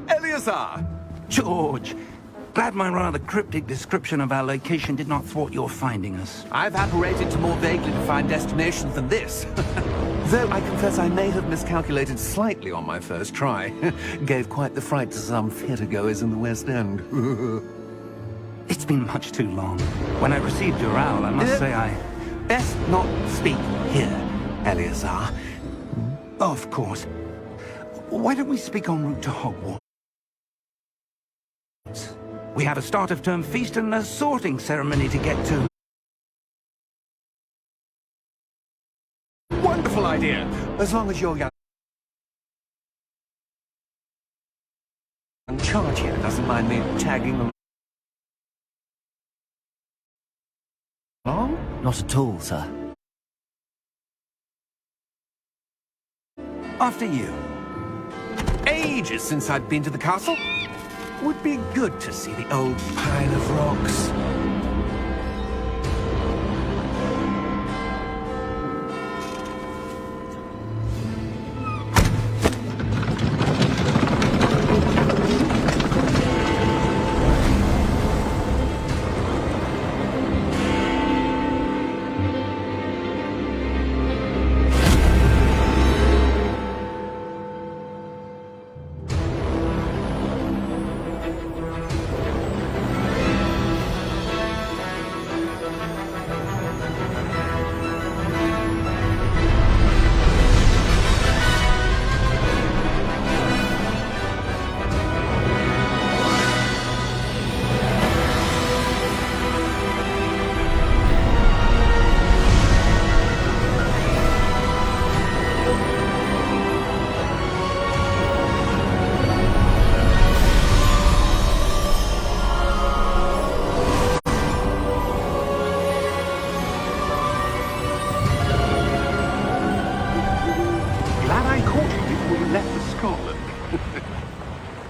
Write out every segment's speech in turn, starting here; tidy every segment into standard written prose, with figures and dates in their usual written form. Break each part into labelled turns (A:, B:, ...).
A: Eleazar!
B: George, glad my rather cryptic description of our location did not thwart your finding us.
A: I've apparated to more vaguely defined destinations than this. Though I confess I may have miscalculated slightly on my first try. Gave quite the fright to some theatre-goers in the West End.
B: It's been much too long. When I received your owl, I must say I...
A: Best not speak here, Eleazar.
B: Of course. Why don't we speak en route to Hogwarts? We have a start-of-term feast and a sorting ceremony to get to.
A: Wonderful idea, as long as your young charge here doesn't mind me tagging along.
C: Not at all, sir.
B: After you.
A: Ages since I'd been to the castle. Would be good to see the old pile of rocks.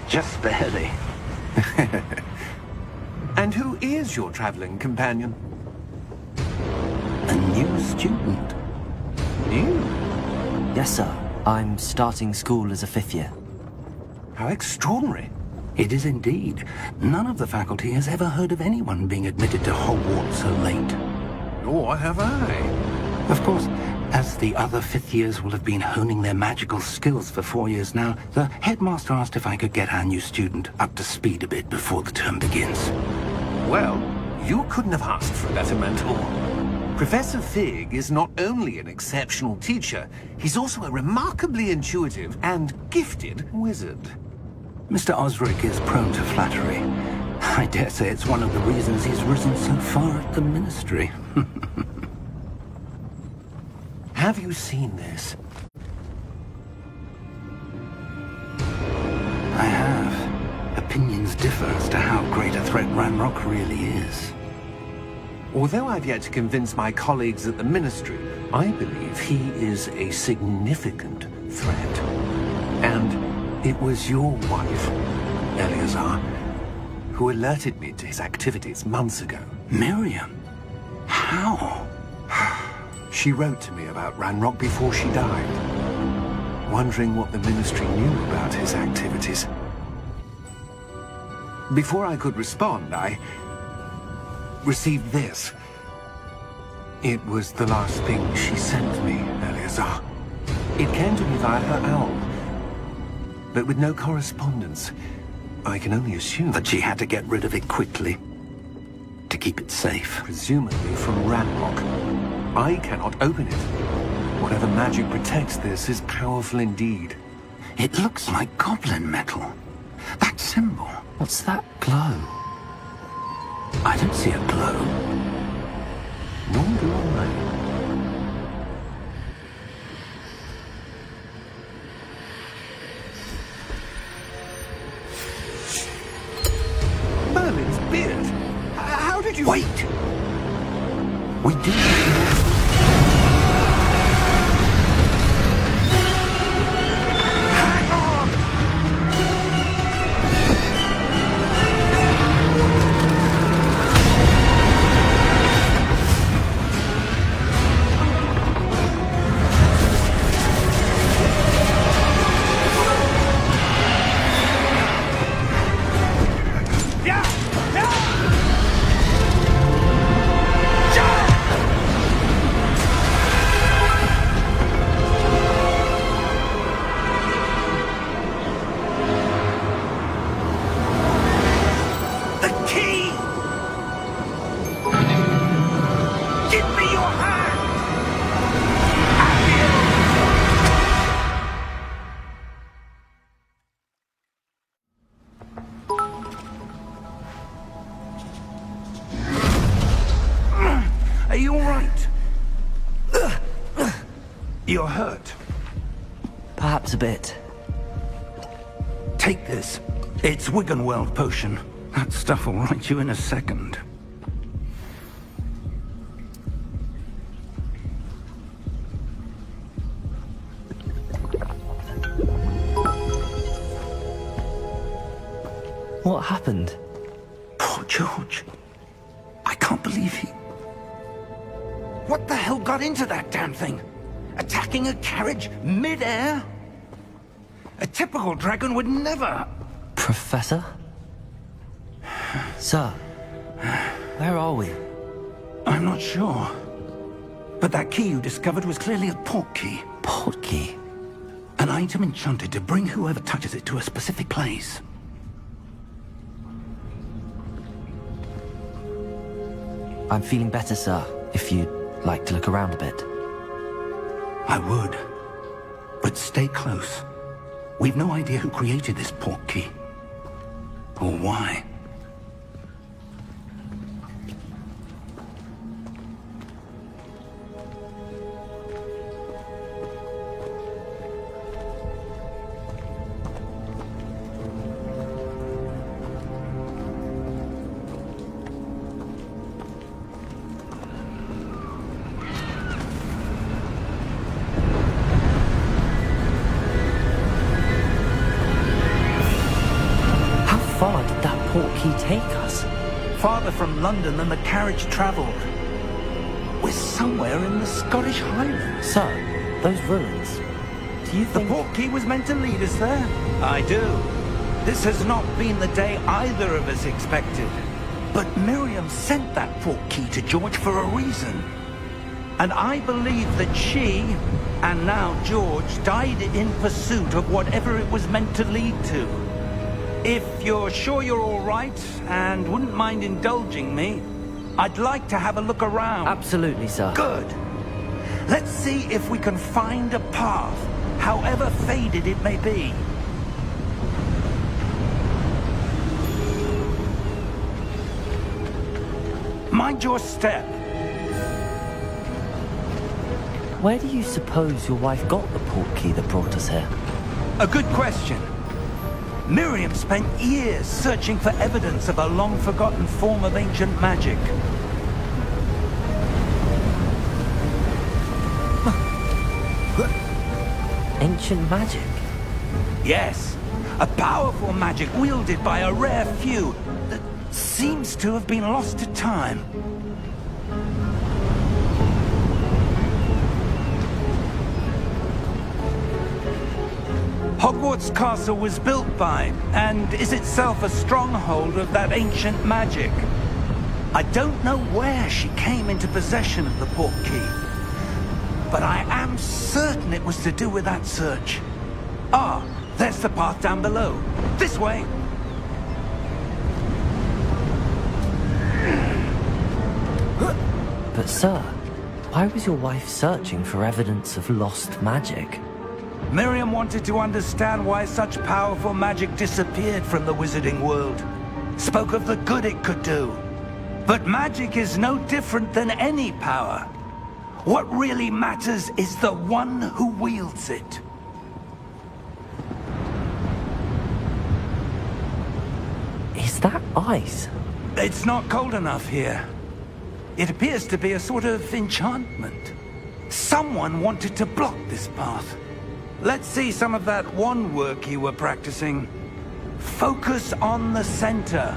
B: Just barely.
A: And who is your traveling companion?
B: A new student.
A: New?
C: Yes, sir. I'm starting school as a 5th year.
A: How extraordinary.
B: It is indeed. None of the faculty has ever heard of anyone being admitted to Hogwarts so late.
A: Nor have I.
B: Of course, as the other 5th years will have been honing their magical skills for 4 years now, the headmaster asked if I could get our new student up to speed a bit before the term begins.
A: Well, you couldn't have asked for a better mentor. Professor Fig is not only an exceptional teacher, he's also a remarkably intuitive and gifted wizard.
B: Mr. Osric is prone to flattery. I dare say it's one of the reasons he's risen so far at the ministry.
A: Have you seen this?
B: I have. Opinions differ as to how great a threat Ranrok really is.
A: Although I've yet to convince my colleagues at the Ministry, I believe he is a significant threat. And it was your wife, Eleazar, who alerted me to his activities months ago.
B: Miriam? How?
A: She wrote to me about Ranrok before she died, wondering what the Ministry knew about his activities. Before I could respond, I received this. It was the last thing she sent me, Eleazar. It came to me via her owl, but with no correspondence. I can only assume
B: That she had to get rid of it quickly, to keep it safe.
A: presumably from Ranrok. I cannot open it. Whatever magic protects this is powerful indeed.
B: It looks like goblin metal. That symbol.
C: What's that glow?
B: I don't see a glow.
A: Nor do I. Merlin's beard. How did you...
B: Wait! We did.
A: Hang on!
B: right. You're hurt.
C: Perhaps a bit.
B: Take this. It's Wiggenweld potion. That stuff will right you in a second.
C: What happened?
B: Poor George. I can't believe he... What the hell got into that damn thing? Attacking a carriage mid-air? A typical dragon would never...
C: Professor? Sir, where are we?
B: I'm not sure. But that key you discovered was clearly a portkey.
C: Portkey?
B: An item enchanted to bring whoever touches it to a specific place.
C: I'm feeling better, sir, if you'd like to look around a bit.
B: I would. But stay close. We've no idea who created this portkey. Or why.
C: Take us?
B: Farther from London than the carriage travelled. We're somewhere in the Scottish Highlands.
C: Sir, those ruins. Do you think...
B: The portkey was meant to lead us there? I do. This has not been the day either of us expected. But Miriam sent that portkey to George for a reason. And I believe that she, and now George, died in pursuit of whatever it was meant to lead to. If you're sure you're all right, and wouldn't mind indulging me, I'd like to have a look around.
C: Absolutely, sir.
B: Good. Let's see if we can find a path, however faded it may be. Mind your step.
C: Where do you suppose your wife got the portkey that brought us here?
B: A good question. Miriam spent years searching for evidence of a long-forgotten form of ancient magic.
C: Ancient magic?
B: Yes, a powerful magic wielded by a rare few that seems to have been lost to time. Hogwarts Castle was built by, and is itself a stronghold of that ancient magic. I don't know where she came into possession of the portkey, but I am certain it was to do with that search. Ah, there's the path down below. This way.
C: But sir, why was your wife searching for evidence of lost magic?
B: Miriam wanted to understand why such powerful magic disappeared from the wizarding world. Spoke of the good it could do. But magic is no different than any power. What really matters is the one who wields it.
C: Is that ice?
B: It's not cold enough here. It appears to be a sort of enchantment. Someone wanted to block this path. Let's see some of that wand work you were practicing. Focus on the center.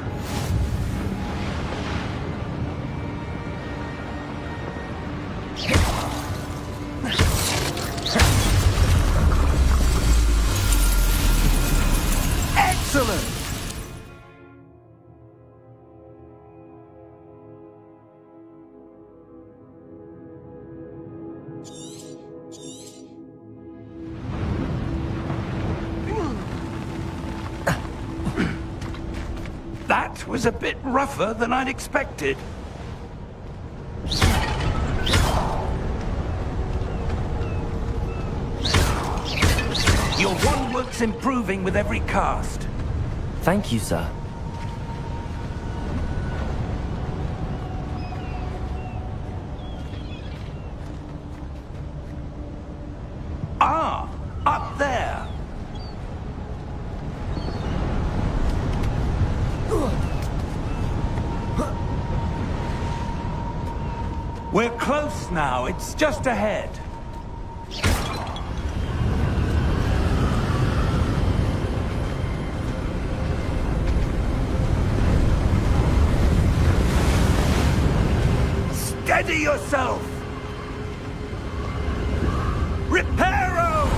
B: Excellent! That was a bit rougher than I'd expected. Your wand work's improving with every cast.
C: Thank you, sir.
B: We're close now. It's just ahead. Steady yourself! Reparo!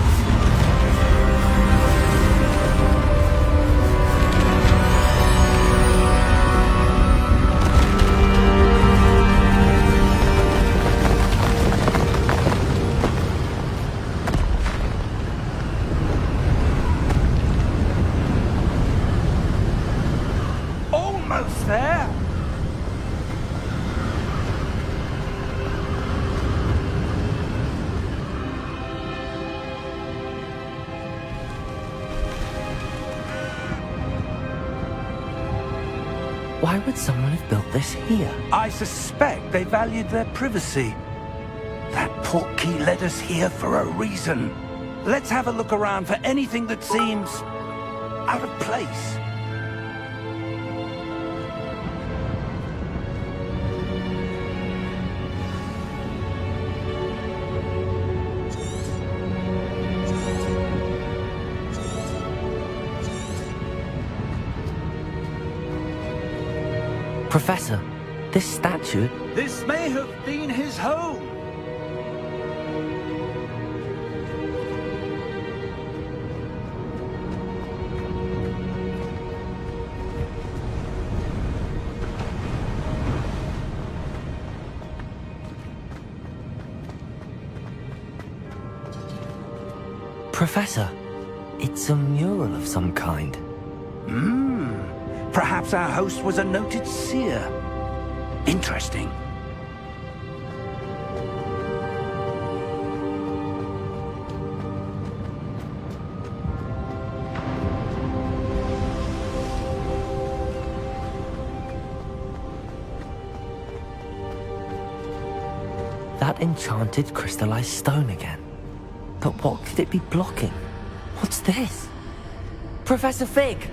B: Almost there!
C: Why would someone have built this here?
B: I suspect they valued their privacy. That portkey led us here for a reason. Let's have a look around for anything that seems out of place.
C: Professor, this statue...
B: This may have been his home.
C: Professor, it's a mural of some kind.
B: Perhaps our host was a noted seer. Interesting.
C: That enchanted crystallized stone again. But what could it be blocking? What's this? Professor Fig!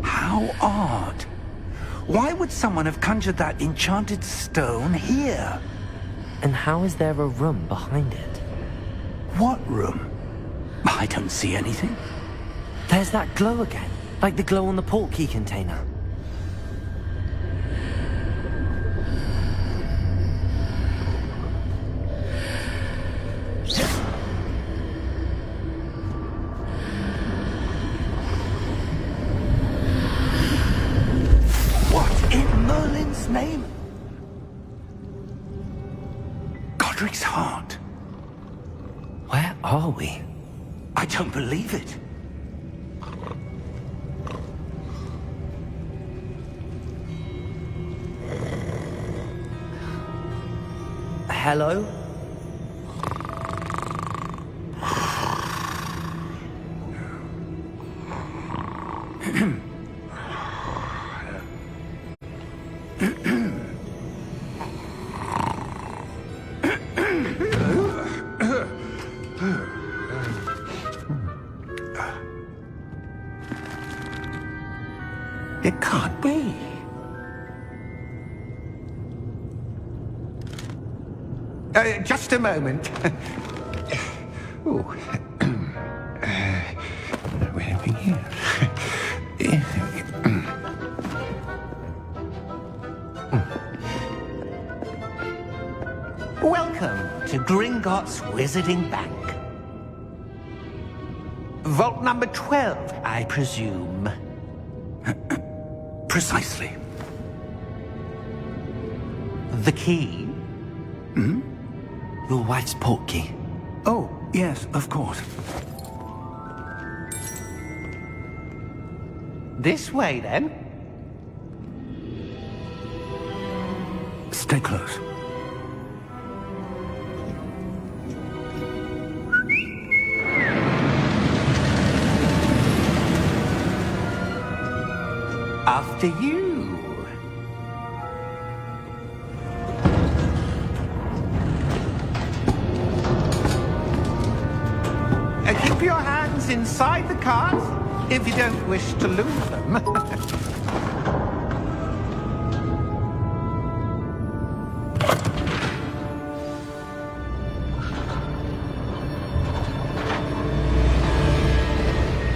B: How odd. Why would someone have conjured that enchanted stone here?
C: And how is there a room behind it?
B: What room? I don't see anything.
C: There's that glow again, like the glow on the portkey container.
B: What in Merlin's name? Godric's heart.
C: Where are we?
B: I don't believe it.
C: Hello?
B: It can't be.
A: Just a moment. Ooh. We're having here.
D: Welcome to Gringotts Wizarding Bank. Vault number 12, I presume.
B: Precisely.
D: The key?
C: Your wife's portkey.
B: Oh, yes, of course.
D: This way, then.
B: Stay close.
D: After you.
B: items inside the cart, if you don't wish to lose them.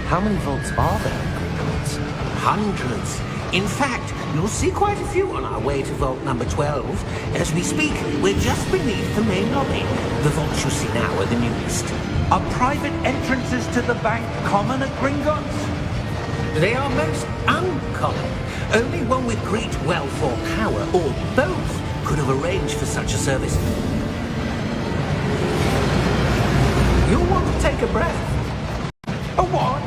C: How many vaults are there in Gringotts?
E: Hundreds. In fact, you'll see quite a few on our way to vault number 12. As we speak, we're just beneath the main lobby. The vaults you see now are the newest.
B: Are private entrances to the bank common at Gringotts?
E: They are most uncommon. Only one with great wealth or power, or both, could have arranged for such a service. You'll want to take a breath.
B: A what?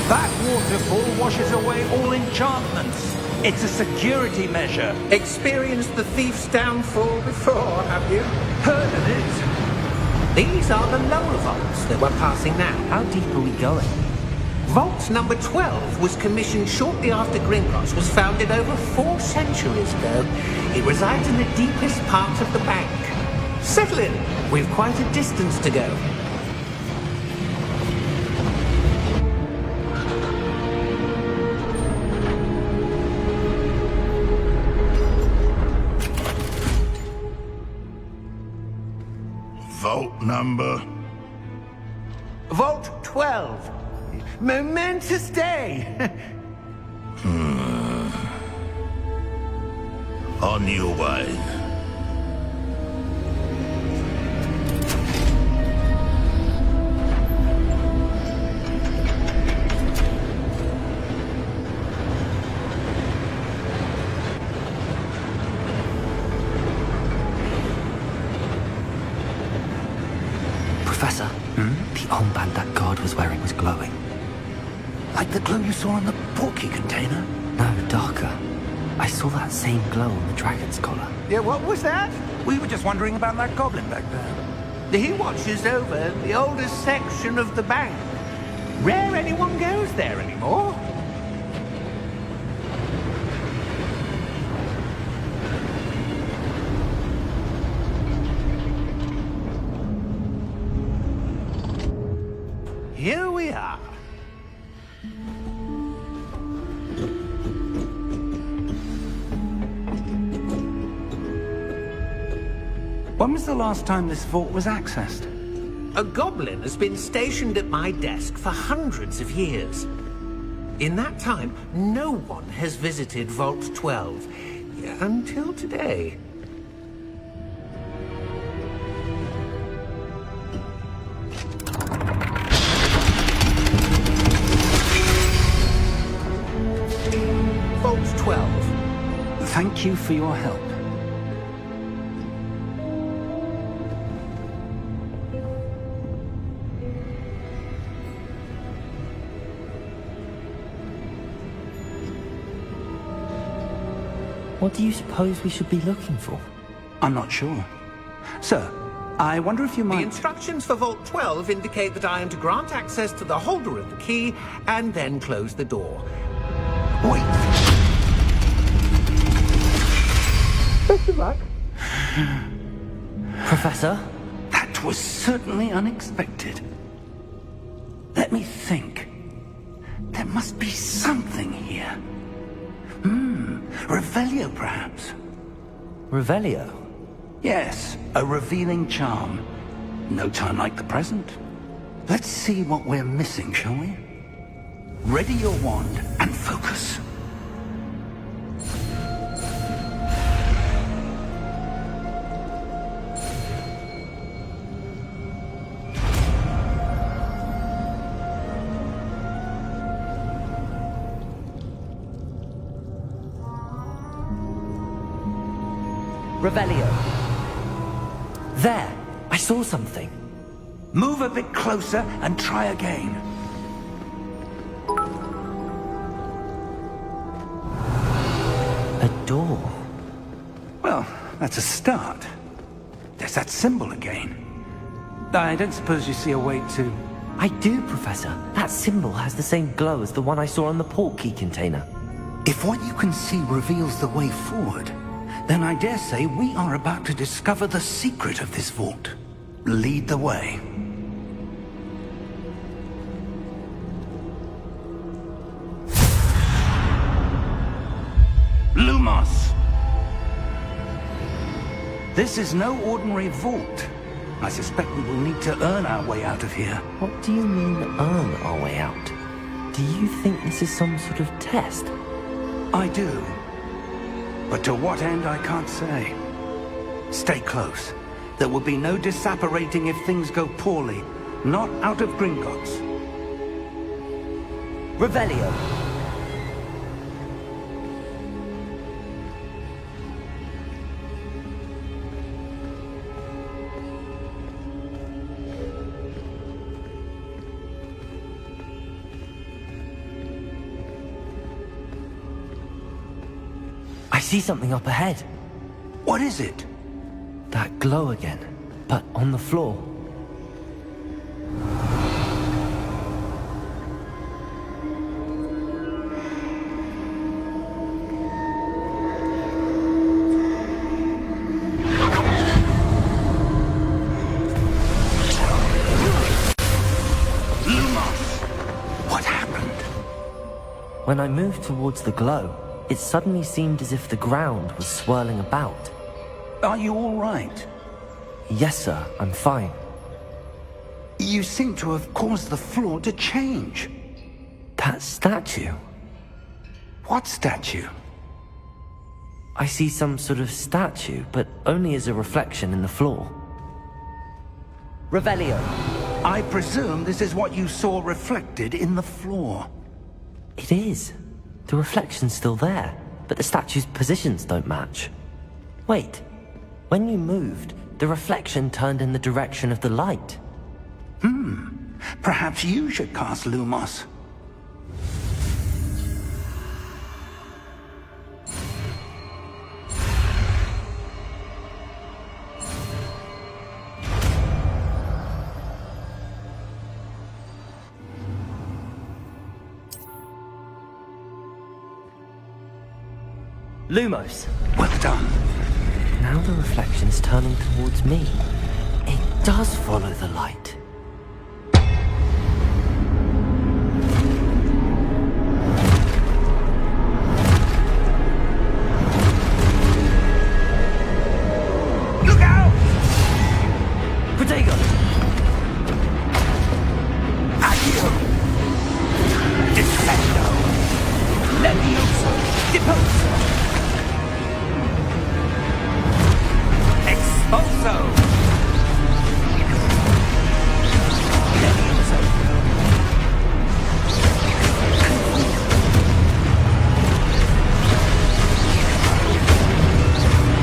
B: That waterfall washes away all enchantments. It's a security measure.
E: Experienced the thief's downfall before, have you?
B: Heard of it?
E: These are the lower vaults that we're passing now.
C: How deep are we going?
E: Vault number 12 was commissioned shortly after Gringotts was founded over 4 centuries ago. It resides in the deepest part of the bank. Settle in. We've quite a distance to go.
F: Vault number?
B: Vault 12. Momentous day.
F: On your way.
C: Professor, the armband that guard was wearing was glowing.
B: Like the glow you saw in the portkey container?
C: No, darker. I saw that same glow on the dragon's collar.
B: Yeah, what was that? We were just wondering about that goblin back there. He watches over the oldest section of the bank. Rare anyone goes there anymore. Here we are. When was the last time this vault was accessed?
E: A goblin has been stationed at my desk for hundreds of years. In that time, no one has visited Vault 12 until today. Vault 12.
B: Thank you for your help.
C: What do you suppose we should be looking for?
B: I'm not sure. Sir, I wonder if you
E: The
B: might...
E: instructions for Vault 12 indicate that I am to grant access to the holder of the key and then close the door.
B: Wait! Best of luck.
C: Professor?
B: That was certainly unexpected. Let me think. There must be something here. Revelio, perhaps?
C: Revelio?
B: Yes, a revealing charm. No time like the present. Let's see what we're missing, shall we? Ready your wand and focus.
C: Revelio. There! I saw something.
B: Move a bit closer and try again.
C: A door.
B: Well, that's a start. There's that symbol again. I don't suppose you see a way to...
C: I do, Professor. That symbol has the same glow as the one I saw on the portkey container.
B: If what you can see reveals the way forward, then I dare say we are about to discover the secret of this vault. Lead the way. Lumos! This is no ordinary vault. I suspect we will need to earn our way out of here.
C: What do you mean, earn our way out? Do you think this is some sort of test?
B: I do. But to what end, I can't say. Stay close. There will be no disapparating if things go poorly. Not out of Gringotts.
C: Revelio. I see something up ahead.
B: What is it?
C: That glow again, but on the floor.
B: What happened?
C: When I moved towards the glow, it suddenly seemed as if the ground was swirling about.
B: Are you all right?
C: Yes, sir, I'm fine.
B: You seem to have caused the floor to change.
C: That statue?
B: What statue?
C: I see some sort of statue, but only as a reflection in the floor. Revelio.
B: I presume this is what you saw reflected in the floor.
C: It is. The reflection's still there, but the statue's positions don't match. Wait. When you moved, the reflection turned in the direction of the light.
B: Perhaps you should cast Lumos.
C: Lumos.
B: Well done.
C: Now the reflection's turning towards me. It does follow the light.
B: Look out!
C: Protego!
B: Accio! Incendio! Levioso! Deposo! Expulso! Levioso!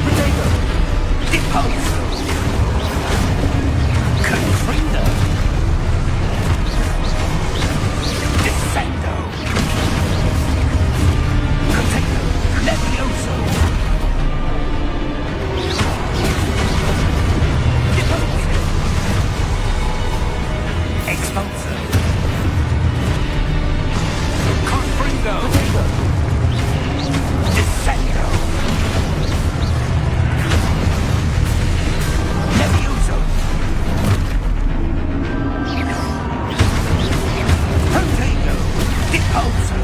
B: Protego! Deposo! Confringo! Descendo! Protego! Levioso! Expulso! Confringo! Descendo! Levioso! Protego! Deposo!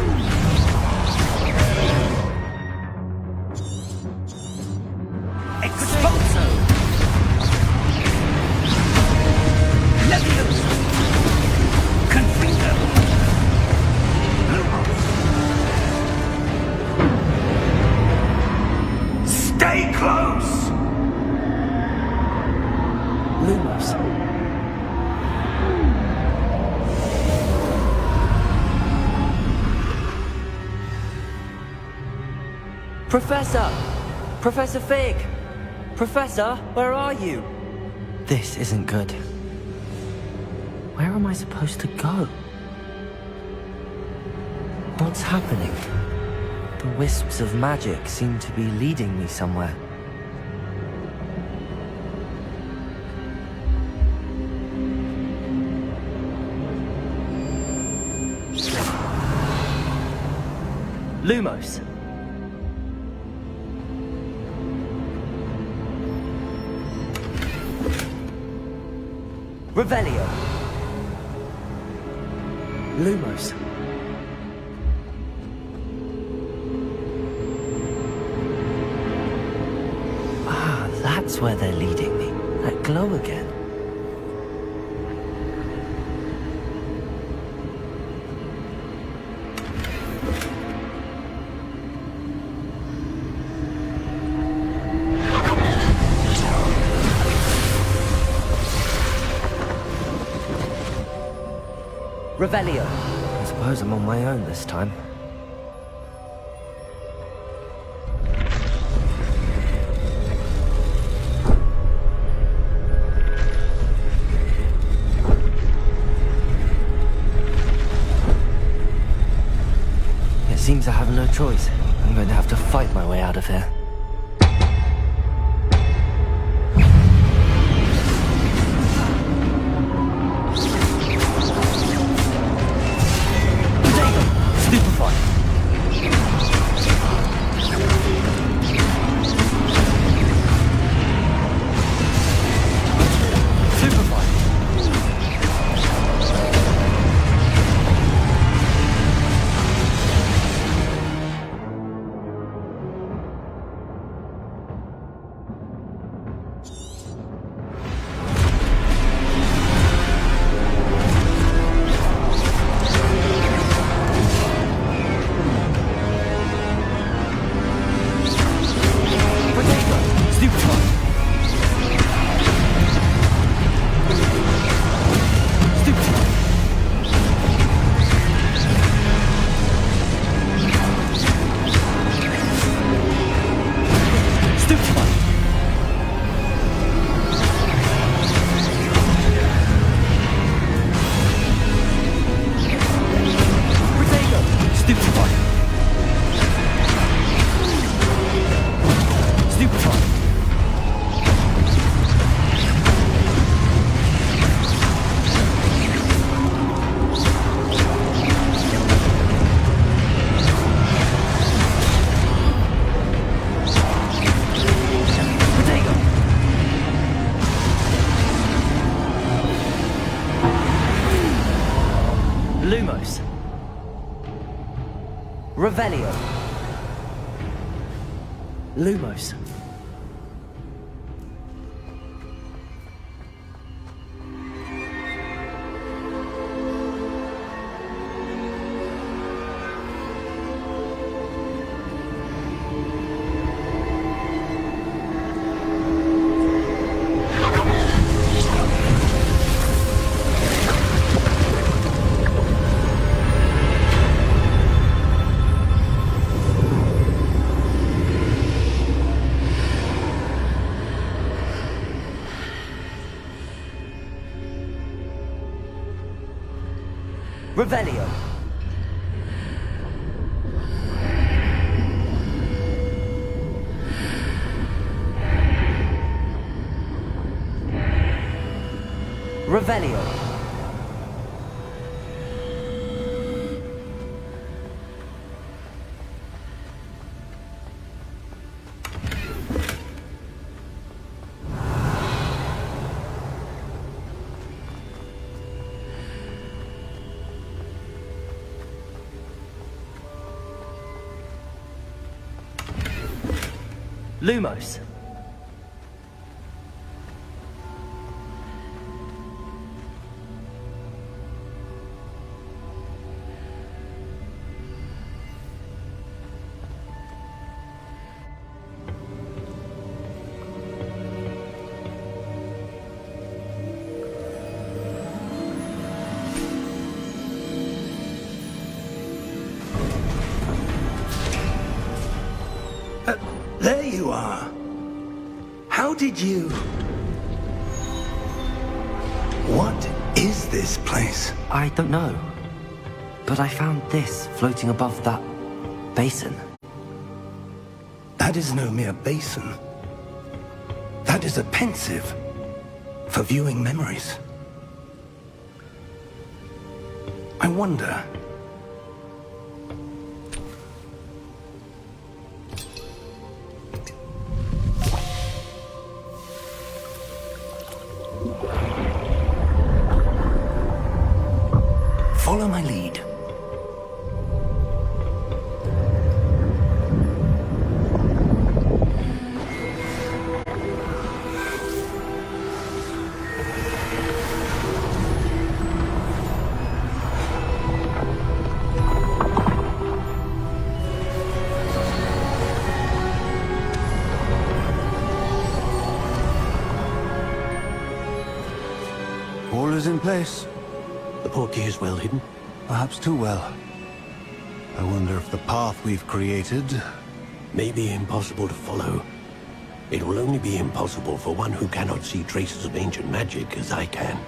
B: Expulso! Levioso! Confringo! Stay close!
C: Lumos. Professor! Professor Fig! Professor, where are you? This isn't good. Where am I supposed to go? What's happening? The wisps of magic seem to be leading me somewhere. Lumos. Revelio. Lumos. that's where they're leading me. That glow again. Revelio. I suppose I'm on my own this time. It seems I have no choice. I'm going to have to fight my way out of here. Revelio. Lumos. Revelio. Revelio. Lumos.
B: There you are. How did you... What is this place?
C: I don't know. But I found this floating above that basin.
B: That is no mere basin. That is a pensive for viewing memories. I wonder... Follow my lead.
G: is in place.
H: The portkey is well hidden.
G: Perhaps too well. I wonder if the path we've created...
H: May be impossible to follow. It will only be impossible for one who cannot see traces of ancient magic as I can.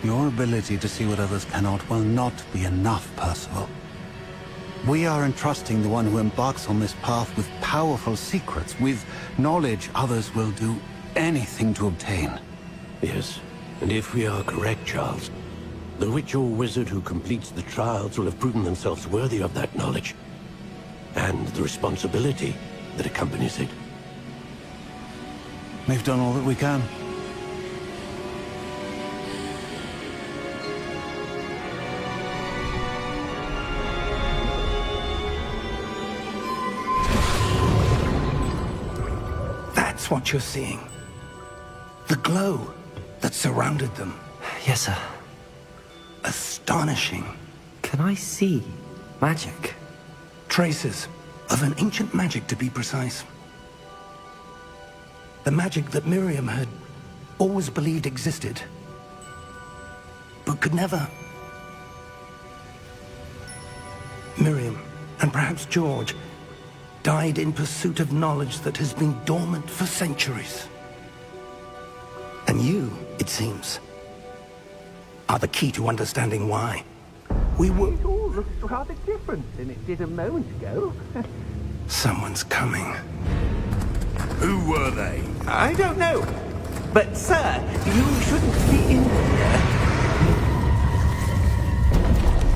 G: Your ability to see what others cannot will not be enough, Percival. We are entrusting the one who embarks on this path with powerful secrets, with knowledge others will do anything to obtain.
H: Yes, and if we are correct, Charles, the witch or wizard who completes the trials will have proven themselves worthy of that knowledge, and the responsibility that accompanies it.
G: We've done all that we can.
B: That's what you're seeing. The glow that surrounded them.
C: Yes, sir.
B: Astonishing.
C: Can I see magic?
B: Traces of an ancient magic, to be precise. The magic that Miriam had always believed existed, but could never. Miriam, and perhaps George, died in pursuit of knowledge that has been dormant for centuries. And you, it seems, are the key to understanding why. We were...
E: It all looks rather different than it did a moment ago.
B: Someone's coming.
F: Who were they?
E: I don't know. But, sir, you shouldn't be in here.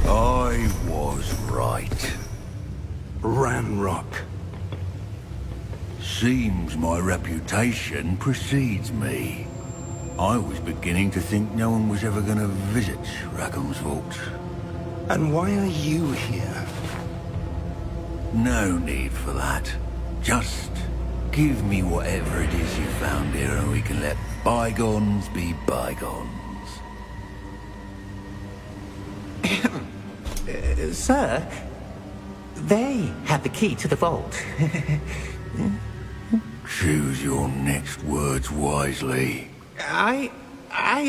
F: I was right.
B: Ranrok.
F: Seems my reputation precedes me. I was beginning to think no one was ever going to visit Rackham's vault.
B: And why are you here?
F: No need for that. Just give me whatever it is you found here and we can let bygones be bygones.
E: Sir, they have the key to the vault.
F: Choose your next words wisely.
E: I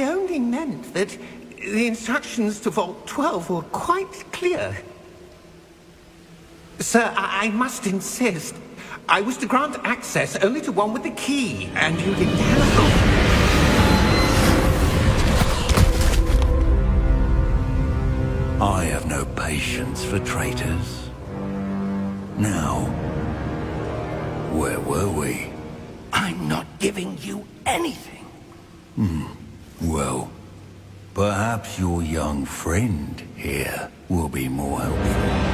E: only meant that the instructions to Vault 12 were quite clear. Sir, I must insist. I was to grant access only to one with the key, and you didn't have
F: I have no patience for traitors. Now, where were we?
B: I'm not giving you anything.
F: Well, perhaps your young friend here will be more helpful.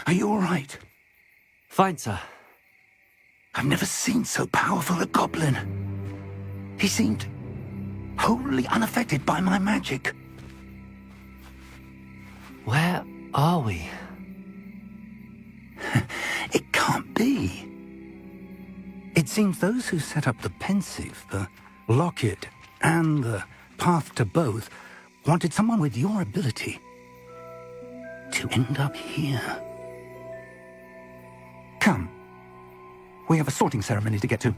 B: Are you all right?
C: Fine, sir.
B: I've never seen so powerful a goblin. He seemed wholly unaffected by my magic.
C: Where are we?
B: It can't be. It seems those who set up the pensive, the locket, and the path to both wanted someone with your ability to end up here. Come. We have a sorting ceremony to get to.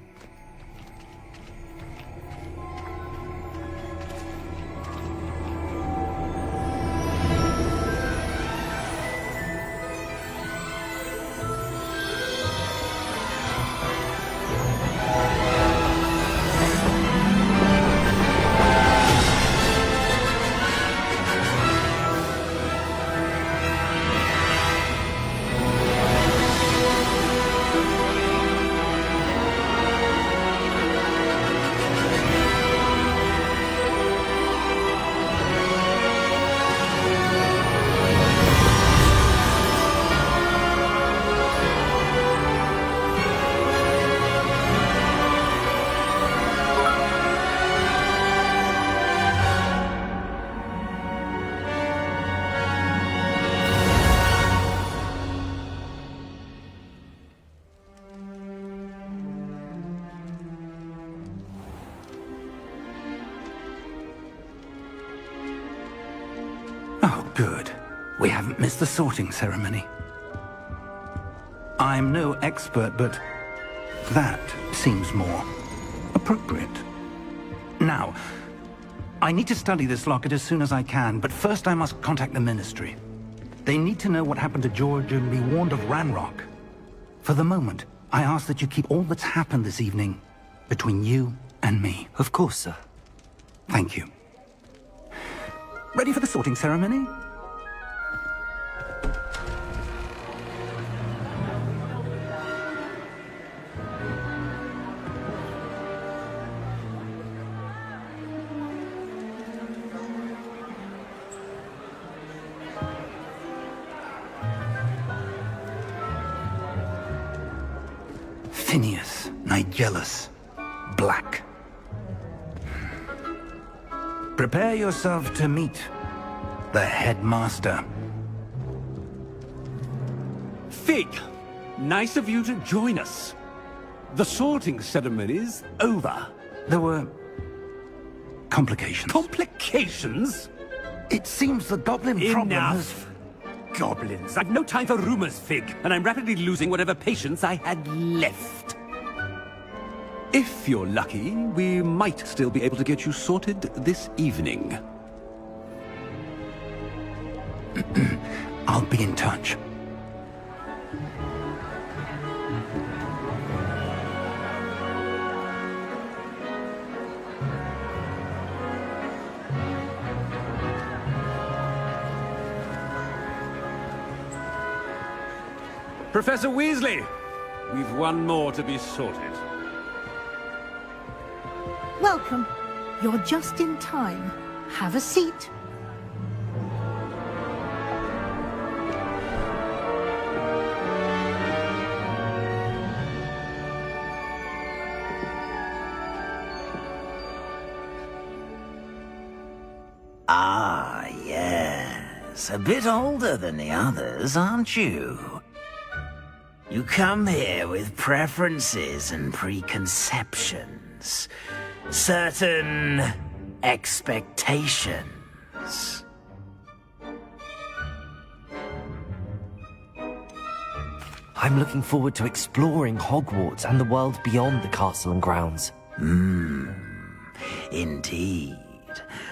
B: Good. We haven't missed the sorting ceremony. I'm no expert, but that seems more appropriate. Now, I need to study this locket as soon as I can, but first I must contact the Ministry. They need to know what happened to George and be warned of Ranrok. For the moment, I ask that you keep all that's happened this evening between you and me.
C: Of course, sir.
B: Thank you. Ready for the sorting ceremony? Phineas, Nigellus, Black. Prepare yourself to meet the headmaster.
I: Fig, nice of you to join us. The sorting ceremony's over.
B: There were complications.
I: Complications?
B: It seems the goblin problem has...
I: Enough! Goblins. I've no time for rumors, Fig, and I'm rapidly losing whatever patience I had left. If you're lucky, we might still be able to get you sorted this evening.
B: I'll be in touch.
I: Professor Weasley, we've one more to be sorted.
J: Welcome. You're just in time. Have a seat.
D: Ah, yes. A bit older than the others, aren't you? You come here with preferences and preconceptions. Certain expectations.
C: I'm looking forward to exploring Hogwarts and the world beyond the castle and grounds.
D: Indeed.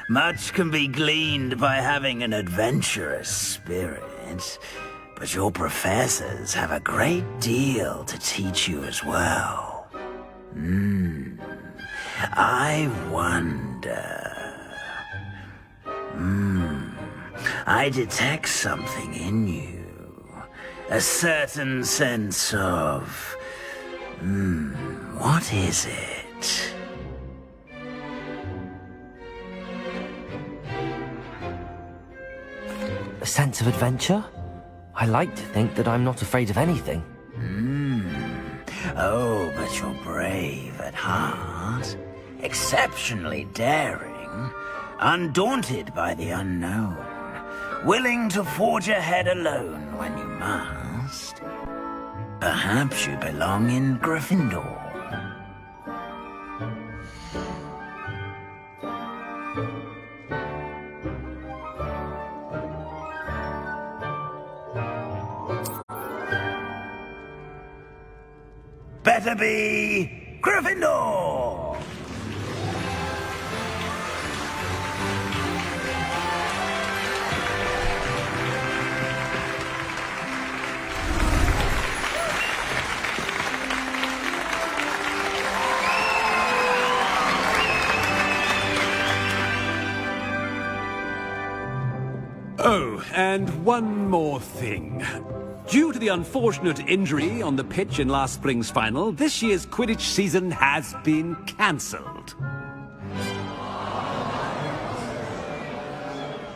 D: Much can be gleaned by having an adventurous spirit, but your professors have a great deal to teach you as well. I wonder... I detect something in you. A certain sense of... what is it?
C: A sense of adventure? I like to think that I'm not afraid of anything.
D: Oh, but you're brave at heart. Exceptionally daring. Undaunted by the unknown. Willing to forge ahead alone when you must. Perhaps you belong in Gryffindor. Better be Gryffindor!
I: Oh, and one more thing. Due to the unfortunate injury on the pitch in last spring's final, this year's Quidditch season has been cancelled.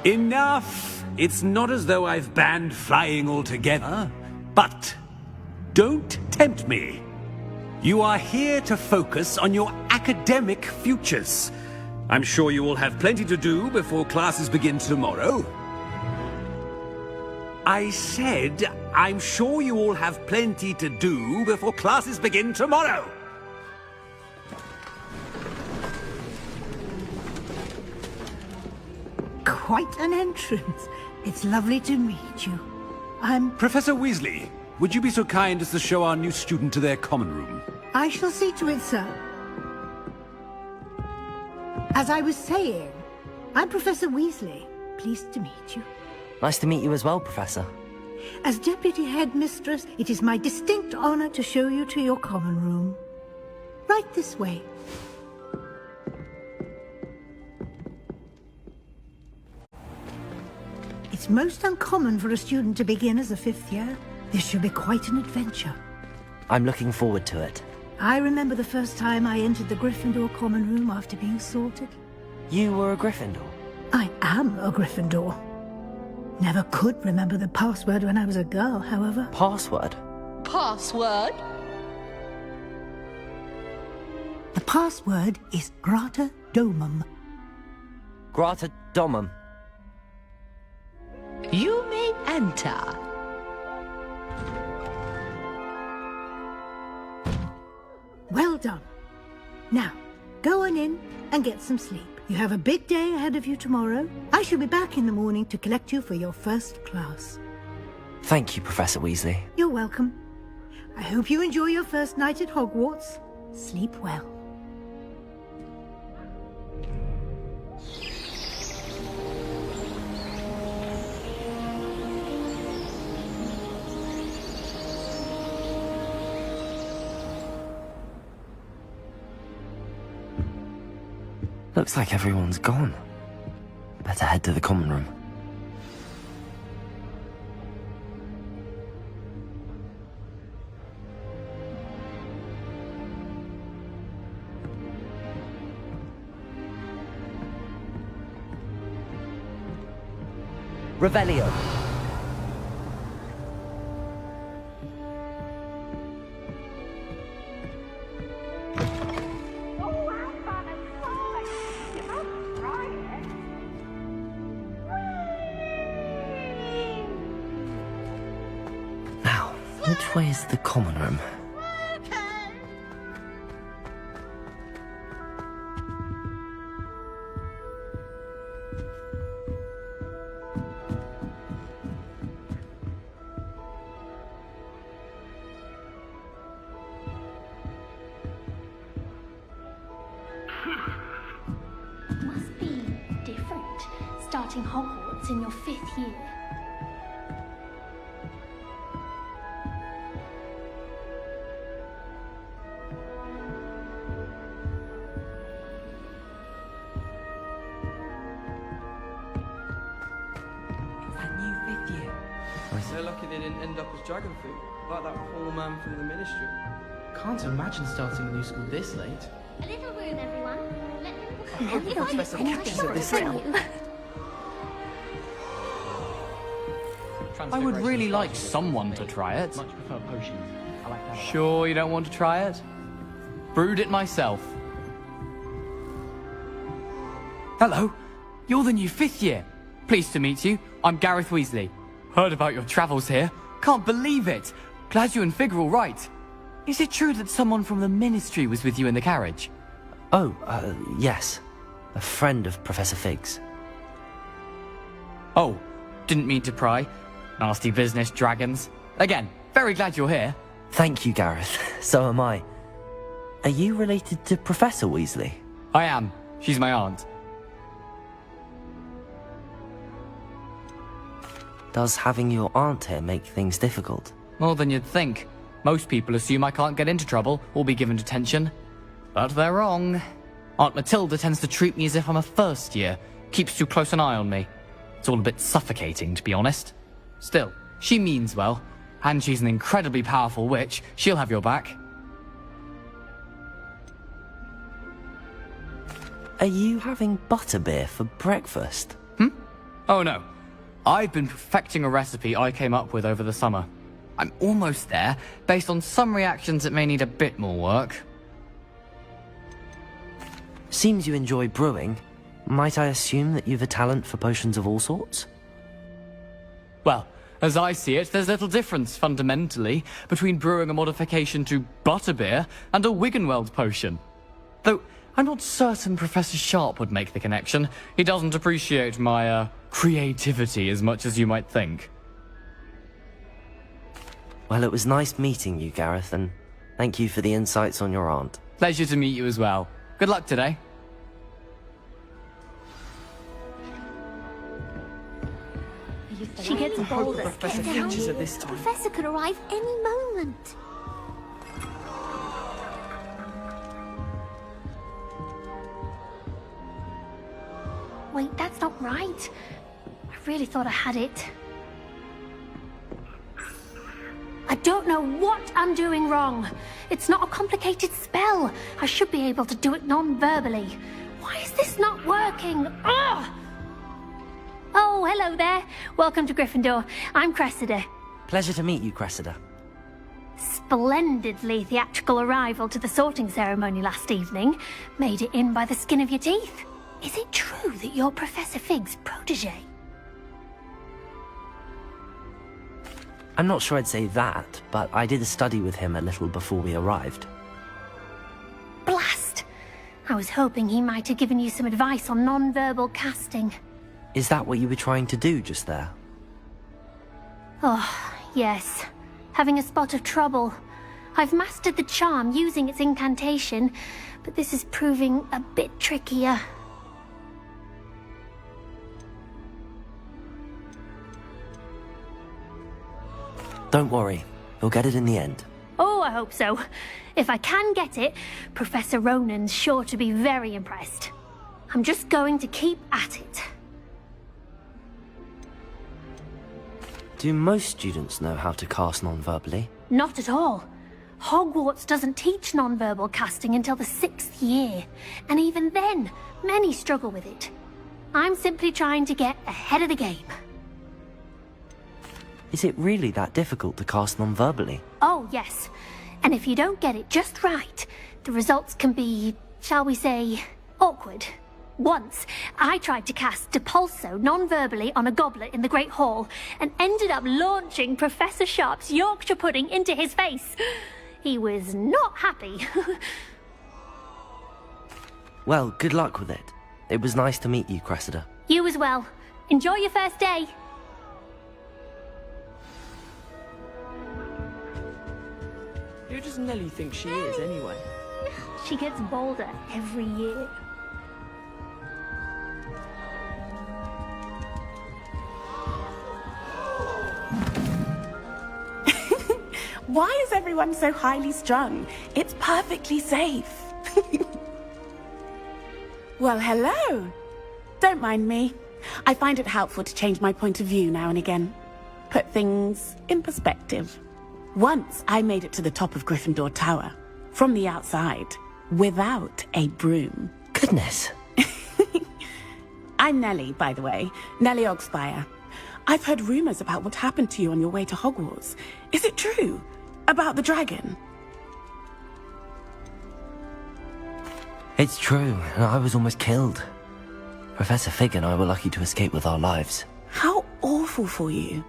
I: Enough! It's not as though I've banned flying altogether, but don't tempt me. You are here to focus on your academic futures. I'm sure you will have plenty to do before classes begin tomorrow. I said, I'm sure you all have plenty to do before classes begin tomorrow.
J: Quite an entrance. It's lovely to meet you. I'm...
I: Professor Weasley, would you be so kind as to show our new student to their common room?
J: I shall see to it, sir. As I was saying, I'm Professor Weasley. Pleased to meet you.
C: Nice to meet you as well, Professor.
J: As Deputy Headmistress, it is my distinct honor to show you to your common room. Right this way. It's most uncommon for a student to begin as a 5th year. This should be quite an adventure.
C: I'm looking forward to it.
J: I remember the first time I entered the Gryffindor common room after being sorted.
C: You were a Gryffindor?
J: I am a Gryffindor. Never could remember the password when I was a girl, however.
C: Password?
K: Password?
J: The password is Grata Domum.
C: Grata Domum.
K: You may enter.
J: Well done. Now, go on in and get some sleep. You have a big day ahead of you tomorrow. I shall be back in the morning to collect you for your first class.
C: Thank you, Professor Weasley.
J: You're welcome. I hope you enjoy your first night at Hogwarts. Sleep well.
C: Looks like everyone's gone. Better head to the common room. Revelio. Now, which way is the common room?
L: Must be different, starting Hogwarts in your 5th year.
M: That new 5th year.
N: They're lucky they didn't end up as dragon food, like that poor man from the ministry.
M: Can't imagine starting a new school this late.
L: A little room, everyone. Let me
M: I hope Professor catches it this time.
O: I would really like someone to try it.
M: Much prefer potions. I like that.
O: Sure you don't want to try it? Brewed it myself. Hello, you're the new 5th year. Pleased to meet you. I'm Gareth Weasley. Heard about your travels here. Can't believe it. Glad you and Fig are all right. Is it true that someone from the ministry was with you in the carriage?
C: Oh, yes. A friend of Professor Fig's.
O: Oh, didn't mean to pry. Nasty business, dragons. Again, very glad you're here.
C: Thank you, Gareth. So am I. Are you related to Professor Weasley?
O: I am. She's my aunt.
C: Does having your aunt here make things difficult?
O: More than you'd think. Most people assume I can't get into trouble or be given detention. But they're wrong. Aunt Matilda tends to treat me as if I'm a first year. Keeps too close an eye on me. It's all a bit suffocating, to be honest. Still, she means well. And she's an incredibly powerful witch. She'll have your back.
C: Are you having butterbeer for breakfast?
O: Oh no. I've been perfecting a recipe I came up with over the summer. I'm almost there. Based on some reactions, it may need a bit more work.
C: Seems you enjoy brewing. Might I assume that you've a talent for potions of all sorts?
O: Well, as I see it, there's little difference, fundamentally, between brewing a modification to butterbeer and a Wiggenweld potion. Though, I'm not certain Professor Sharp would make the connection. He doesn't appreciate my, creativity as much as you might think.
C: Well, it was nice meeting you, Gareth, and thank you for the insights on your aunt.
O: Pleasure to meet you as well. Good luck today.
L: She gets bolder.
N: Professor
L: Get down.
N: Finch is at this
L: The
N: time.
L: professor could arrive any moment. Wait, that's not right. I really thought I had it. I don't know what I'm doing wrong. It's not a complicated spell. I should be able to do it non-verbally. Why is this not working? Ugh! Oh, hello there. Welcome to Gryffindor. I'm Cressida.
C: Pleasure to meet you, Cressida.
L: Splendidly theatrical arrival to the sorting ceremony last evening. Made it in by the skin of your teeth. Is it true that you're Professor Fig's protege?
C: I'm not sure I'd say that, but I did a study with him a little before we arrived.
L: Blast! I was hoping he might have given you some advice on non-verbal casting.
C: Is that what you were trying to do just there?
L: Oh, yes. Having a spot of trouble. I've mastered the charm using its incantation, but this is proving a bit trickier.
C: Don't worry, you'll get it in the end.
L: Oh, I hope so. If I can get it, Professor Ronan's sure to be very impressed. I'm just going to keep at it.
C: Do most students know how to cast non-verbally?
L: Not at all. Hogwarts doesn't teach non-verbal casting until the 6th year, and even then, many struggle with it. I'm simply trying to get ahead of the game.
C: Is it really that difficult to cast non-verbally?
L: Oh, yes. And if you don't get it just right, the results can be, shall we say, awkward. Once, I tried to cast Depulso non-verbally on a goblet in the Great Hall and ended up launching Professor Sharp's Yorkshire pudding into his face. He was not happy.
C: Well, good luck with it. It was nice to meet you, Cressida.
L: You as well. Enjoy your first day.
N: Who does Nellie think she is, anyway?
L: She gets bolder every year.
P: Why is everyone so highly strung? It's perfectly safe. Well, hello. Don't mind me. I find it helpful to change my point of view now and again. Put things in perspective. Once I made it to the top of Gryffindor Tower, from the outside, without a broom.
C: Goodness.
P: I'm Nellie, by the way. Nellie Ogspire. I've heard rumors about what happened to you on your way to Hogwarts. Is it true? About the dragon?
C: It's true, and I was almost killed. Professor Fig and I were lucky to escape with our lives.
P: How awful for you.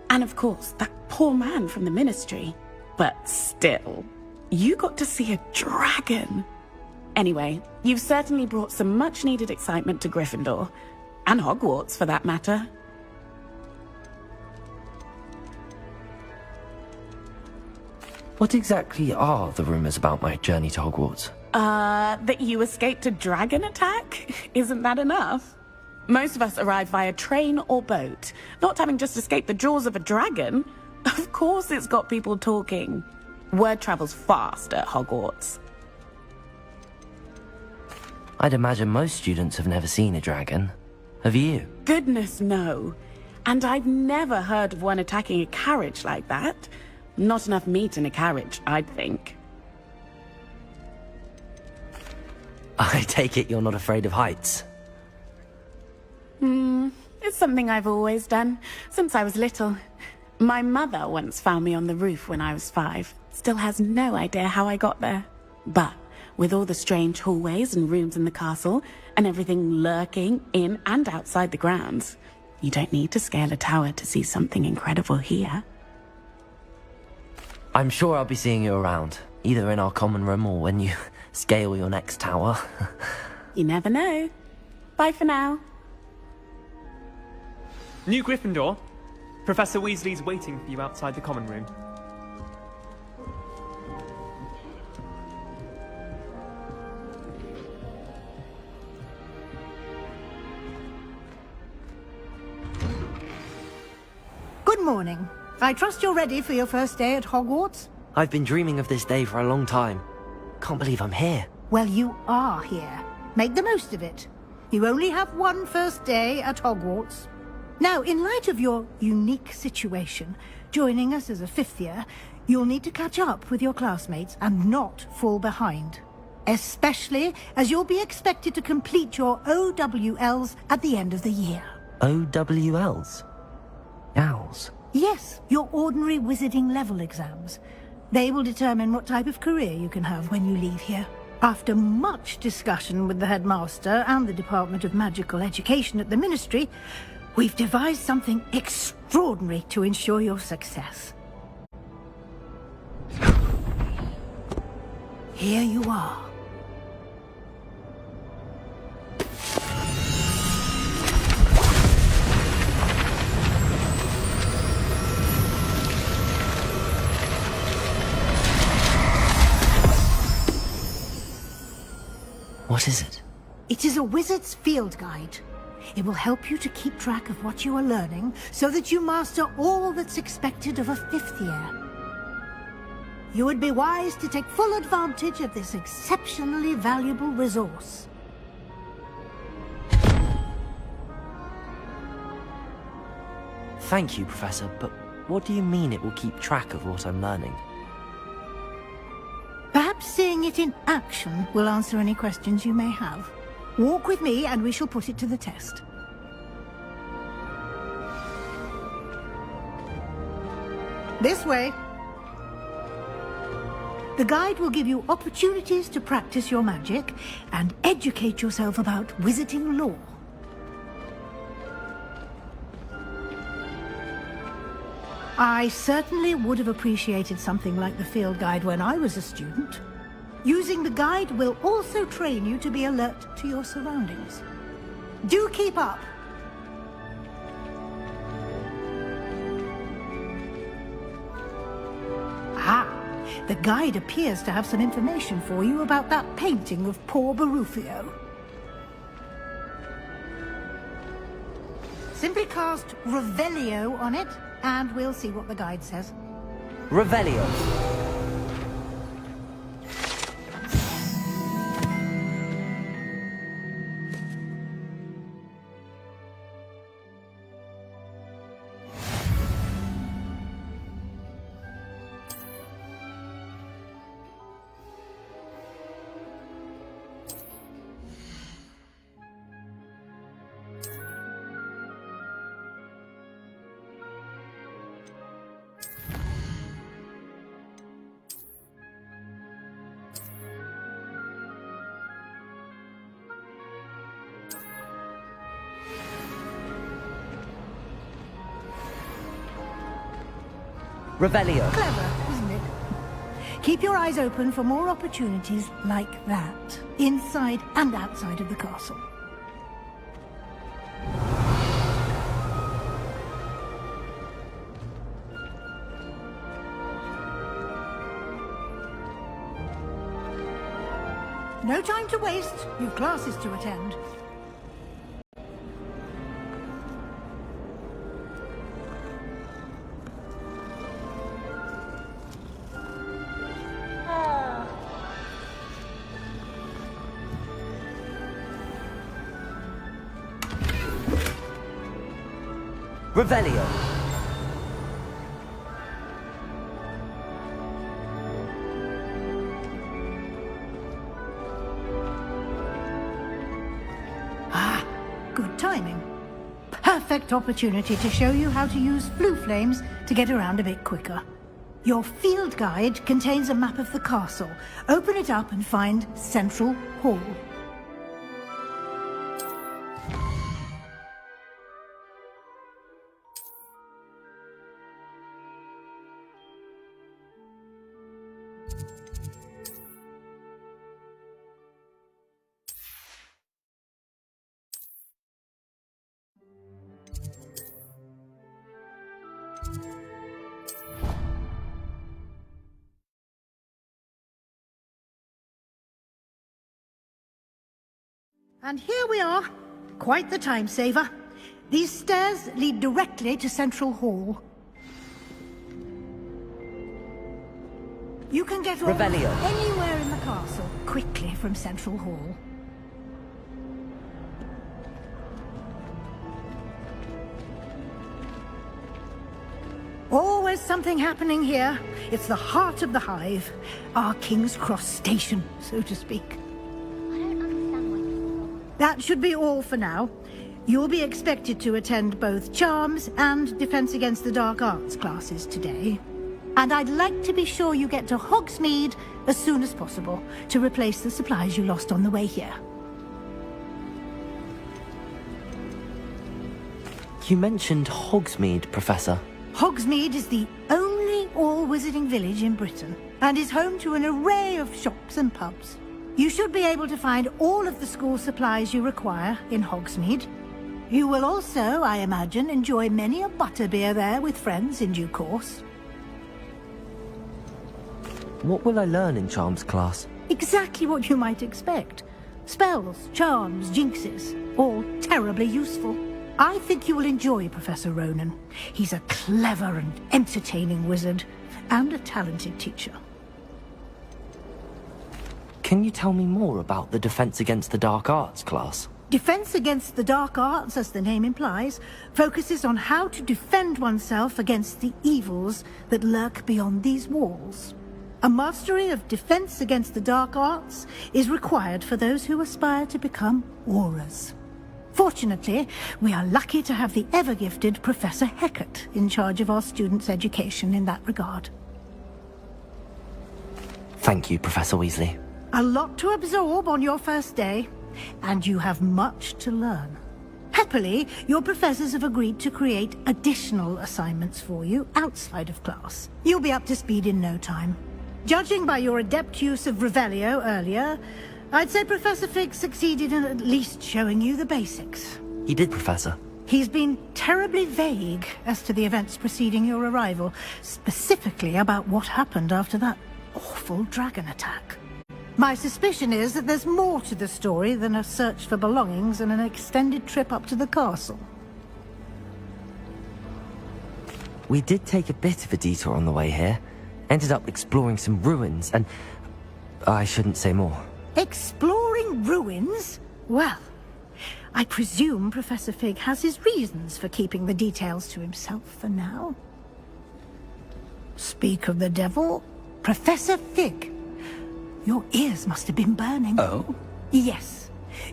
P: And of course, that poor man from the Ministry. But still, you got to see a dragon. Anyway, you've certainly brought some much-needed excitement to Gryffindor. And Hogwarts, for that matter.
C: What exactly are the rumors about my journey to Hogwarts?
P: That you escaped a dragon attack? Isn't that enough? Most of us arrive via train or boat, not having just escaped the jaws of a dragon. Of course it's got people talking. Word travels fast at Hogwarts.
C: I'd imagine most students have never seen a dragon. Have you?
P: Goodness, no. And I've never heard of one attacking a carriage like that. Not enough meat in a carriage, I'd think.
C: I take it you're not afraid of heights.
P: It's something I've always done, since I was little. My mother once found me on the roof when I was 5. Still has no idea how I got there. But with all the strange hallways and rooms in the castle, and everything lurking in and outside the grounds, you don't need to scale a tower to see something incredible here.
C: I'm sure I'll be seeing you around, either in our common room or when you scale your next tower.
P: You never know. Bye for now.
Q: New Gryffindor. Professor Weasley's waiting for you outside the common room.
J: Good morning. I trust you're ready for your first day at Hogwarts?
C: I've been dreaming of this day for a long time. Can't believe I'm here.
J: Well, you are here. Make the most of it. You only have one first day at Hogwarts. Now, in light of your unique situation, joining us as a fifth year, you'll need to catch up with your classmates and not fall behind. Especially as you'll be expected to complete your OWLs at the end of the year.
C: OWLs? Owls?
J: Yes, your ordinary wizarding level exams. They will determine what type of career you can have when you leave here. After much discussion with the headmaster and the Department of Magical Education at the Ministry, we've devised something extraordinary to ensure your success. Here you are.
C: What is it?
J: It is a wizard's field guide. It will help you to keep track of what you are learning so that you master all that's expected of a fifth year. You would be wise to take full advantage of this exceptionally valuable resource.
C: Thank you, Professor, but what do you mean it will keep track of what I'm learning?
J: Perhaps seeing it in action will answer any questions you may have. Walk with me and we shall put it to the test. This way. The guide will give you opportunities to practice your magic and educate yourself about wizarding lore. I certainly would have appreciated something like the field guide when I was a student. Using the guide will also train you to be alert to your surroundings. Do keep up! Ah, the guide appears to have some information for you about that painting of poor Barufio. Simply cast Revelio on it, and we'll see what the guide says.
C: Revelio. Revelio.
J: Clever, isn't it? Keep your eyes open for more opportunities like that, inside and outside of the castle. No time to waste. You've classes to attend.
C: Revelio.
J: Ah, good timing. Perfect opportunity to show you how to use blue flames to get around a bit quicker. Your field guide contains a map of the castle. Open it up and find Central Hall. And here we are. Quite the time saver. These stairs lead directly to Central Hall. You can get off
C: Revelio.
J: anywhere in the castle quickly from Central Hall. Always something happening here. It's the heart of the hive. Our King's Cross station, so to speak. That should be all for now. You'll be expected to attend both Charms and Defense Against the Dark Arts classes today. And I'd like to be sure you get to Hogsmeade as soon as possible to replace the supplies you lost on the way here.
C: You mentioned Hogsmeade, Professor.
J: Hogsmeade is the only all-wizarding village in Britain and is home to an array of shops and pubs. You should be able to find all of the school supplies you require in Hogsmeade. You will also, I imagine, enjoy many a butterbeer there with friends in due course.
C: What will I learn in Charms class?
J: Exactly what you might expect. Spells, charms, jinxes, all terribly useful. I think you will enjoy Professor Ronan. He's a clever and entertaining wizard, and a talented teacher.
C: Can you tell me more about the Defense Against the Dark Arts class?
J: Defense Against the Dark Arts, as the name implies, focuses on how to defend oneself against the evils that lurk beyond these walls. A mastery of Defense Against the Dark Arts is required for those who aspire to become Aurors. Fortunately, we are lucky to have the ever-gifted Professor Hecat in charge of our students' education in that regard.
C: Thank you, Professor Weasley.
J: A lot to absorb on your first day, and you have much to learn. Happily, your professors have agreed to create additional assignments for you outside of class. You'll be up to speed in no time. Judging by your adept use of Revelio earlier, I'd say Professor Fig succeeded in at least showing you the basics.
C: He did, Professor.
J: He's been terribly vague as to the events preceding your arrival, specifically about what happened after that awful dragon attack. My suspicion is that there's more to the story than a search for belongings and an extended trip up to the castle.
C: We did take a bit of a detour on the way here. Ended up exploring some ruins and... I shouldn't say more.
J: Exploring ruins? Well, I presume Professor Fig has his reasons for keeping the details to himself for now. Speak of the devil, Professor Fig. Your ears must have been burning.
B: Oh?
J: Yes.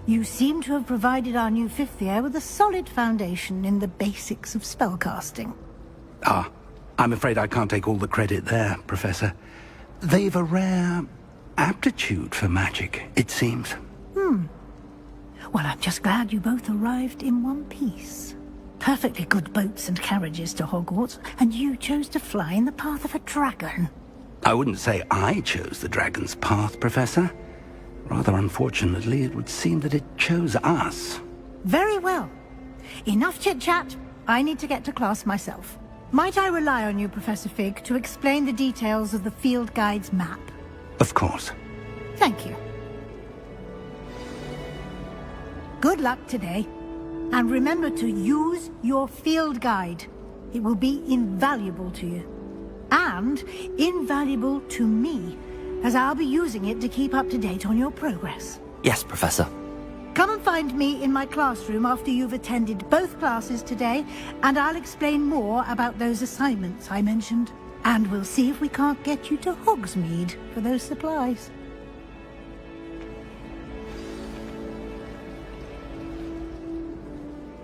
J: You seem to have provided our new fifth year with a solid foundation in the basics of spellcasting.
B: Ah, I'm afraid I can't take all the credit there, Professor. They've a rare aptitude for magic, it seems.
J: Well, I'm just glad you both arrived in one piece. Perfectly good boats and carriages to Hogwarts, and you chose to fly in the path of a dragon.
B: I wouldn't say I chose the dragon's path, Professor. Rather unfortunately, it would seem that it chose us.
J: Very well. Enough chit-chat. I need to get to class myself. Might I rely on you, Professor Fig, to explain the details of the field guide's map?
B: Of course.
J: Thank you. Good luck today. And remember to use your field guide. It will be invaluable to you. And invaluable to me, as I'll be using it to keep up to date on your progress.
C: Yes, Professor.
J: Come and find me in my classroom after you've attended both classes today, and I'll explain more about those assignments I mentioned. And we'll see if we can't get you to Hogsmeade for those supplies.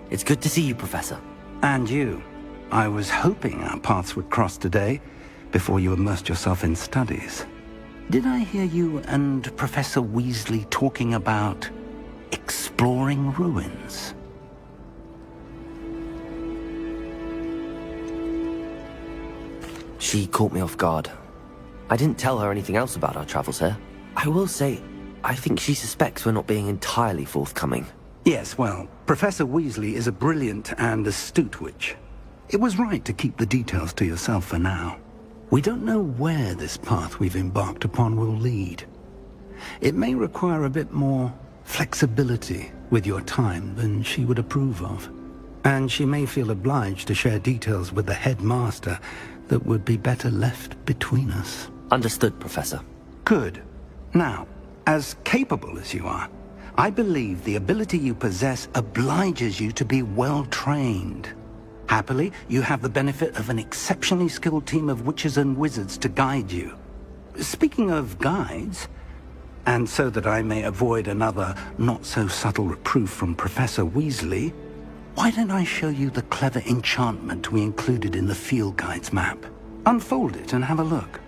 C: It's good to see you, Professor.
B: And you. I was hoping our paths would cross today, before you immersed yourself in studies. Did I hear you and Professor Weasley talking about exploring ruins?
C: She caught me off guard. I didn't tell her anything else about our travels here. I will say, I think she suspects we're not being entirely forthcoming.
B: Yes, well, Professor Weasley is a brilliant and astute witch. It was right to keep the details to yourself for now. We don't know where this path we've embarked upon will lead. It may require a bit more
G: flexibility with your time than she would approve of. And she may feel obliged to share details with the headmaster that would be better left between us.
C: Understood, Professor.
G: Good. Now, as capable as you are, I believe the ability you possess obliges you to be well trained. Happily, you have the benefit of an exceptionally skilled team of witches and wizards to guide you. Speaking of guides, and so that I may avoid another not-so-subtle reproof from Professor Weasley, why don't I show you the clever enchantment we included in the field guide's map? Unfold it and have a look.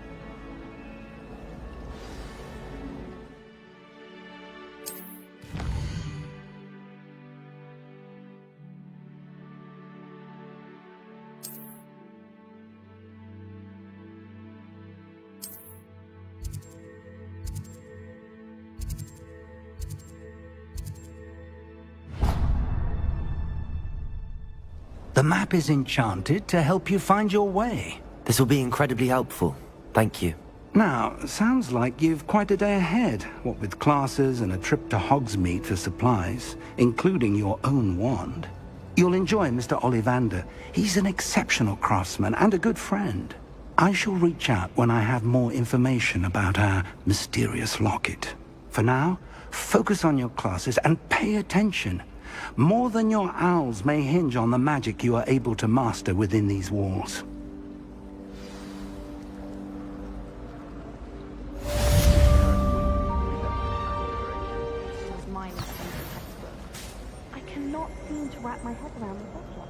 G: The map is enchanted to help you find your way.
C: This will be incredibly helpful. Thank you.
G: Now, sounds like you've quite a day ahead, what with classes and a trip to Hogsmeade for supplies, including your own wand. You'll enjoy Mr. Ollivander. He's an exceptional craftsman and a good friend. I shall reach out when I have more information about our mysterious locket. For now, focus on your classes and pay attention. More than your owls may hinge on the magic you are able to master within these walls.
R: I cannot seem to wrap my head around the subject.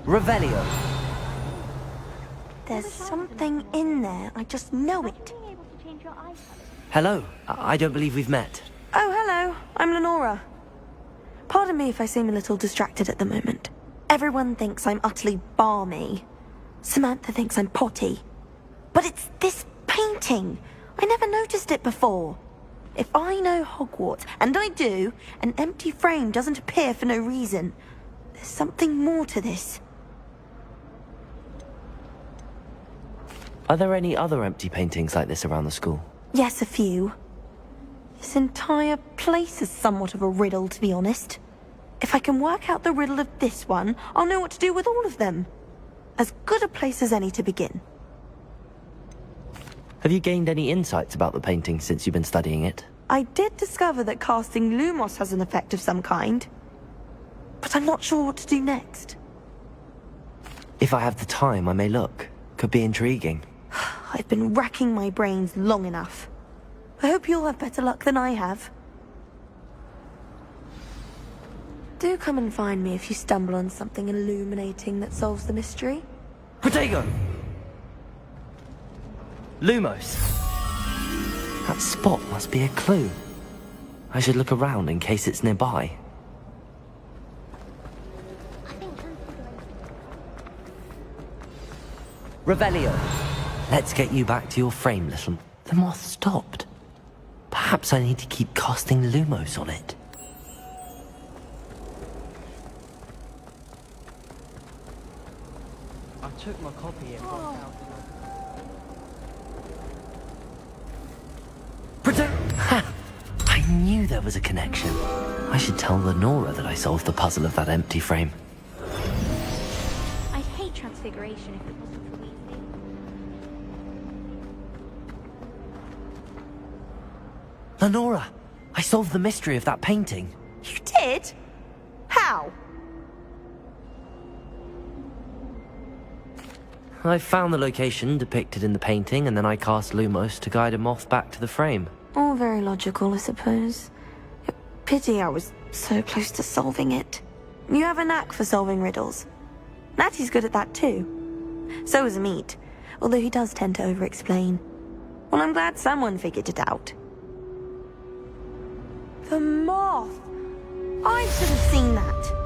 C: Revelio.
R: There's something in there. I just know it.
C: Hello. I don't believe we've met.
R: Oh, hello. I'm Lenora. Pardon me if I seem a little distracted at the moment. Everyone thinks I'm utterly balmy. Samantha thinks I'm potty. But it's this painting. I never noticed it before. If I know Hogwarts, and I do, an empty frame doesn't appear for no reason. There's something more to this.
C: Are there any other empty paintings like this around the school?
R: Yes, a few. This entire place is somewhat of a riddle, to be honest. If I can work out the riddle of this one, I'll know what to do with all of them. As good a place as any to begin.
C: Have you gained any insights about the painting since you've been studying it?
R: I did discover that casting Lumos has an effect of some kind. But I'm not sure what to do next.
C: If I have the time, I may look. Could be intriguing.
R: I've been racking my brains long enough. I hope you'll have better luck than I have. Do come and find me if you stumble on something illuminating that solves the mystery.
C: Protego! Lumos. That spot must be a clue. I should look around in case it's nearby. Revelio. Let's get you back to your frame, little. The moth stopped. Perhaps I need to keep casting Lumos on it.
M: I took my copy and walked out.
C: Ha! I knew there was a connection. I should tell Lenora that I solved the puzzle of that empty frame.
R: I'd hate transfiguration if it wasn't for Weasley.
C: Lenora! I solved the mystery of that painting.
R: You did? How?
C: I found the location depicted in the painting, and then I cast Lumos to guide a moth back to the frame.
R: All very logical, I suppose. Pity I was so close to solving it. You have a knack for solving riddles. Natty's good at that too. So is Meat, although he does tend to over-explain. Well, I'm glad someone figured it out. The moth! I should have seen that.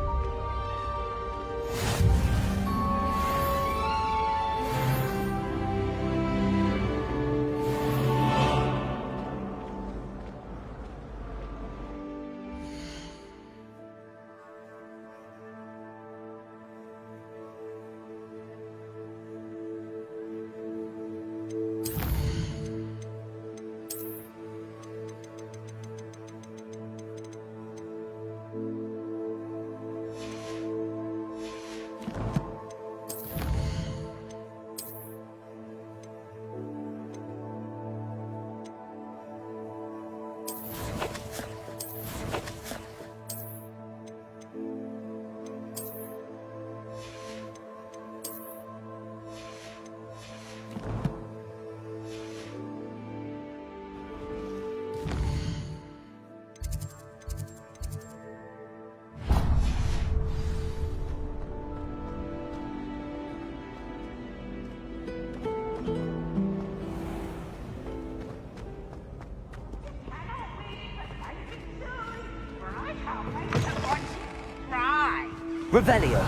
C: Revelio.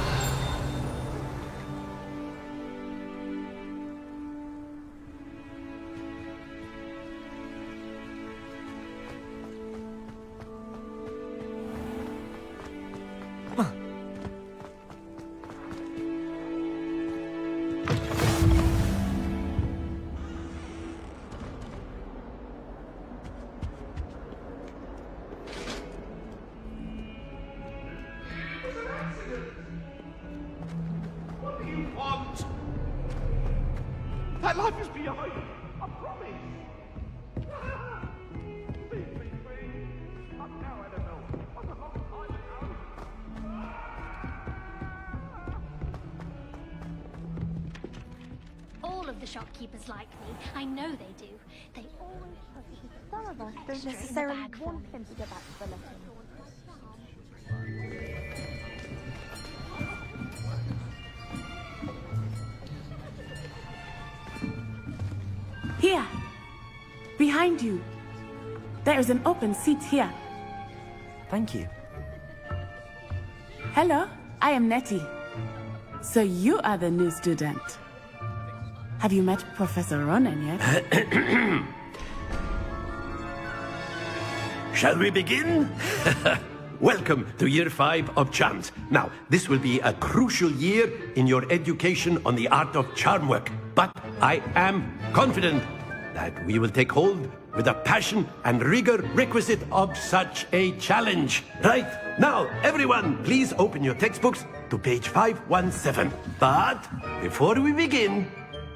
S: That life is behind. I promise.
L: All of the shopkeepers like me. I know they do. They always put
R: Some of us don't necessarily want him to go back to the letting.
P: Here! Behind you! There is an open seat here.
C: Thank you.
P: Hello, I am Nettie. So you are the new student. Have you met Professor Ronan yet?
H: Shall we begin? Welcome to Year 5 of Charms. Now, this will be a crucial year in your education on the art of charm work. But I am confident that we will take hold with the passion and rigor requisite of such a challenge. Right, now, everyone, please open your textbooks to page 517. But before we begin,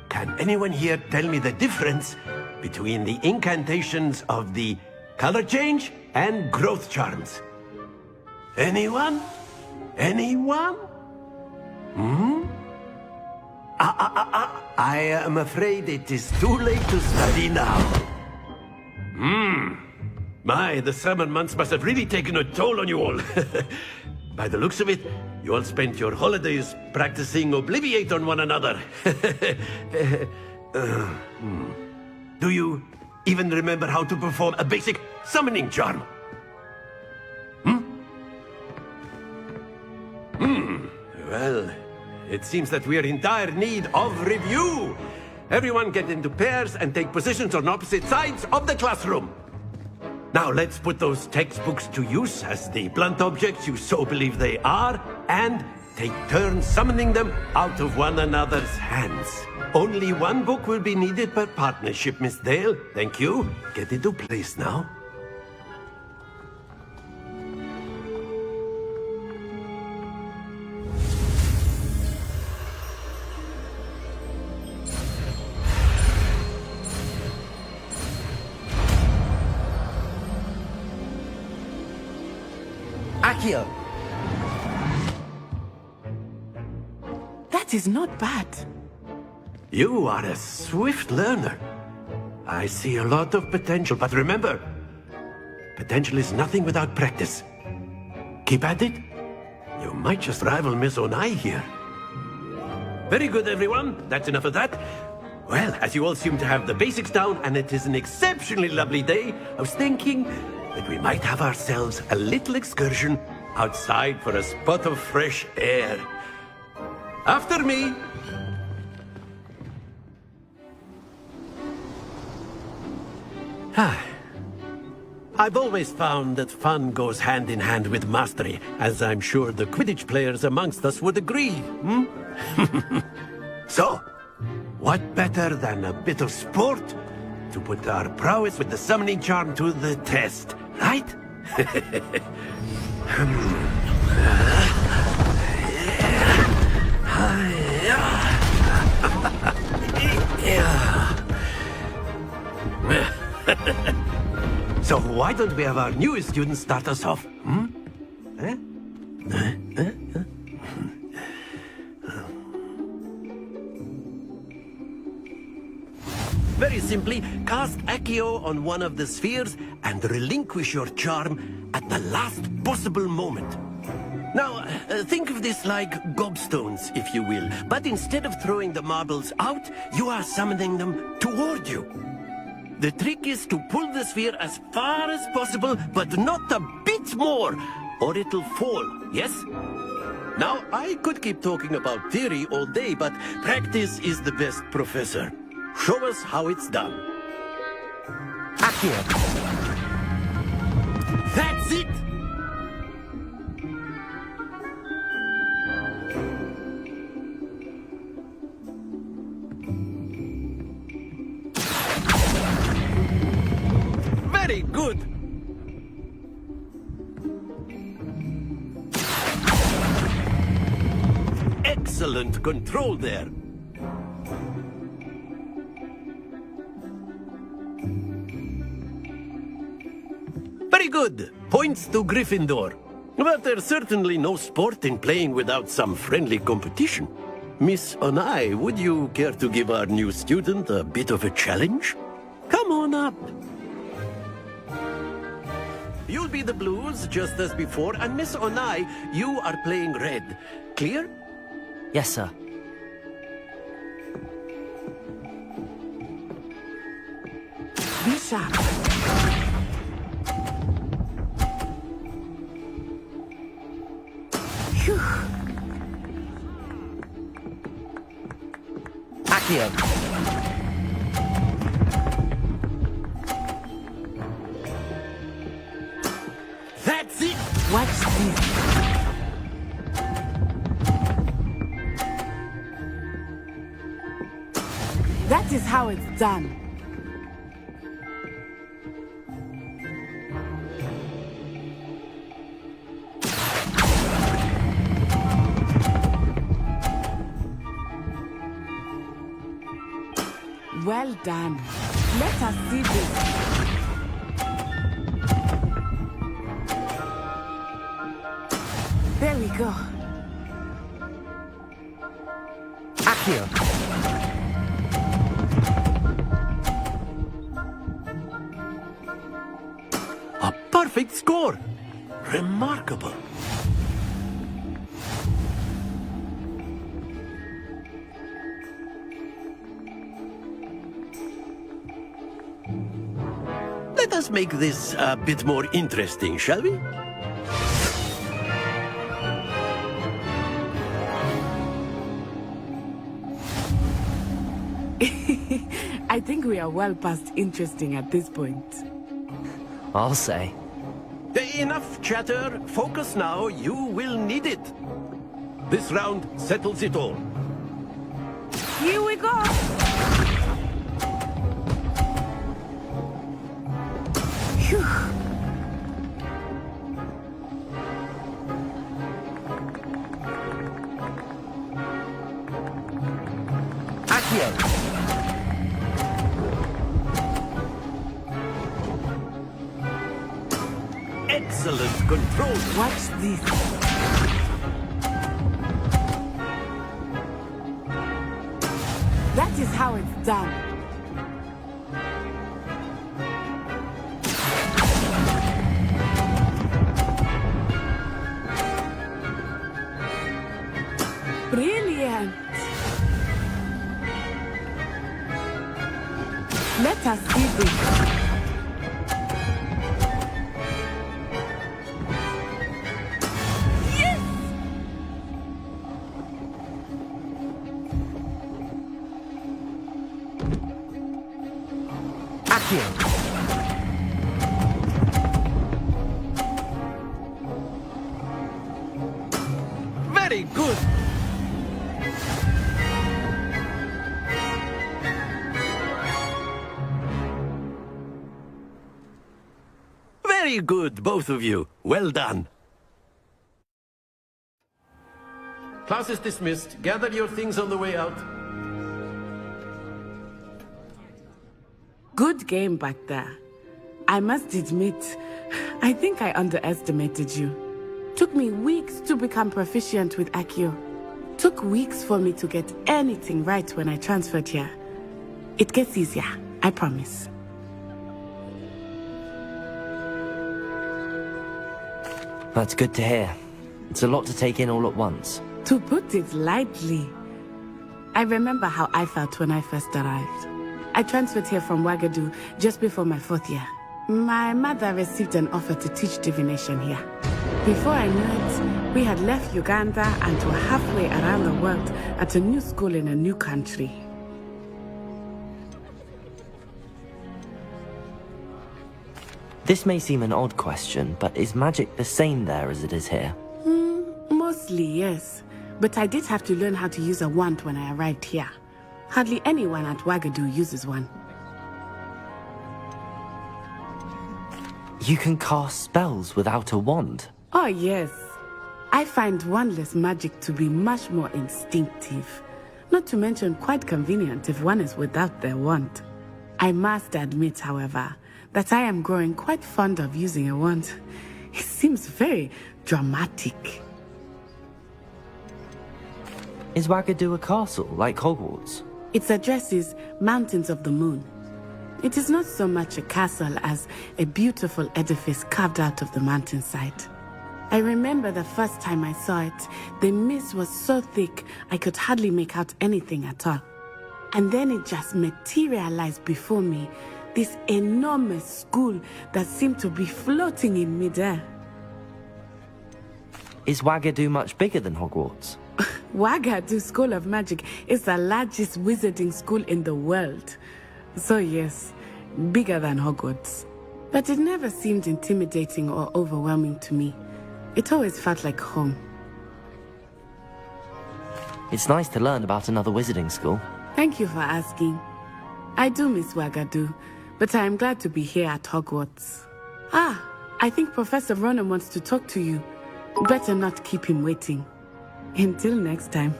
H: can anyone here tell me the difference between the incantations of the color change and growth charms? Anyone? Anyone? I am afraid it is too late to study now. My, the summer months must have really taken a toll on you all. By the looks of it, you all spent your holidays practicing Obliviate on one another. Do you even remember how to perform a basic summoning charm? Well, it seems that we are in dire need of review. Everyone get into pairs and take positions on opposite sides of the classroom. Now let's put those textbooks to use as the blunt objects you so believe they are, and take turns summoning them out of one another's hands. Only one book will be needed per partnership, Miss Dale. Thank you. Get into place now.
C: Accio!
P: That is not bad.
H: You are a swift learner. I see a lot of potential, but remember, potential is nothing without practice. Keep at it. You might just rival Miss Onai here. Very good, everyone. That's enough of that. Well, as you all seem to have the basics down, and it is an exceptionally lovely day, I was thinking that we might have ourselves a little excursion outside for a spot of fresh air. After me. I've always found that fun goes hand in hand with mastery, as I'm sure the Quidditch players amongst us would agree. So, what better than a bit of sport to put our prowess with the summoning charm to the test, right? So why don't we have our newest student start us off? Very simply, cast Accio on one of the spheres and relinquish your charm at the last possible moment. Now, think of this like gobstones, if you will. But instead of throwing the marbles out, you are summoning them toward you. The trick is to pull the sphere as far as possible, but not a bit more, or it'll fall, yes? Now, I could keep talking about theory all day, but practice is the best professor. Show us how it's done.
C: Accio.
H: That's it! Very good! Excellent control there. Very good. Points to Gryffindor. But there's certainly no sport in playing without some friendly competition. Miss Onai, would you care to give our new student a bit of a challenge? Come on up. You'll be the blues, just as before, and Miss Onai, you are playing red. Clear?
C: Yes, sir.
P: Be sharp. Phew.
C: Accio.
H: That's it!
P: Watch this. That is how it's done. Well done. Let us see this. There we go.
C: Accio.
H: A perfect score! Remarkable. Let us make this a bit more interesting, shall we?
P: I think we are well past interesting at this point.
C: I'll say.
H: Enough chatter. Focus now. You will need it. This round settles it all.
P: Here we go. Phew.
C: Accio.
H: Excellent control.
P: Watch this. That is how it's done. Brilliant. Let us see this.
H: Very good. Very good, both of you. Well done. Class is dismissed. Gather your things on the way out.
P: Good game back there. I must admit, I think I underestimated you. Took me weeks to become proficient with Accio. Took weeks for me to get anything right when I transferred here. It gets easier, I promise.
C: That's good to hear. It's a lot to take in all at once.
P: To put it lightly, I remember how I felt when I first arrived. I transferred here from Wagadu just before my 4th year. My mother received an offer to teach divination here. Before I knew it, we had left Uganda and were halfway around the world at a new school in a new country.
C: This may seem an odd question, but is magic the same there as it is here?
P: Mostly, yes. But I did have to learn how to use a wand when I arrived here. Hardly anyone at Wagadu uses one.
C: You can cast spells without a wand?
P: Oh, yes. I find wandless magic to be much more instinctive. Not to mention quite convenient if one is without their wand. I must admit, however, that I am growing quite fond of using a wand. It seems very dramatic.
C: Is Wagadu a castle, like Hogwarts?
P: Its address is Mountains of the Moon. It is not so much a castle as a beautiful edifice carved out of the mountainside. I remember the first time I saw it, the mist was so thick I could hardly make out anything at all. And then it just materialized before me, this enormous school that seemed to be floating in midair.
C: Is Wagadu much bigger than Hogwarts?
P: Wagadu School of Magic is the largest wizarding school in the world. So yes, bigger than Hogwarts. But it never seemed intimidating or overwhelming to me. It always felt like home.
C: It's nice to learn about another wizarding school.
P: Thank you for asking. I do miss Wagadu, but I am glad to be here at Hogwarts. Ah, I think Professor Ronan wants to talk to you. Better not keep him waiting. Until next time.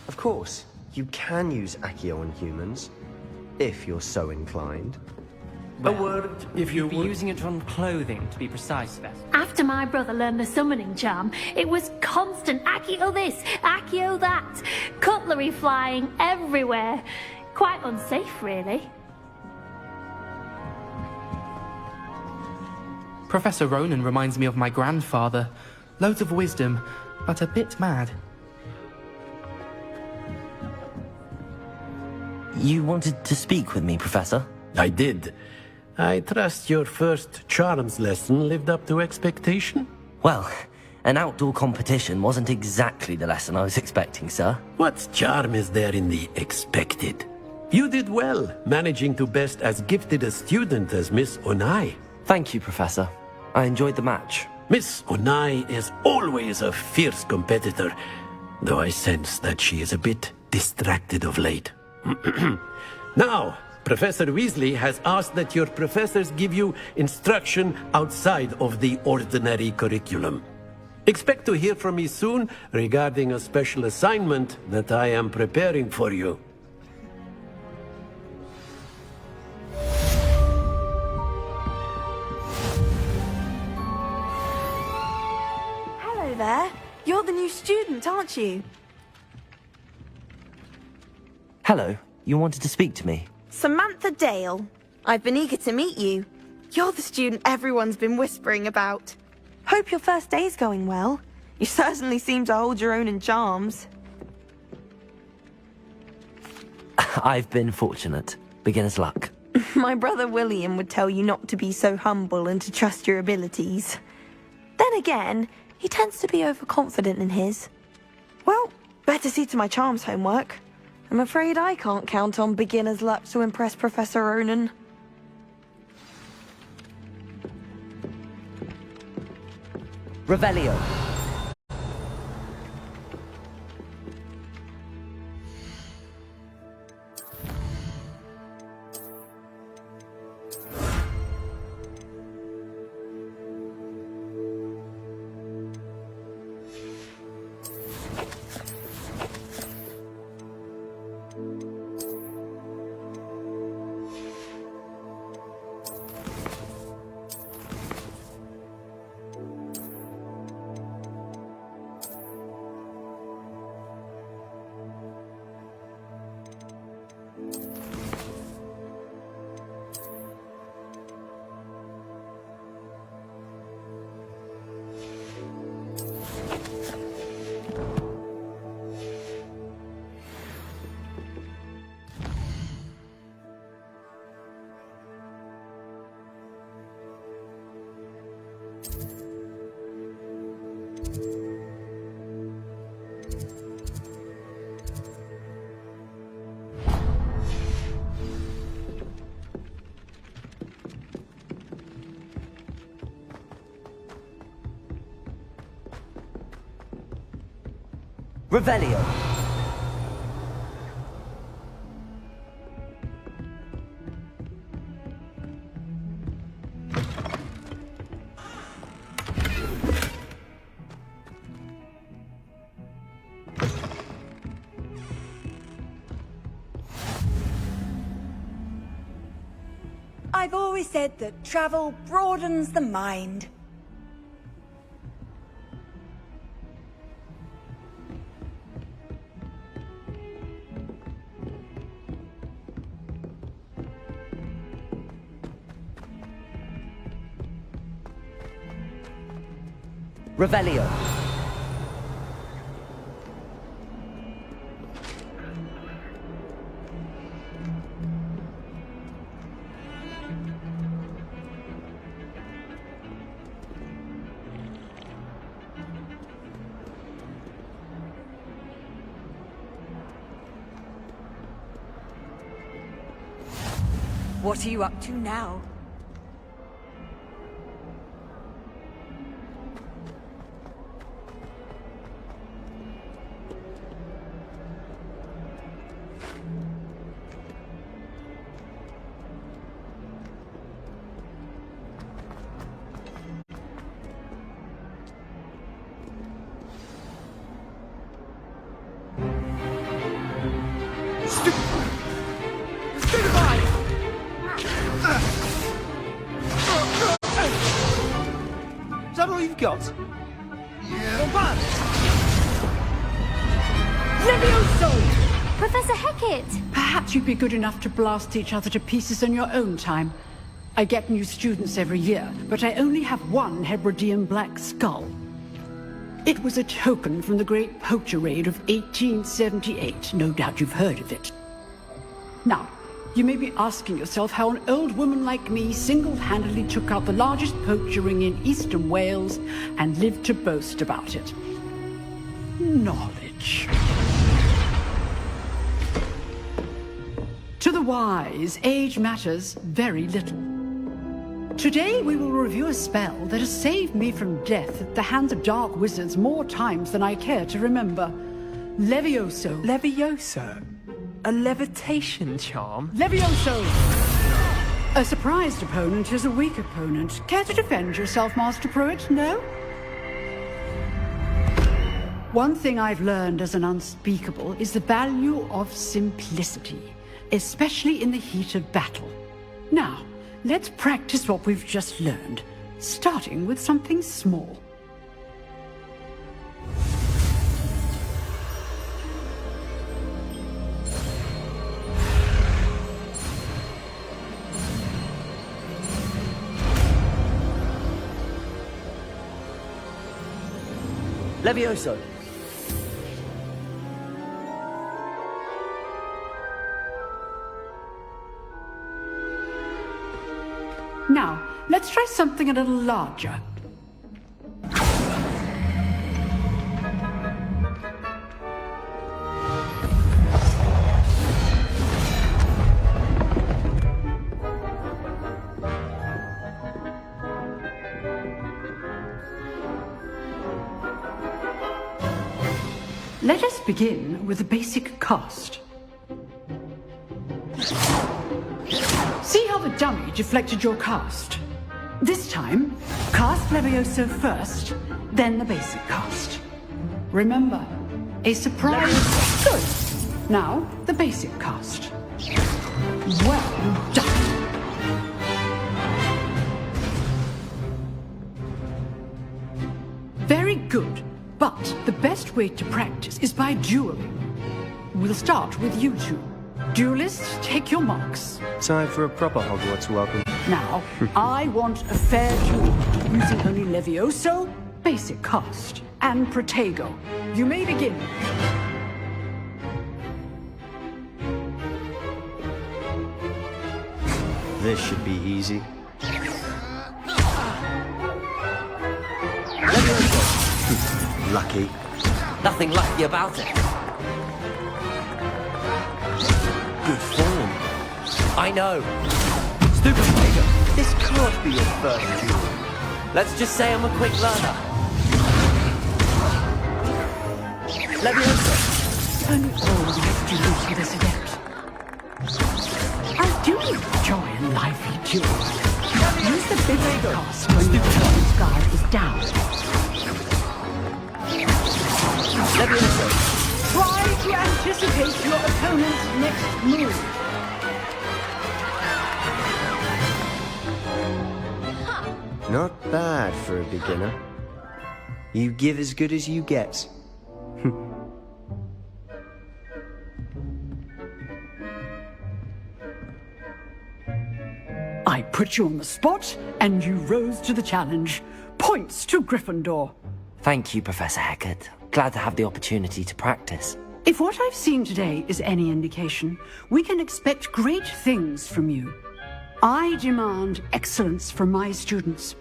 T: Of course, you can use Accio on humans, if you're so inclined.
M: Well, a word if you'd be using it on clothing, to be precise, Beth.
L: After my brother learned the summoning charm, it was constant Accio this, Accio that. Cutlery flying everywhere. Quite unsafe, really.
M: Professor Ronan reminds me of my grandfather. Loads of wisdom, but a bit mad.
C: You wanted to speak with me, Professor?
H: I did. I trust your first charms lesson lived up to expectation?
C: Well, an outdoor competition wasn't exactly the lesson I was expecting, sir.
H: What charm is there in the expected? You did well, managing to best as gifted a student as Miss Onai.
C: Thank you, Professor. I enjoyed the match.
H: Miss Onai is always a fierce competitor, though I sense that she is a bit distracted of late. Now, Professor Weasley has asked that your professors give you instruction outside of the ordinary curriculum. Expect to hear from me soon regarding a special assignment that I am preparing for you.
R: Hello there. You're the new student, aren't you?
C: Hello. You wanted to speak to me?
R: Samantha Dale. I've been eager to meet you. You're the student everyone's been whispering about. Hope your first day's going well. You certainly seem to hold your own in charms.
C: I've been fortunate. Beginner's luck.
R: My brother William would tell you not to be so humble and to trust your abilities. Then again, he tends to be overconfident in his. Well, better see to my charms homework. I'm afraid I can't count on beginner's luck to impress Professor Ronan.
C: Revelio. Revelio.
U: I've always said that travel broadens the mind.
C: Revelio.
U: What are you up to now?
B: Is that all you've got? Yeah.
J: Levioso!
L: Professor Hecat!
V: Perhaps you'd be good enough to blast each other to pieces in your own time. I get new students every year, but I only have one Hebridean black skull. It was a token from the Great Poacher Raid of 1878. No doubt you've heard of it. Now, you may be asking yourself how an old woman like me single-handedly took out the largest poacher ring in eastern Wales and lived to boast about it. Knowledge. To the wise, age matters very little. Today we will review a spell that has saved me from death at the hands of dark wizards more times than I care to remember. Levioso.
Q: Levioso? A levitation charm?
V: Levioso! A surprised opponent is a weak opponent. Care to defend yourself, Master Pruitt? No? One thing I've learned as an unspeakable is the value of simplicity, especially in the heat of battle. Now, let's practice what we've just learned, starting with something small.
C: Levioso.
V: Now, let's try something a little larger. Let us begin with the basic cast. See how the dummy deflected your cast? This time, cast Levioso first, then the basic cast. Remember, a surprise... Good! Now, the basic cast. Well done! Very good, but the best way to practice is by dueling. We'll start with you two. Duelists, take your marks.
T: Time for a proper Hogwarts welcome.
V: Now, I want a fair duel, using only Levioso, basic cast, and Protego. You may begin.
T: This should be easy. lucky.
C: Nothing lucky about it.
T: Good form.
C: I know. Stupid Major.
T: This can't be your first duel.
C: Let's just say I'm a quick learner. Leviosa.
V: Only all life duels with Resident. I do enjoy a lively duel. Use the big cast when the opponent's guard is down.
C: Leviosa.
V: Try to anticipate your opponent's next move.
T: Not bad for a beginner. You give as good as you get.
V: I put you on the spot, and you rose to the challenge. Points to Gryffindor.
C: Thank you, Professor Hecat. Glad to have the opportunity to practice.
V: If what I've seen today is any indication, we can expect great things from you. I demand excellence from my students.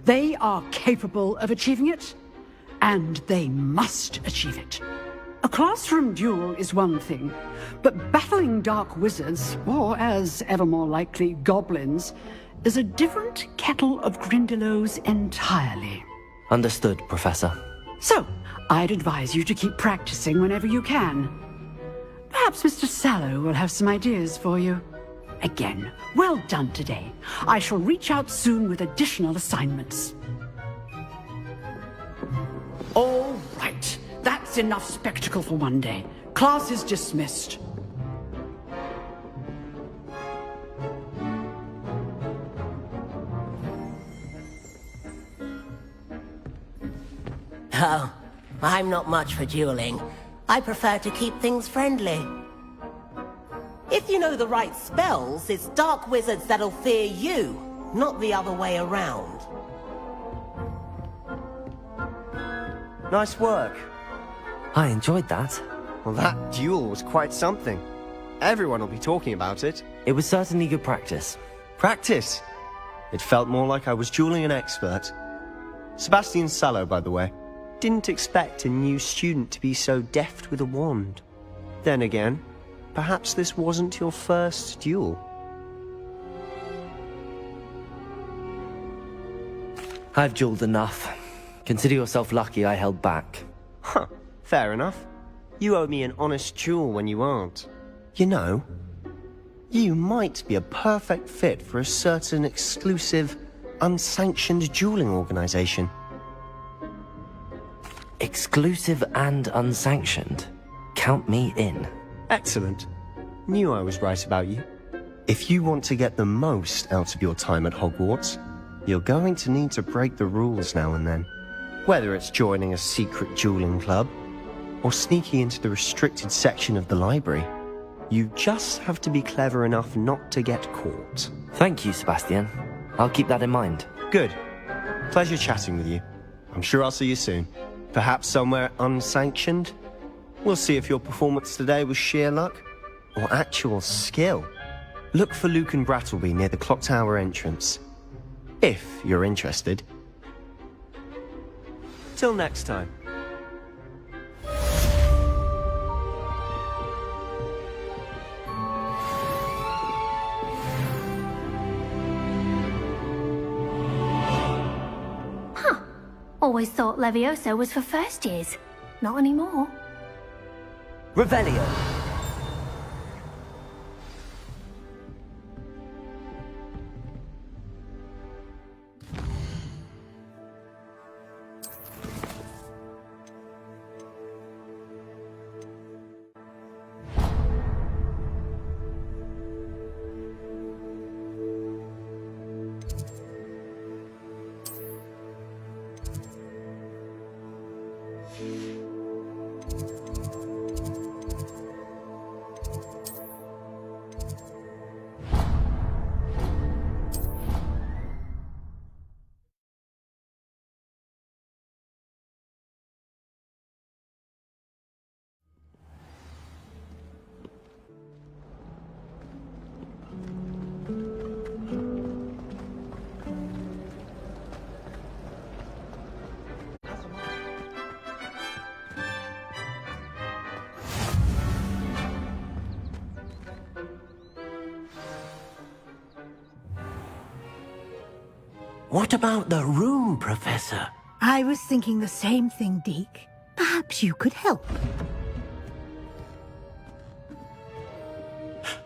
V: They are capable of achieving it, and they must achieve it. A classroom duel is one thing, but battling dark wizards, or as ever more likely, goblins, is a different kettle of Grindylows entirely.
C: Understood, Professor.
V: So, I'd advise you to keep practicing whenever you can. Perhaps Mr. Sallow will have some ideas for you. Again, well done today. I shall reach out soon with additional assignments. All right. That's enough spectacle for one day. Class is dismissed.
A: Oh, I'm not much for dueling. I prefer to keep things friendly. If you know the right spells, it's dark wizards that'll fear you, not the other way around.
T: Nice work.
C: I enjoyed that.
T: Well, that duel was quite something. Everyone will be talking about it.
C: It was certainly good practice.
T: Practice? It felt more like I was dueling an expert. Sebastian Sallow, by the way. Didn't expect a new student to be so deft with a wand. Then again, perhaps this wasn't your first duel.
C: I've dueled enough. Consider yourself lucky I held back.
T: Huh, fair enough. You owe me an honest duel when you aren't. You know, you might be a perfect fit for a certain exclusive, unsanctioned dueling organization.
C: Exclusive and unsanctioned? Count me in.
T: Excellent. Knew I was right about you. If you want to get the most out of your time at Hogwarts, you're going to need to break the rules now and then. Whether it's joining a secret dueling club, or sneaking into the restricted section of the library, you just have to be clever enough not to get caught.
C: Thank you, Sebastian. I'll keep that in mind.
T: Good. Pleasure chatting with you. I'm sure I'll see you soon. Perhaps somewhere unsanctioned? We'll see if your performance today was sheer luck, or actual skill. Look for Luke and Brattleby near the clock tower entrance. If you're interested. Till next time.
L: Always thought Levioso was for first years. Not anymore.
C: Revelio.
D: What about the room, Professor?
J: I was thinking the same thing, Deke. Perhaps you could help.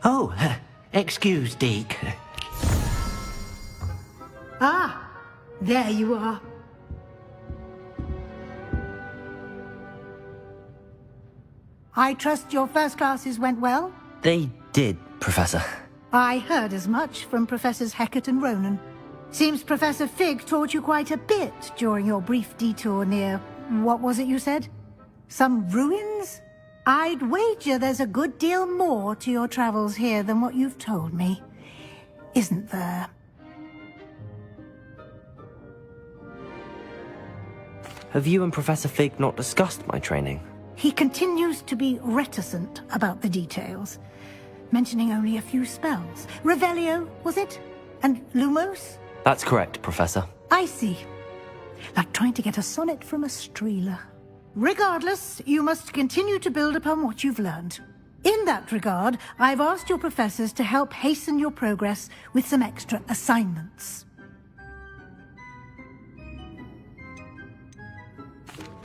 D: Oh, excuse, Deke.
J: Ah, there you are. I trust your first classes went well?
C: They did, Professor.
J: I heard as much from Professors Hecat and Ronan. Seems Professor Fig taught you quite a bit during your brief detour near... what was it you said? Some ruins? I'd wager there's a good deal more to your travels here than what you've told me. Isn't there?
C: Have you and Professor Fig not discussed my training?
J: He continues to be reticent about the details, mentioning only a few spells. Revelio, was it? And Lumos?
C: That's correct, Professor.
J: I see. Like trying to get a sonnet from a streeler. Regardless, you must continue to build upon what you've learned. In that regard, I've asked your professors to help hasten your progress with some extra assignments.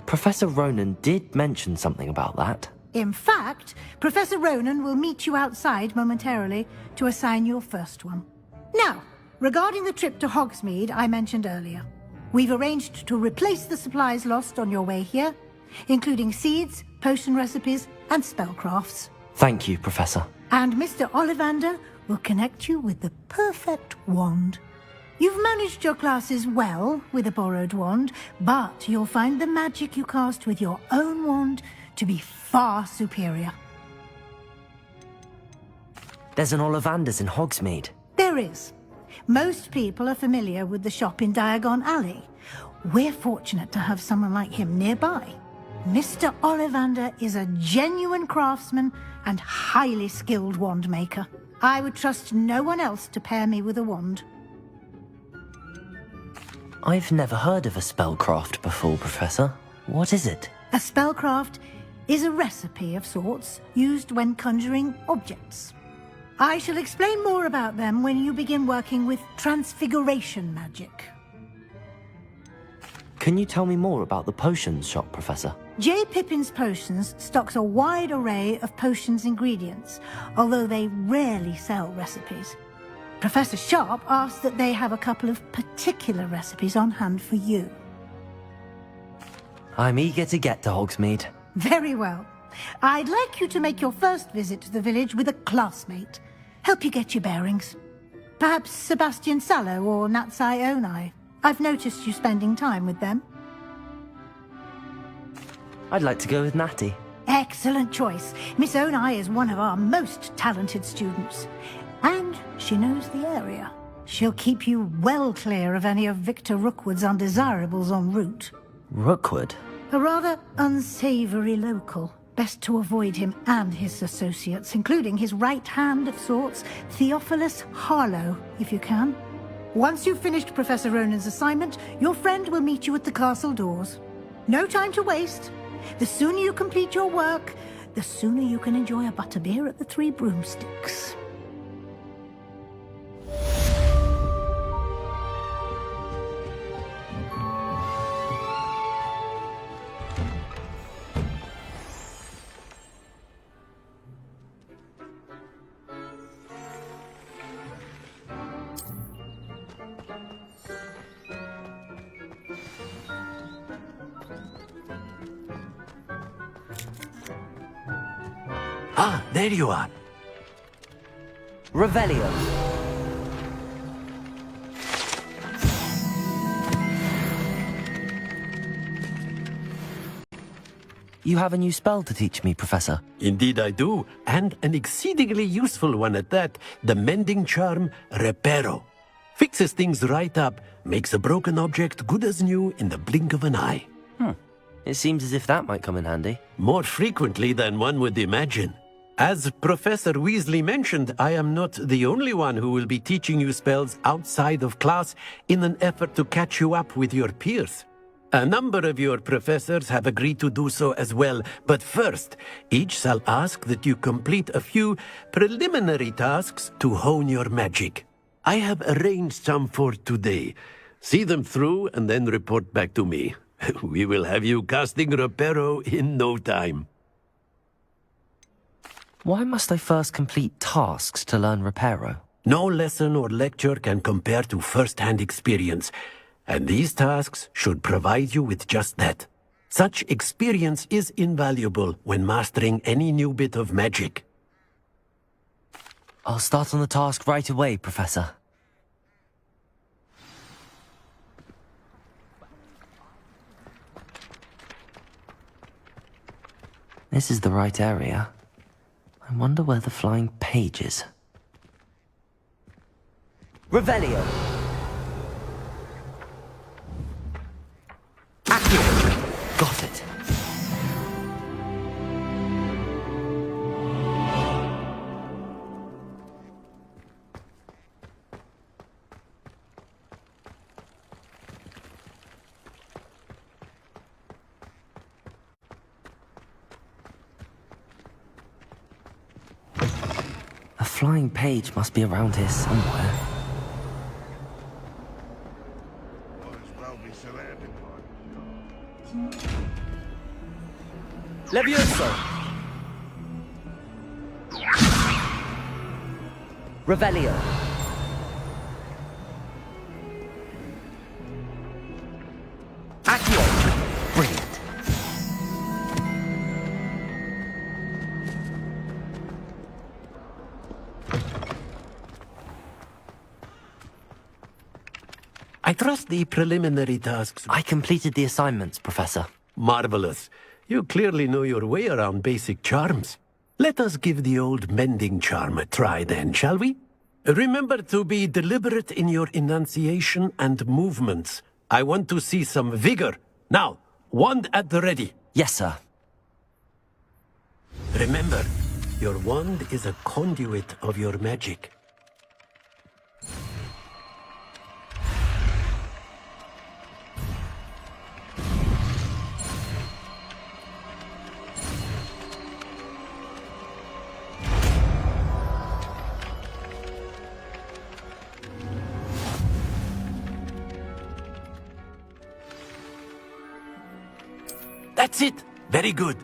C: Professor Ronan did mention something about that.
J: In fact, Professor Ronan will meet you outside momentarily to assign your first one. Now, regarding the trip to Hogsmeade I mentioned earlier, we've arranged to replace the supplies lost on your way here, including seeds, potion recipes, and spellcrafts.
C: Thank you, Professor.
J: And Mr. Ollivander will connect you with the perfect wand. You've managed your classes well with a borrowed wand, but you'll find the magic you cast with your own wand to be far superior.
C: There's an Ollivander's in Hogsmeade.
J: There is. Most people are familiar with the shop in Diagon Alley. We're fortunate to have someone like him nearby. Mr. Ollivander is a genuine craftsman and highly skilled wand maker. I would trust no one else to pair me with a wand.
C: I've never heard of a spellcraft before, Professor. What is it?
J: A spellcraft is a recipe of sorts used when conjuring objects. I shall explain more about them when you begin working with transfiguration magic.
C: Can you tell me more about the potions shop, Professor?
J: J. Pippin's Potions stocks a wide array of potions ingredients, although they rarely sell recipes. Professor Sharp asked that they have a couple of particular recipes on hand for you.
C: I'm eager to get to Hogsmeade.
J: Very well. I'd like you to make your first visit to the village with a classmate. Help you get your bearings. Perhaps Sebastian Sallow or Natsai Onai. I've noticed you spending time with them.
C: I'd like to go with Natty.
J: Excellent choice. Miss Onai is one of our most talented students. And she knows the area. She'll keep you well clear of any of Victor Rookwood's undesirables en route.
C: Rookwood?
J: A rather unsavory local. Best to avoid him and his associates, including his right hand of sorts, Theophilus Harlow, if you can. Once you've finished Professor Ronan's assignment, your friend will meet you at the castle doors. No time to waste. The sooner you complete your work, the sooner you can enjoy a butterbeer at the Three Broomsticks.
H: Ah, there you are.
C: Revelio. You have a new spell to teach me, Professor.
H: Indeed I do, and an exceedingly useful one at that. The mending charm, Reparo. Fixes things right up, makes a broken object good as new in the blink of an eye.
C: It seems as if that might come in handy.
H: More frequently than one would imagine. As Professor Weasley mentioned, I am not the only one who will be teaching you spells outside of class in an effort to catch you up with your peers. A number of your professors have agreed to do so as well, but first, each shall ask that you complete a few preliminary tasks to hone your magic. I have arranged some for today. See them through and then report back to me. We will have you casting Reparo in no time.
C: Why must I first complete tasks to learn Reparo?
H: No lesson or lecture can compare to first-hand experience, and these tasks should provide you with just that. Such experience is invaluable when mastering any new bit of magic.
C: I'll start on the task right away, Professor. This is the right area. I wonder where the flying page is. Revelio! Accio! Got it. A flying page must be around here somewhere. Levioso! Revelio! Accio! Brilliant!
H: I trust the preliminary tasks...
C: I completed the assignments, Professor.
H: Marvelous. You clearly know your way around basic charms. Let us give the old mending charm a try then, shall we? Remember to be deliberate in your enunciation and movements. I want to see some vigor. Now, wand at the ready.
C: Yes, sir.
H: Remember, your wand is a conduit of your magic. That's it! Very good.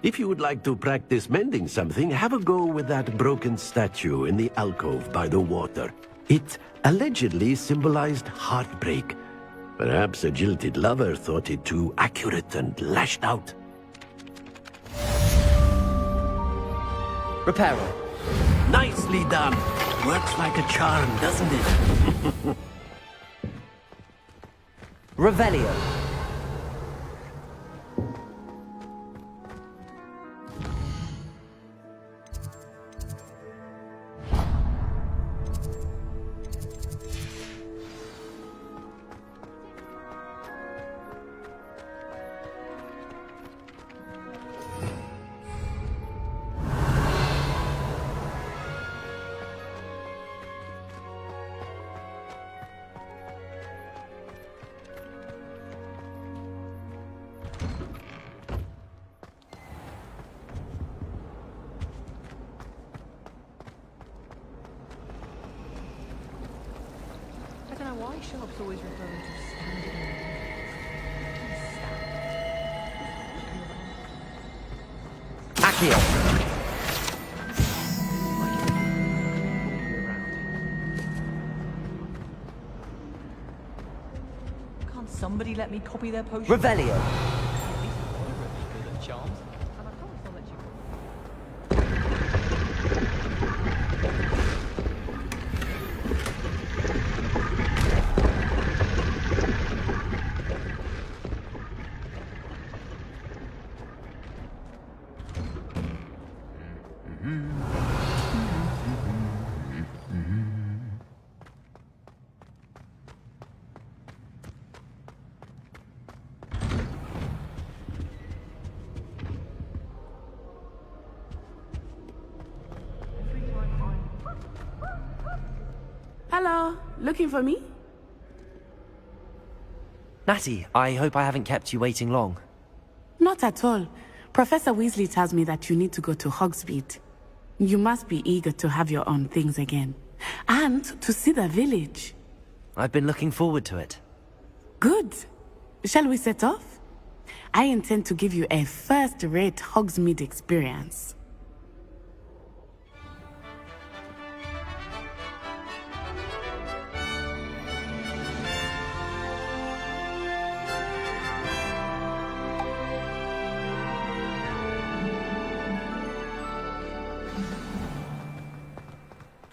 H: If you would like to practice mending something, have a go with that broken statue in the alcove by the water. It allegedly symbolized heartbreak. Perhaps a jilted lover thought it too accurate and lashed out.
C: Reparo.
H: Nicely done. Works like a charm, doesn't it?
C: Revelio.
K: Why shops always referring to standing?
C: Accio!
K: Can't somebody let me copy their potion?
C: Revelio!
K: Charms. And I promise I'll let you.
P: Hello, looking for me?
C: Natty, I hope I haven't kept you waiting long.
P: Not at all. Professor Weasley tells me that you need to go to Hogsmeade. You must be eager to have your own things again. And to see the village.
C: I've been looking forward to it.
P: Good. Shall we set off? I intend to give you a first-rate Hogsmeade experience.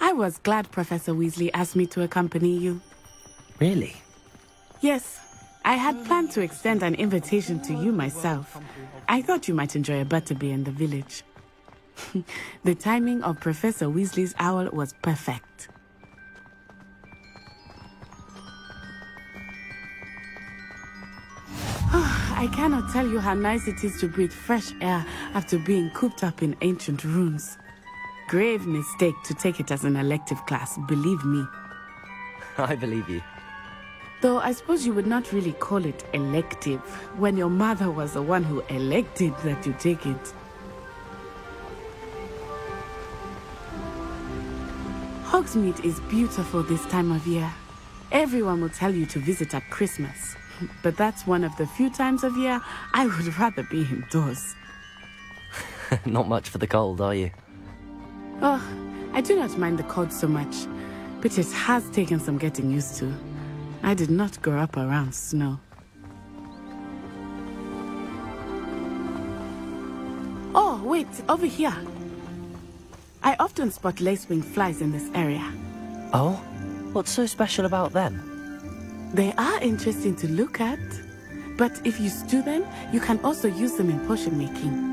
P: I was glad Professor Weasley asked me to accompany you.
C: Really?
P: Yes, I had planned to extend an invitation to you myself. I thought you might enjoy a butterbeer in the village. The timing of Professor Weasley's owl was perfect. I cannot tell you how nice it is to breathe fresh air after being cooped up in ancient ruins. Grave mistake to take it as an elective class, believe me.
C: I believe you.
P: Though I suppose you would not really call it elective when your mother was the one who elected that you take it. Hogsmeade is beautiful this time of year. Everyone will tell you to visit at Christmas. But that's one of the few times of year I would rather be indoors.
C: Not much for the cold, are you?
P: Oh, I do not mind the cold so much, but it has taken some getting used to. I did not grow up around snow. Oh, wait, over here. I often spot lacewing flies in this area.
C: Oh? What's so special about them?
P: They are interesting to look at, but if you stew them, you can also use them in potion making.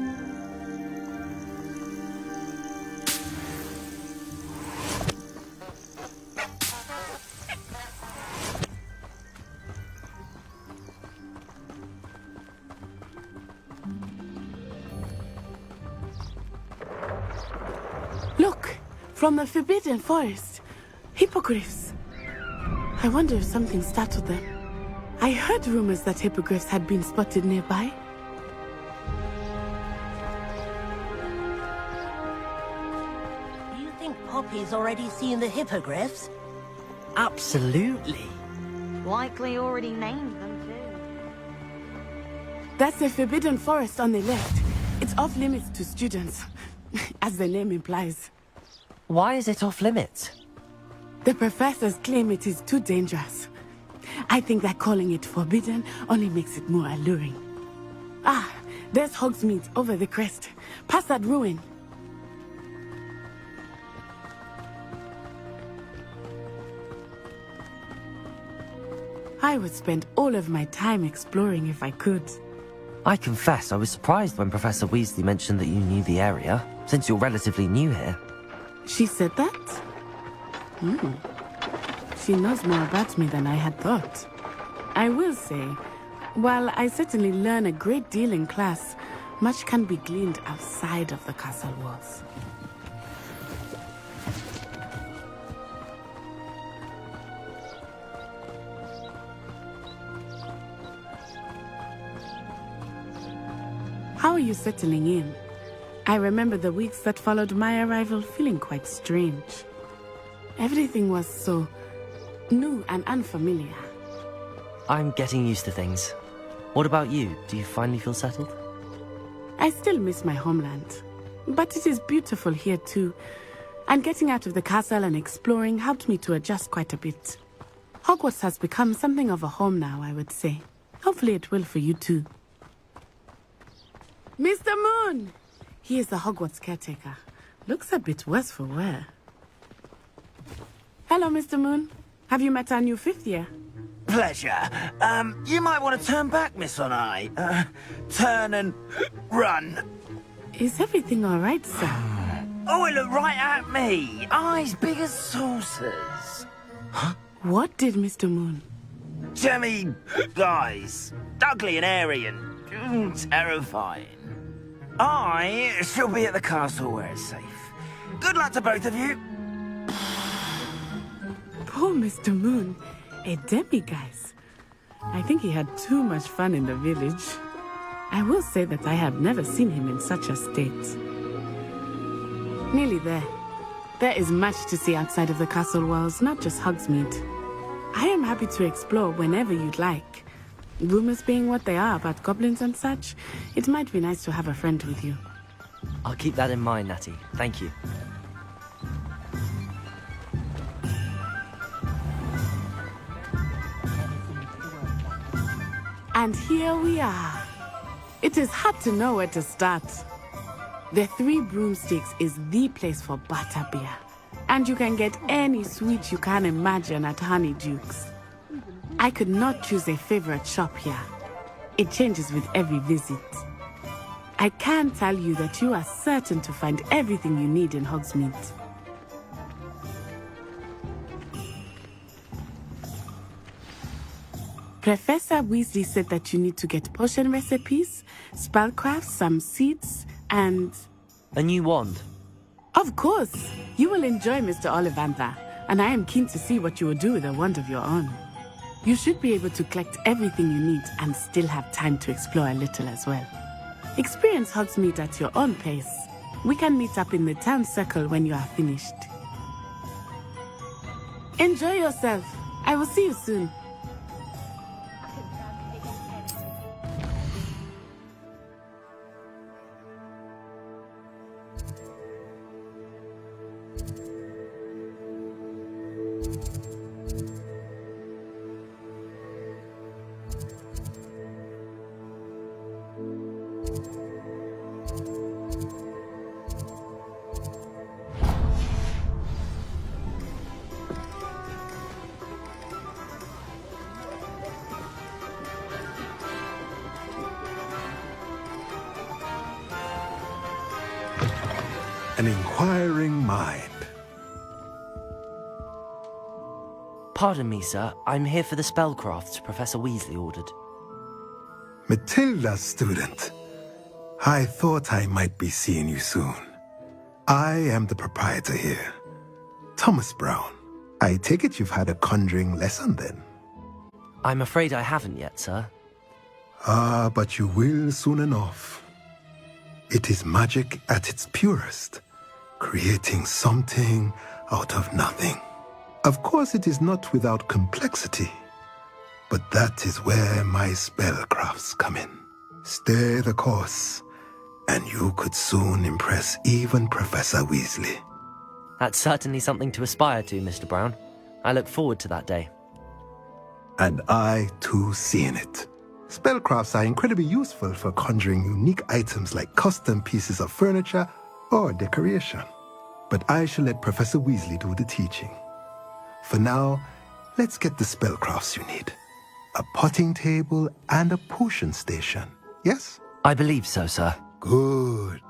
P: Look, from the Forbidden Forest, hippogriffs. I wonder if something startled them. I heard rumors that hippogriffs had been spotted nearby.
A: Do you think Poppy's already seen the hippogriffs?
C: Absolutely.
R: Likely already named them too.
P: That's the Forbidden Forest on the left. It's off limits to students, as the name implies.
C: Why is it off limits?
P: The professors claim it is too dangerous. I think that calling it forbidden only makes it more alluring. Ah, there's Hogsmeade over the crest. Past that ruin. I would spend all of my time exploring if I could.
C: I confess I was surprised when Professor Weasley mentioned that you knew the area, since you're relatively new here.
P: She said that? She knows more about me than I had thought. I will say, while I certainly learn a great deal in class, much can be gleaned outside of the castle walls. How are you settling in? I remember the weeks that followed my arrival feeling quite strange. Everything was so new and unfamiliar.
C: I'm getting used to things. What about you? Do you finally feel settled?
P: I still miss my homeland, but it is beautiful here too. And getting out of the castle and exploring helped me to adjust quite a bit. Hogwarts has become something of a home now, I would say. Hopefully it will for you too. Mr. Moon! He is the Hogwarts caretaker. Looks a bit worse for wear. Hello, Mr. Moon. Have you met our new fifth year?
D: Pleasure. You might want to turn back, Miss On-Eye. Turn and run.
P: Is everything all right, sir?
D: Oh, it looked right at me. Eyes big as saucers.
P: What did Mr. Moon?
D: Jemmy, guys. Ugly and airy and terrifying. I shall be at the castle where it's safe. Good luck to both of you.
P: Poor Mr. Moon. A demiguise. I think he had too much fun in the village. I will say that I have never seen him in such a state. Nearly there. There is much to see outside of the castle walls, not just Hogsmeade. I am happy to explore whenever you'd like, Rumors being what they are about goblins and such, it might be nice to have a friend with you.
C: I'll keep that in mind, Natty. Thank you.
P: And here we are. It is hard to know where to start. The Three Broomsticks is the place for butterbeer. And you can get any sweet you can imagine at Honeyduke's. I could not choose a favorite shop here. It changes with every visit. I can tell you that you are certain to find everything you need in Hogsmeade. Professor Weasley said that you need to get potion recipes, spellcrafts, some seeds, and...
C: A new wand?
P: Of course! You will enjoy Mr. Ollivander, and I am keen to see what you will do with a wand of your own. You should be able to collect everything you need and still have time to explore a little as well. Experience Hogsmeade at your own pace. We can meet up in the town circle when you are finished. Enjoy yourself. I will see you soon.
E: An inquiring mind.
C: Pardon me, sir. I'm here for the spellcrafts Professor Weasley ordered.
E: Matilda's student. I thought I might be seeing you soon. I am the proprietor here, Thomas Brown. I take it you've had a conjuring lesson then?
C: I'm afraid I haven't yet, sir.
E: Ah, but you will soon enough. It is magic at its purest, creating something out of nothing. Of course, it is not without complexity, but that is where my spellcrafts come in. Stay the course, and you could soon impress even Professor Weasley.
C: That's certainly something to aspire to, Mr. Brown. I look forward to that day.
E: And I, too, seeing it. Spellcrafts are incredibly useful for conjuring unique items like custom pieces of furniture or decoration. But I shall let Professor Weasley do the teaching. For now, let's get the spellcrafts you need. A potting table and a potion station, yes?
C: I believe so, sir.
E: Good.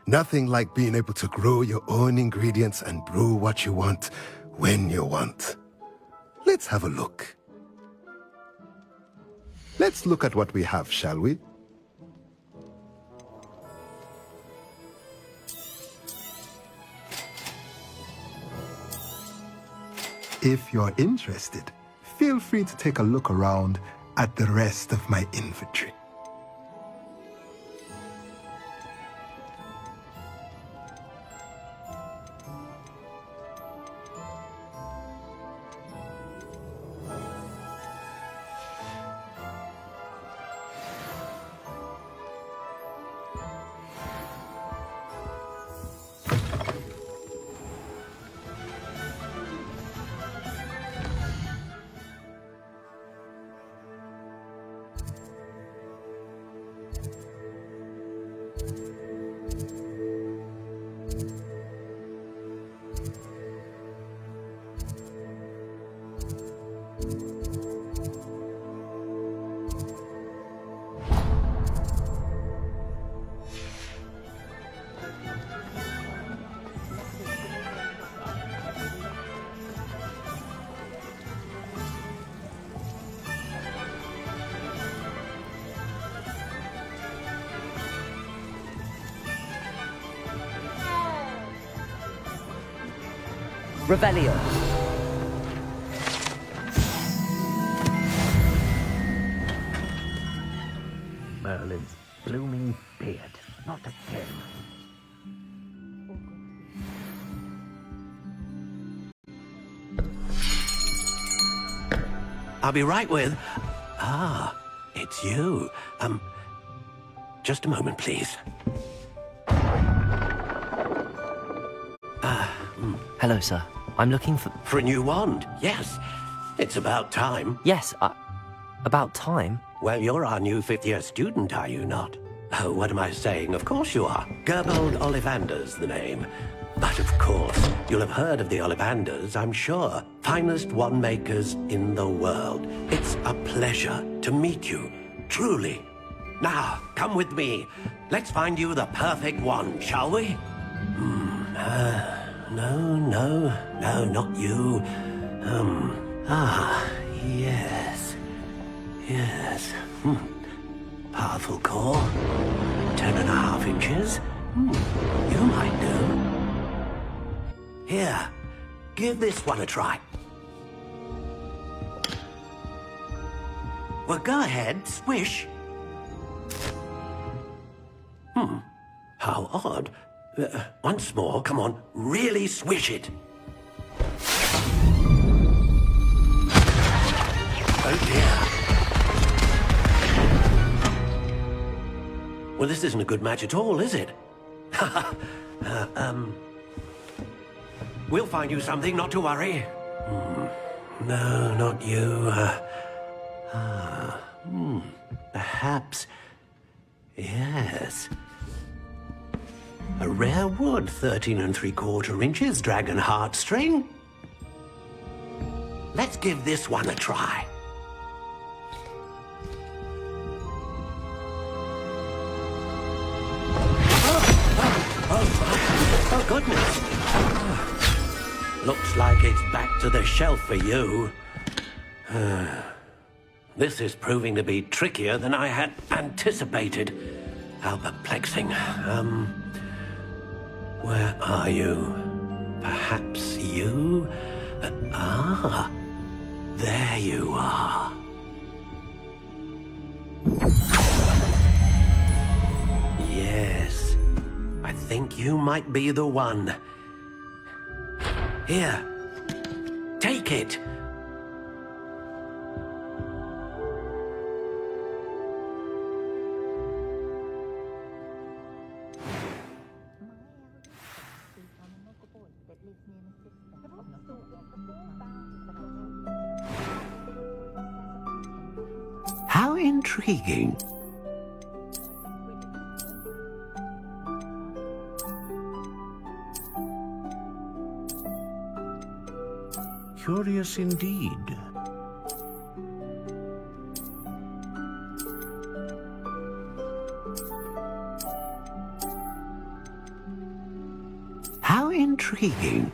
E: Nothing like being able to grow your own ingredients and brew what you want when you want. Let's have a look. Let's look at what we have, shall we? If you're interested, feel free to take a look around at the rest of my inventory.
C: Revelio.
D: Merlin's blooming beard, not again.
B: I'll be right with... Ah, it
H: it's you. Just a moment, please.
C: Hello, sir. I'm looking for...
H: For a new wand, yes. It's about time.
C: Yes, about time?
H: Well, you're our new fifth-year student, are you not? Oh, what am I saying? Of course you are. Gerbold Ollivander's the name. But of course, you'll have heard of the Ollivanders, I'm sure. Finest wand makers in the world. It's a pleasure to meet you, truly. Now, come with me. Let's find you the perfect wand, shall we? No, not you. Yes. Powerful core. 10.5 inches. You might do. Here, give this one a try. Well, go ahead, swish. How odd. Once more, come on, really swish it. Oh dear. Well, this isn't a good match at all, is it? We'll find you something, not to worry. No, not you. Perhaps... Yes. A rare wood, 13 3/4 inches, dragon heartstring. Let's give this one a try. Oh goodness. Looks like it's back to the shelf for you. This is proving to be trickier than I had anticipated. How perplexing. Where are you? Perhaps you? There you are. Yes, I think you might be the one. Here, take it. How intriguing. Curious indeed. How intriguing.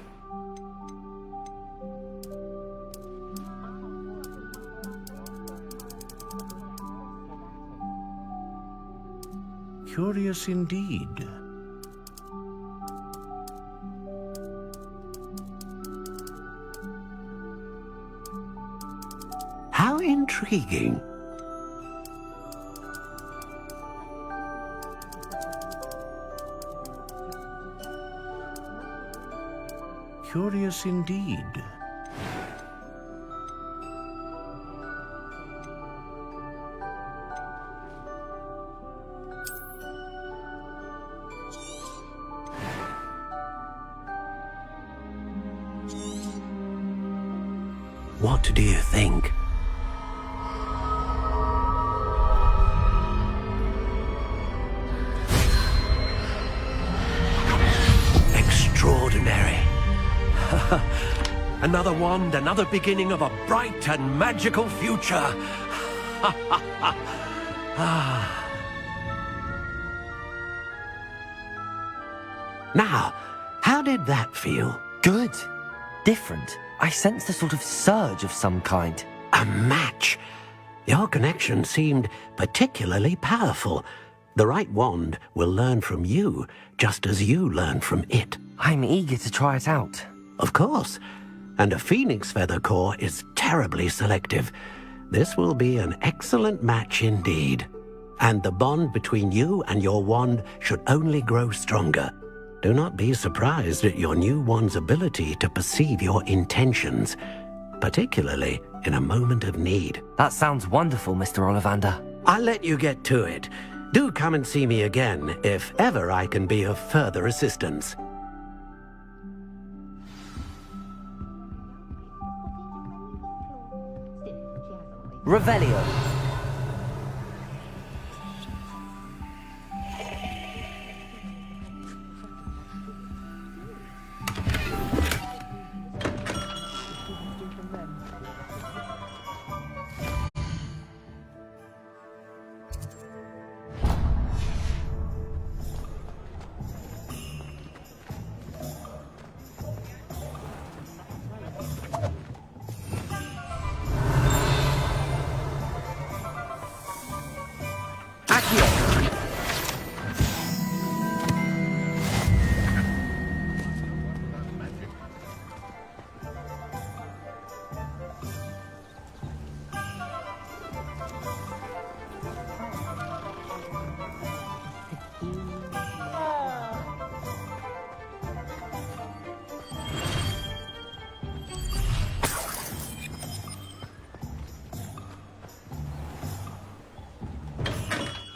H: Curious indeed. How intriguing. Curious indeed. What do you think? Extraordinary. Another wand, another beginning of a bright and magical future. Now, how did that feel?
C: Good. Different. I sensed a sort of surge of some kind.
H: A match. Your connection seemed particularly powerful. The right wand will learn from you, just as you learn from it.
C: I'm eager to try it out.
H: Of course. And a phoenix feather core is terribly selective. This will be an excellent match indeed. And the bond between you and your wand should only grow stronger. Do not be surprised at your new wand's ability to perceive your intentions, particularly in a moment of need.
C: That sounds wonderful, Mr. Ollivander.
F: I'll let you get to it. Do come and see me again, if ever I can be of further assistance.
C: Revelio.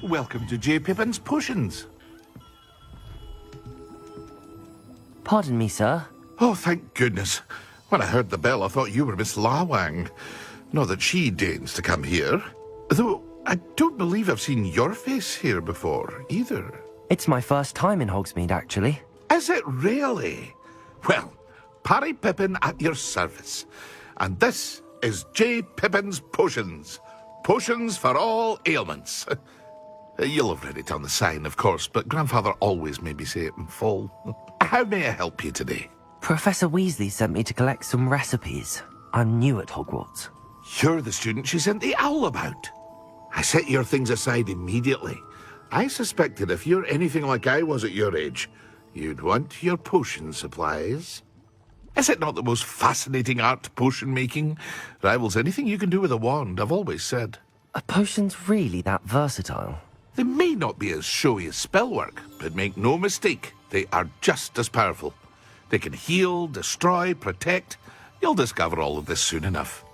S: Welcome to J. Pippin's Potions.
C: Pardon me, sir.
S: Oh, thank goodness. When I heard the bell, I thought you were Miss Lawang. Not that she deigns to come here. Though, I don't believe I've seen your face here before, either.
C: It's my first time in Hogsmeade, actually.
S: Is it really? Well, Parry Pippin at your service. And this is J. Pippin's Potions. Potions for all ailments. You'll have read it on the sign, of course, but Grandfather always made me say it in full. How may I help you today?
C: Professor Weasley sent me to collect some recipes. I'm new at Hogwarts.
S: You're the student she sent the owl about. I set your things aside immediately. I suspected if you're anything like I was at your age, you'd want your potion supplies. Is it not the most fascinating art, potion making? Rivals anything you can do with a wand, I've always said.
C: Are potions really that versatile?
S: They may not be as showy as spellwork, but make no mistake, they are just as powerful. They can heal, destroy, protect. You'll discover all of this soon enough.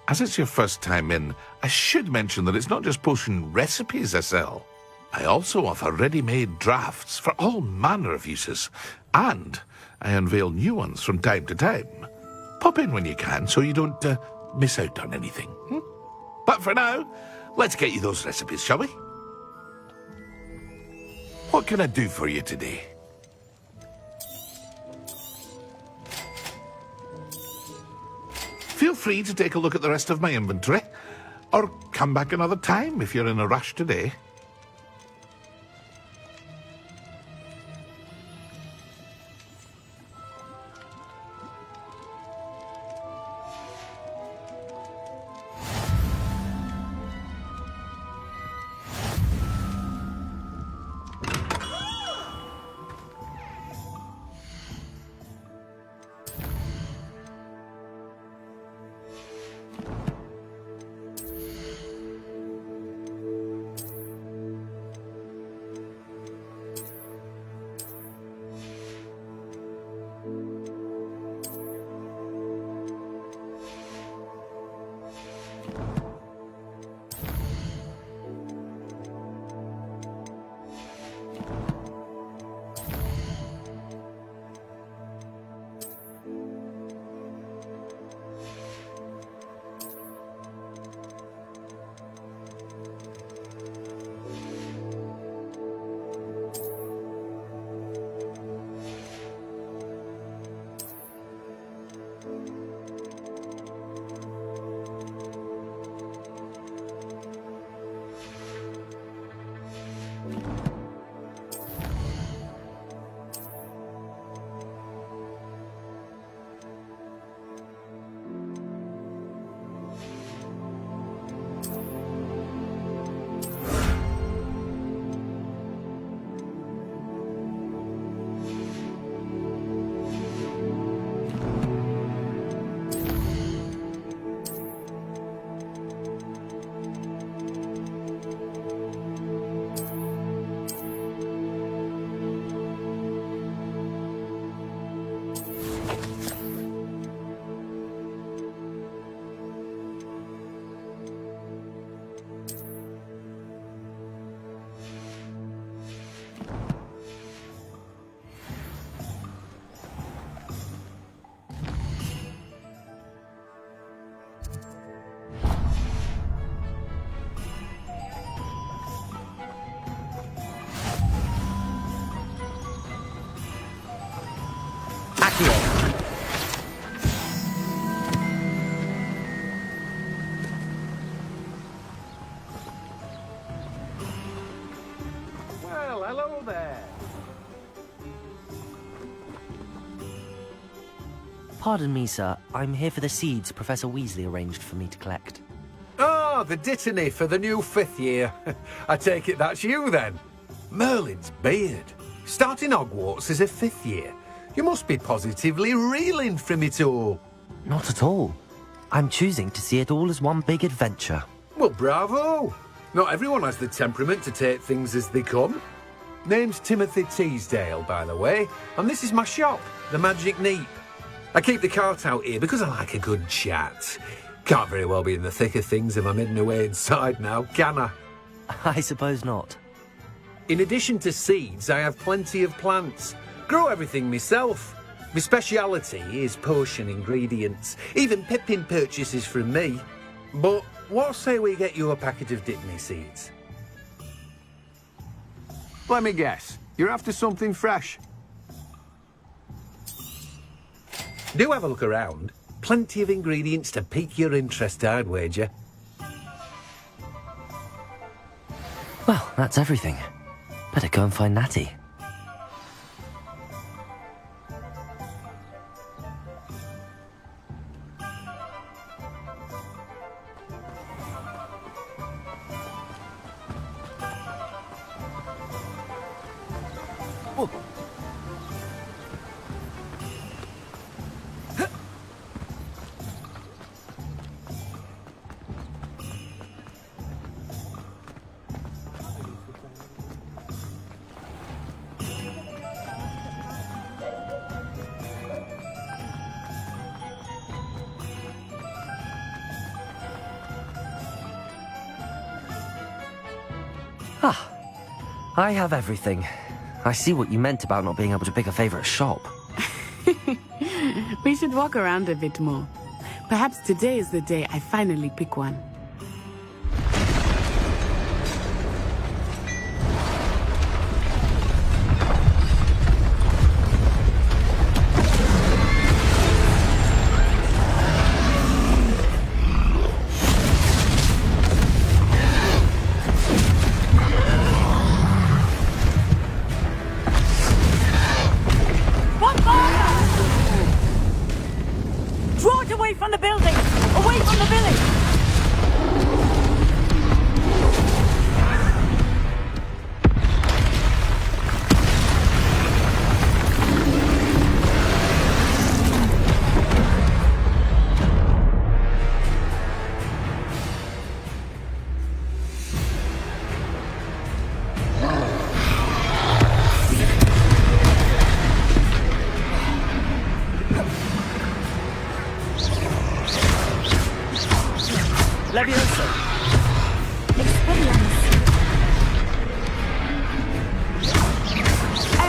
S: As it's your first time in, I should mention that it's not just potion recipes I sell. I also offer ready-made drafts for all manner of uses, and I unveil new ones from time to time. Pop in when you can so you don't miss out on anything. But for now, let's get you those recipes, shall we? What can I do for you today? Feel free to take a look at the rest of my inventory, or come back another time if you're in a rush today.
C: Accio.
I: Well, hello there.
C: Pardon me, sir. I'm here for the seeds Professor Weasley arranged for me to collect.
I: Oh, the dittany for the new 5th year. I take it that's you then. Merlin's beard. Starting Hogwarts as a 5th year. You must be positively reeling from it all.
C: Not at all. I'm choosing to see it all as one big adventure.
I: Well, bravo. Not everyone has the temperament to take things as they come. Name's Timothy Teasdale, by the way, and this is my shop, the Magic Neep. I keep the cart out here because I like a good chat. Can't very well be in the thick of things if I'm hidden away inside now, can I?
C: I suppose not.
I: In addition to seeds, I have plenty of plants. Grow everything myself. My speciality is potion ingredients. Even Pippin purchases from me. But what say we get you a packet of Dittany seeds? Let me guess. You're after something fresh. Do have a look around. Plenty of ingredients to pique your interest, I'd wager.
C: Well, that's everything. Better go and find Natty. Ah, I have everything. I see what you meant about not being able to pick a favourite shop.
P: We should walk around a bit more. Perhaps today is the day I finally pick one.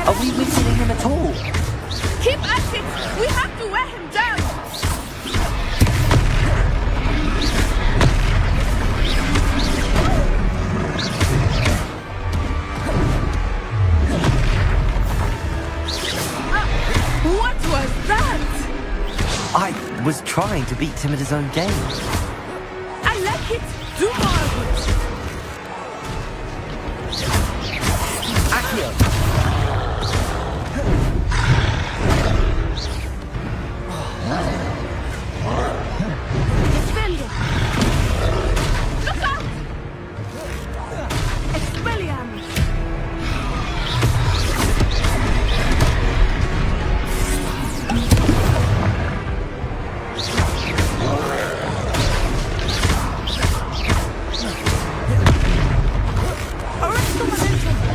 C: Are we missing him at all?
O: Keep at it! We have to wear him down! What was that?
C: I was trying to beat him at his own game.
O: I like it! Do more of it!
C: Accio!
O: Incendio! Look out! Expelliarmus! Arresto momentum!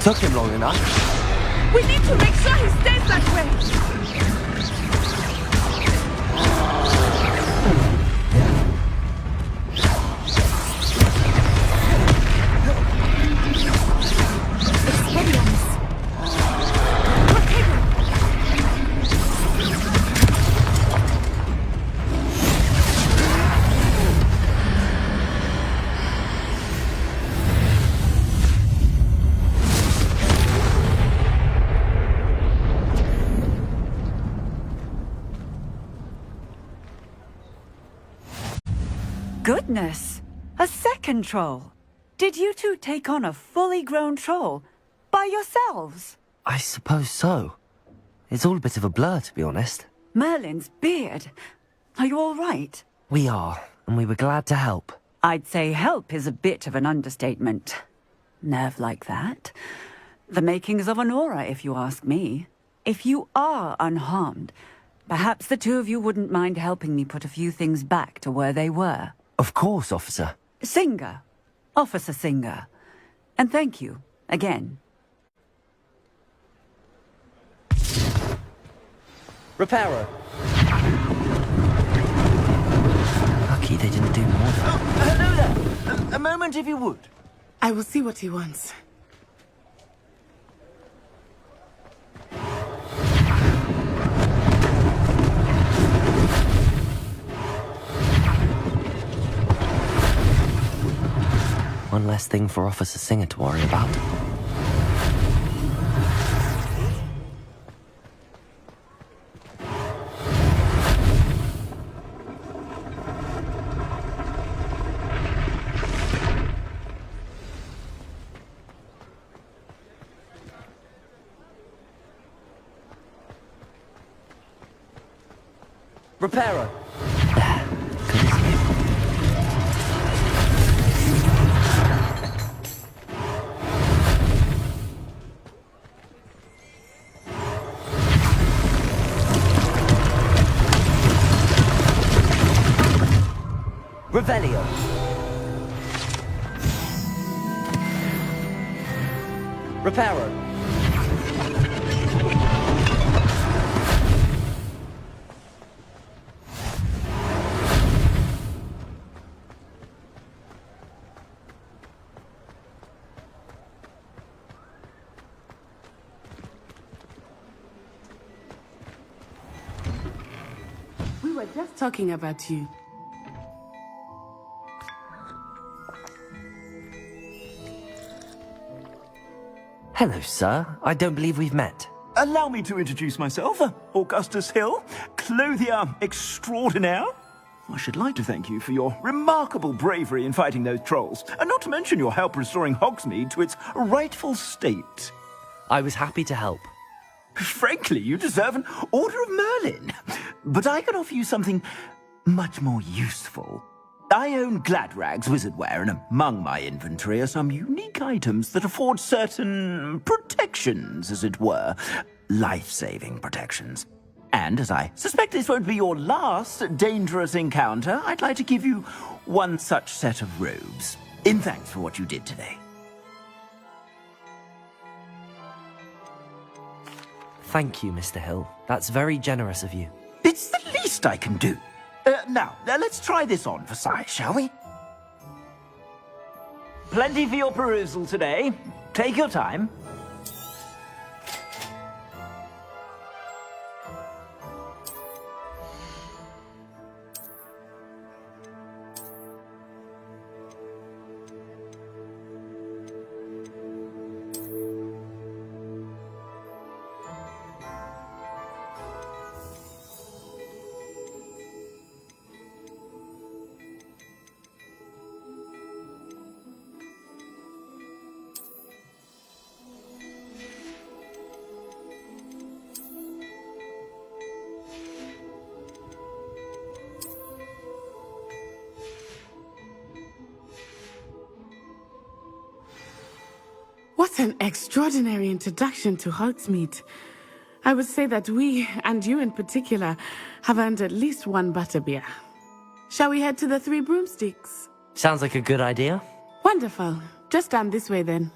C: Took him long enough.
O: We need to make sure he stays that way. Expelliarmus.
G: Goodness! A second troll! Did you two take on a fully grown troll? By yourselves?
C: I suppose so. It's all a bit of a blur, to be honest.
G: Merlin's beard. Are you all right?
C: We are, and we were glad to help.
G: I'd say help is a bit of an understatement. Nerve like that. The makings of an aura, if you ask me. If you are unharmed, perhaps the two of you wouldn't mind helping me put a few things back to where they were.
C: Of course, officer.
G: Singer. Officer Singer. And thank you, again.
C: Repairer. Lucky they didn't do more.
D: Hello there. A moment if you would.
P: I will see what he wants.
C: One less thing for Officer Singer to worry about. Repairer. Revelio. Reparo.
P: We were just talking about you.
C: Hello, sir. I don't believe we've met.
N: Allow me to introduce myself. Augustus Hill, clothier extraordinaire. I should like to thank you for your remarkable bravery in fighting those trolls, and not to mention your help restoring Hogsmeade to its rightful state.
C: I was happy to help.
N: Frankly, you deserve an Order of Merlin. But I can offer you something much more useful. I own Gladrag's wizardware, and among my inventory are some unique items that afford certain protections, as it were. Life-saving protections. And as I suspect this won't be your last dangerous encounter, I'd like to give you one such set of robes, in thanks for what you did today.
C: Thank you, Mr. Hill. That's very generous of you.
N: It's the least I can do. Now, let's try this on for size, shall we? Plenty for your perusal today. Take your time.
P: What an extraordinary introduction to Hogsmeade. I would say that we, and you in particular, have earned at least one butterbeer. Shall we head to the Three Broomsticks?
C: Sounds like a good idea.
P: Wonderful. Just down this way then.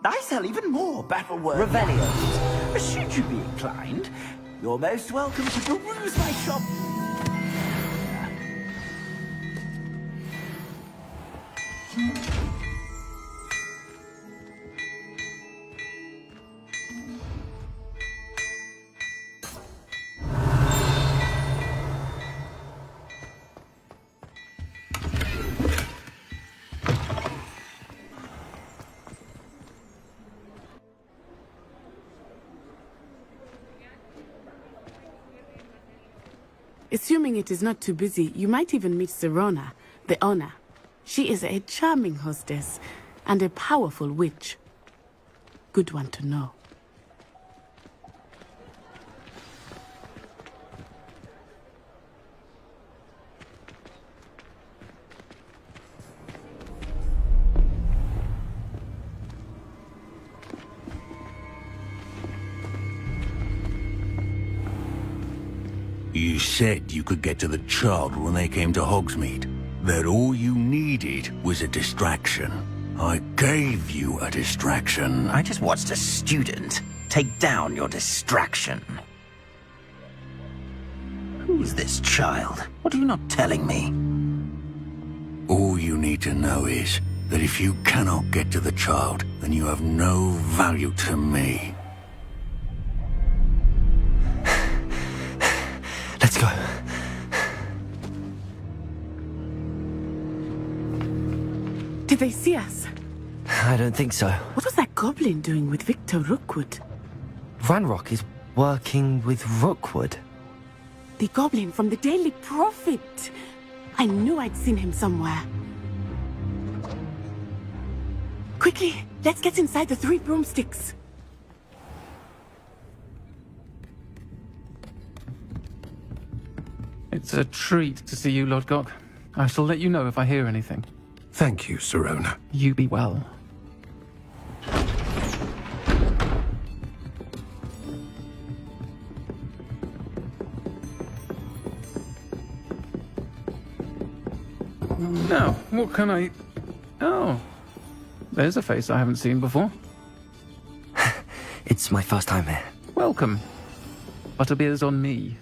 N: I sell even more battle-worthy items. Should you be inclined, you're most welcome to peruse my shop.
P: Assuming it is not too busy, you might even meet Sirona, the owner. She is a charming hostess and a powerful witch. Good one to know.
M: You said you could get to the child when they came to Hogsmeade. That all you needed was a distraction. I gave you a distraction.
N: I just watched a student take down your distraction. Who's this child? What are you not telling me?
M: All you need to know is that if you cannot get to the child, then you have no value to me.
C: Let's go.
P: Did they see us?
C: I don't think so.
P: What was that goblin doing with Victor Rookwood?
C: Ranrok is working with Rookwood.
P: The goblin from the Daily Prophet. I knew I'd seen him somewhere. Quickly, let's get inside the 3 broomsticks.
U: It's a treat to see you, Lodgok. I shall let you know if I hear anything.
I: Thank you, Sirona.
U: You be well. Now, what can I... Oh, there's a face I haven't seen before.
C: It's my first time here.
U: Welcome. Butterbeer's on me.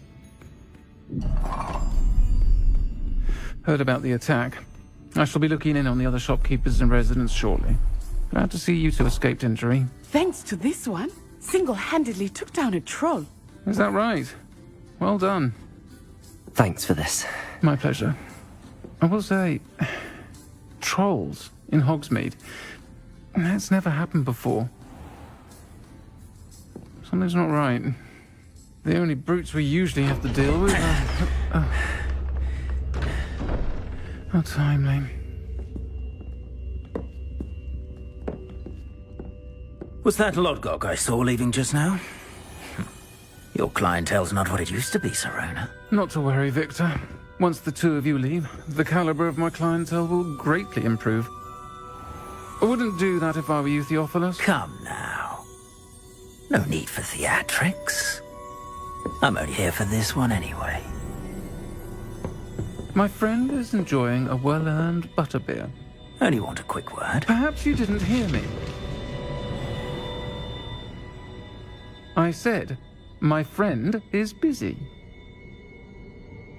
U: Heard about the attack. I shall be looking in on the other shopkeepers and residents shortly. Glad to see you two escaped injury.
P: Thanks to this one, single-handedly took down a troll.
U: Is that right? Well done.
C: Thanks for this.
U: My pleasure. I will say, trolls in Hogsmeade. That's never happened before. Something's not right. The only brutes we usually have to deal with are... How timely.
N: Was that Lodgok I saw leaving just now? Your clientele's not what it used to be, Sirona.
U: Not to worry, Victor. Once the two of you leave, the caliber of my clientele will greatly improve. I wouldn't do that if I were you, Theophilus.
N: Come now. No need for theatrics. I'm only here for this one anyway.
U: My friend is enjoying a well-earned butterbeer.
N: Only want a quick word.
U: Perhaps you didn't hear me. I said, my friend is busy.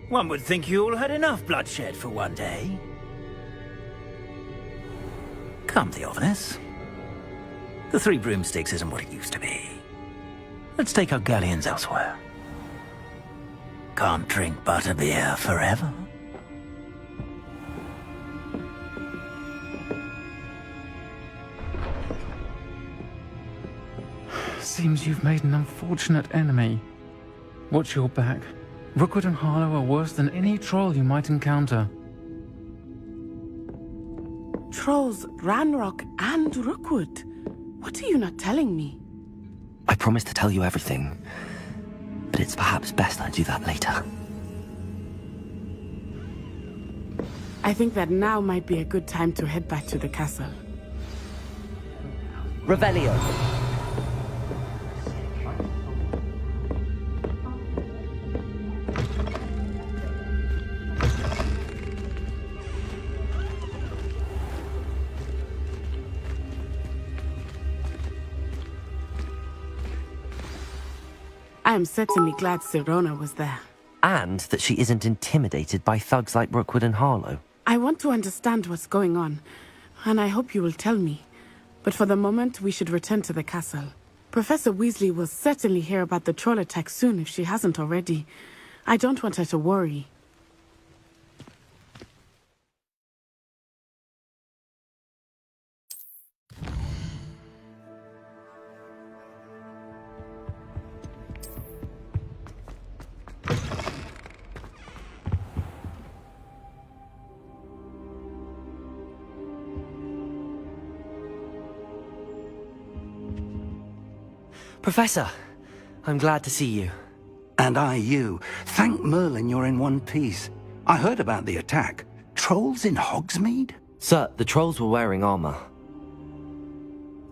N: One would think you all had enough bloodshed for one day. Come, Theophilus. The 3 broomsticks isn't what it used to be. Let's take our galleons elsewhere. Can't drink butterbeer forever.
U: Seems you've made an unfortunate enemy. Watch your back. Rookwood and Harlow are worse than any troll you might encounter.
P: Trolls, Ranrok, and Rookwood. What are you not telling me?
C: I promised to tell you everything, but it's perhaps best I do that later.
P: I think that now might be a good time to head back to the castle.
C: Revelio.
P: I am certainly glad Sirona was there.
C: And that she isn't intimidated by thugs like Rookwood and Harlow.
P: I want to understand what's going on, and I hope you will tell me. But for the moment, we should return to the castle. Professor Weasley will certainly hear about the troll attack soon if she hasn't already. I don't want her to worry.
C: Professor, I'm glad to see you.
B: And I you. Thank Merlin you're in one piece. I heard about the attack. Trolls in Hogsmeade?
C: Sir, the trolls were wearing armor.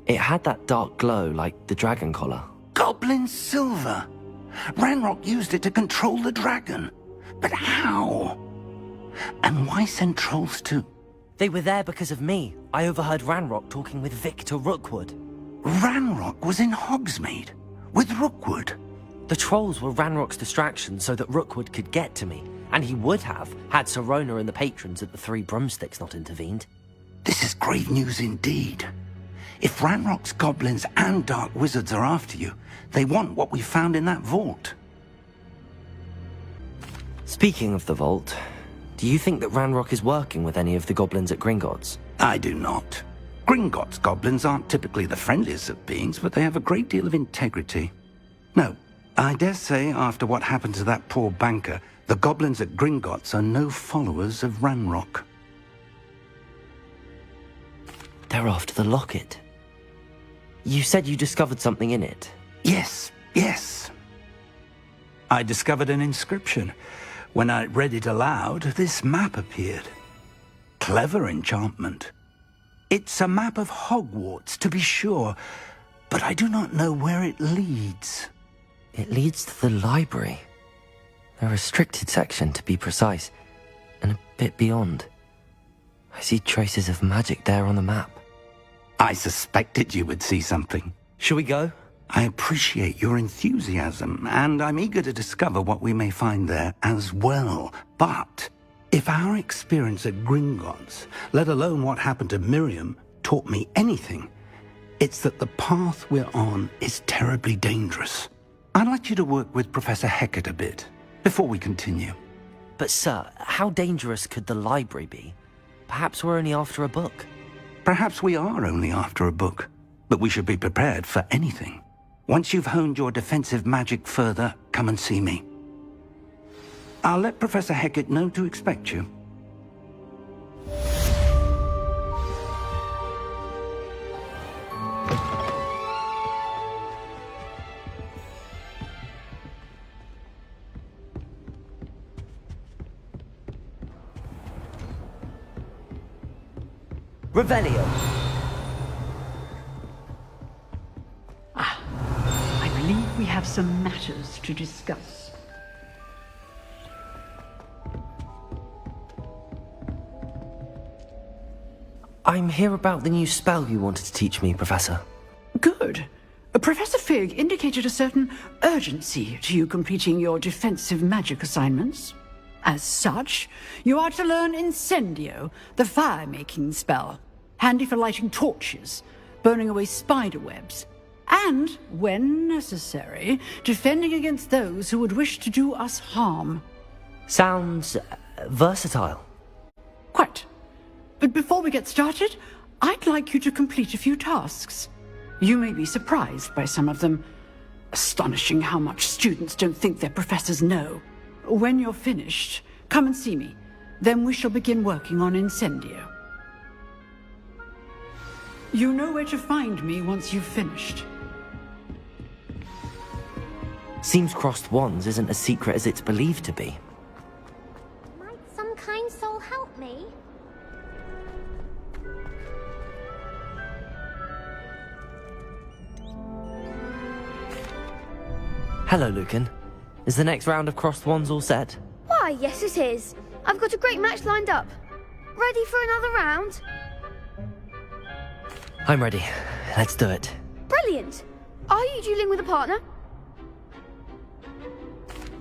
C: It had that dark glow like the dragon collar.
B: Goblin silver. Ranrok used it to control the dragon. But how? And why send trolls to...
C: They were there because of me. I overheard Ranrok talking with Victor Rookwood.
B: Ranrok was in Hogsmeade? With Rookwood?
C: The trolls were Ranrock's distraction so that Rookwood could get to me. And he would have, had Sirona and the patrons at the Three Broomsticks not intervened.
B: This is grave news indeed. If Ranrock's goblins and dark wizards are after you, they want what we found in that vault.
C: Speaking of the vault, do you think that Ranrok is working with any of the goblins at Gringotts?
B: I do not. Gringotts goblins aren't typically the friendliest of beings, but they have a great deal of integrity. No, I dare say after what happened to that poor banker, the goblins at Gringotts are no followers of Ranrok.
C: They're after the locket. You said you discovered something in it.
B: Yes, yes. I discovered an inscription. When I read it aloud, this map appeared. Clever enchantment. It's a map of Hogwarts, to be sure, but I do not know where it leads.
C: It leads to the library. A restricted section, to be precise, and a bit beyond. I see traces of magic there on the map.
B: I suspected you would see something.
C: Shall we go?
B: I appreciate your enthusiasm, and I'm eager to discover what we may find there as well. But if our experience at Gringotts, let alone what happened to Miriam, taught me anything, it's that the path we're on is terribly dangerous. I'd like you to work with Professor Hecat a bit before we continue.
C: But sir, how dangerous could the library be? Perhaps we're only after a book.
B: Perhaps we are only after a book, but we should be prepared for anything. Once you've honed your defensive magic further, come and see me. I'll let Professor Hecat know to expect you.
C: Revelio.
Q: I believe we have some matters to discuss.
C: I'm here about the new spell you wanted to teach me, Professor.
Q: Good. Professor Fig indicated a certain urgency to you completing your defensive magic assignments. As such, you are to learn Incendio, the fire-making spell, handy for lighting torches, burning away spider webs, and, when necessary, defending against those who would wish to do us harm.
C: Sounds versatile.
Q: Quite. But before we get started, I'd like you to complete a few tasks. You may be surprised by some of them. Astonishing how much students don't think their professors know. When you're finished, come and see me. Then we shall begin working on Incendio. You know where to find me once you've finished.
C: Seems crossed wands isn't as secret as it's believed to be.
L: Might some kind soul help me?
C: Hello, Lucan. Is the next round of crossed wands all set?
L: Why, yes it is. I've got a great match lined up. Ready for another round?
C: I'm ready. Let's do it.
L: Brilliant. Are you dueling with a partner?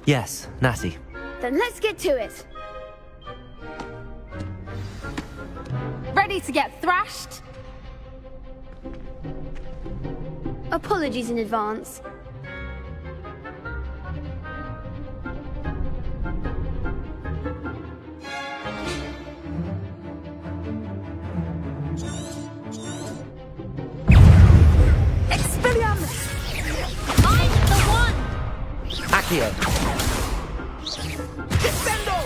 C: Yes, Natty.
L: Then let's get to it. Ready to get thrashed? Apologies in advance. Expelliarmus! I'm the one!
C: Accio!
O: Defendo!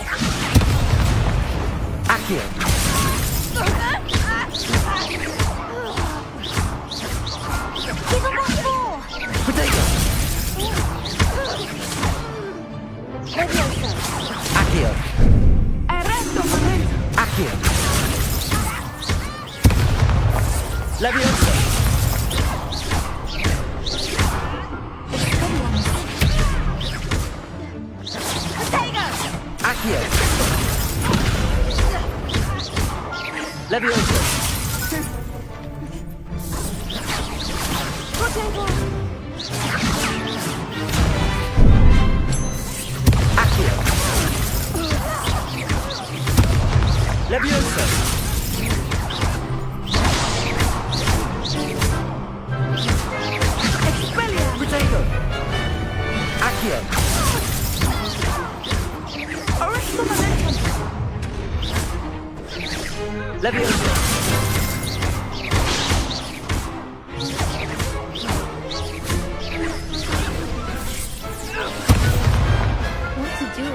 C: Accio!
L: Give him what for!
C: Potato! Leviosa! Accio! Leviosa!
O: Expelliarmus!
C: Protego! Accio!
O: Arresto momentum!
C: Leviosa!
T: What to do?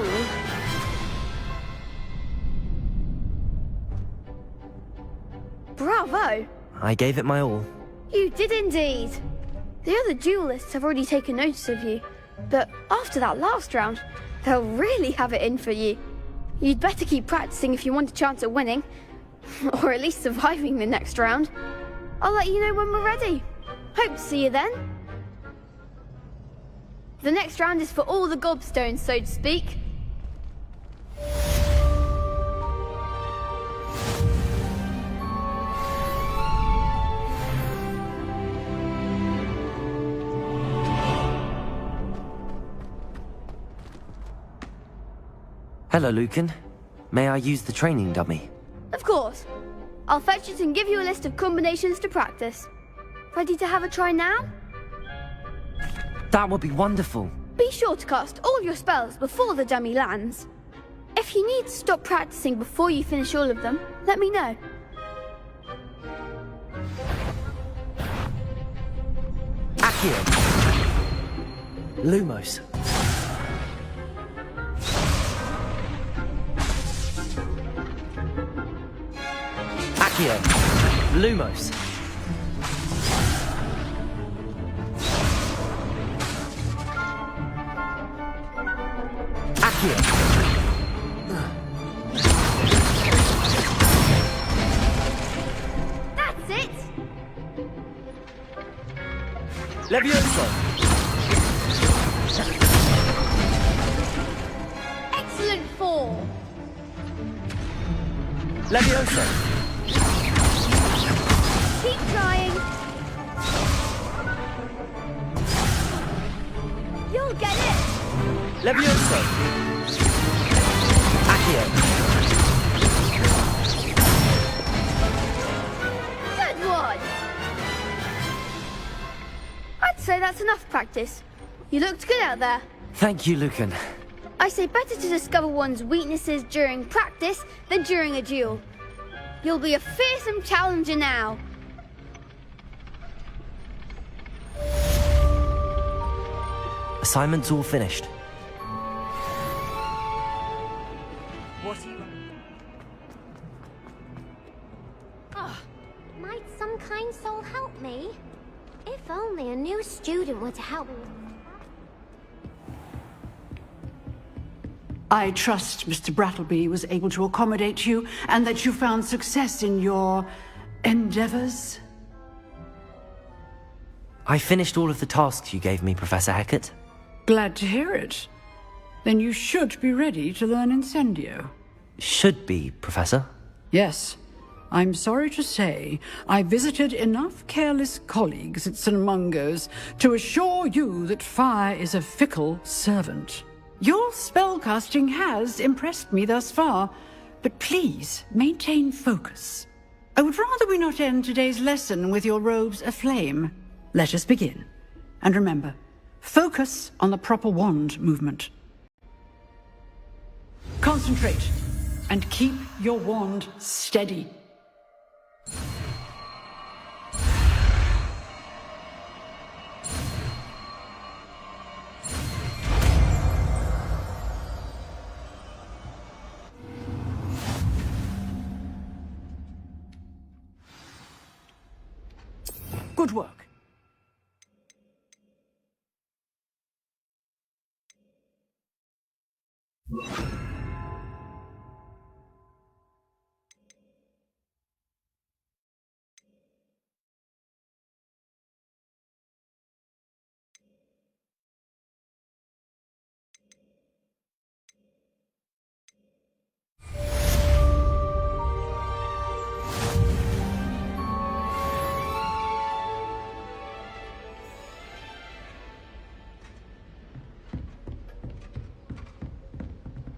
V: Bravo!
C: I gave it my all.
V: You did indeed. The other duelists have already taken notice of you, but after that last round, they'll really have it in for you. You'd better keep practicing if you want a chance at winning, or at least surviving the next round. I'll let you know when we're ready. Hope to see you then. The next round is for all the gobstones, so to speak.
C: Hello, Lucan. May I use the training dummy?
V: Of course. I'll fetch it and give you a list of combinations to practice. Ready to have a try now?
C: That would be wonderful.
V: Be sure to cast all your spells before the dummy lands. If you need to stop practicing before you finish all of them, let me know.
C: Accio! Lumos! Accio! Lumos! Accio!
V: That's it!
C: Leviosa!
V: Excellent fall!
C: Leviosa!
V: Keep trying! You'll get it!
C: Leviosa! Accio!
V: Good one! I'd say that's enough practice. You looked good out there.
C: Thank you, Lucan.
V: I say better to discover one's weaknesses during practice than during a duel. You'll be a fearsome challenger now.
C: Assignment's all finished.
V: What are you...
T: Oh, might some kind soul help me? If only a new student were to help me.
Q: I trust Mr. Brattleby was able to accommodate you and that you found success in your endeavors.
C: I finished all of the tasks you gave me, Professor Hecat.
Q: Glad to hear it. Then you should be ready to learn Incendio.
C: Should be, Professor.
Q: Yes. I'm sorry to say, I visited enough careless colleagues at St. Mungo's to assure you that fire is a fickle servant. Your spellcasting has impressed me thus far, but please maintain focus. I would rather we not end today's lesson with your robes aflame. Let us begin. And remember, focus on the proper wand movement. Concentrate, and keep your wand steady. Good work.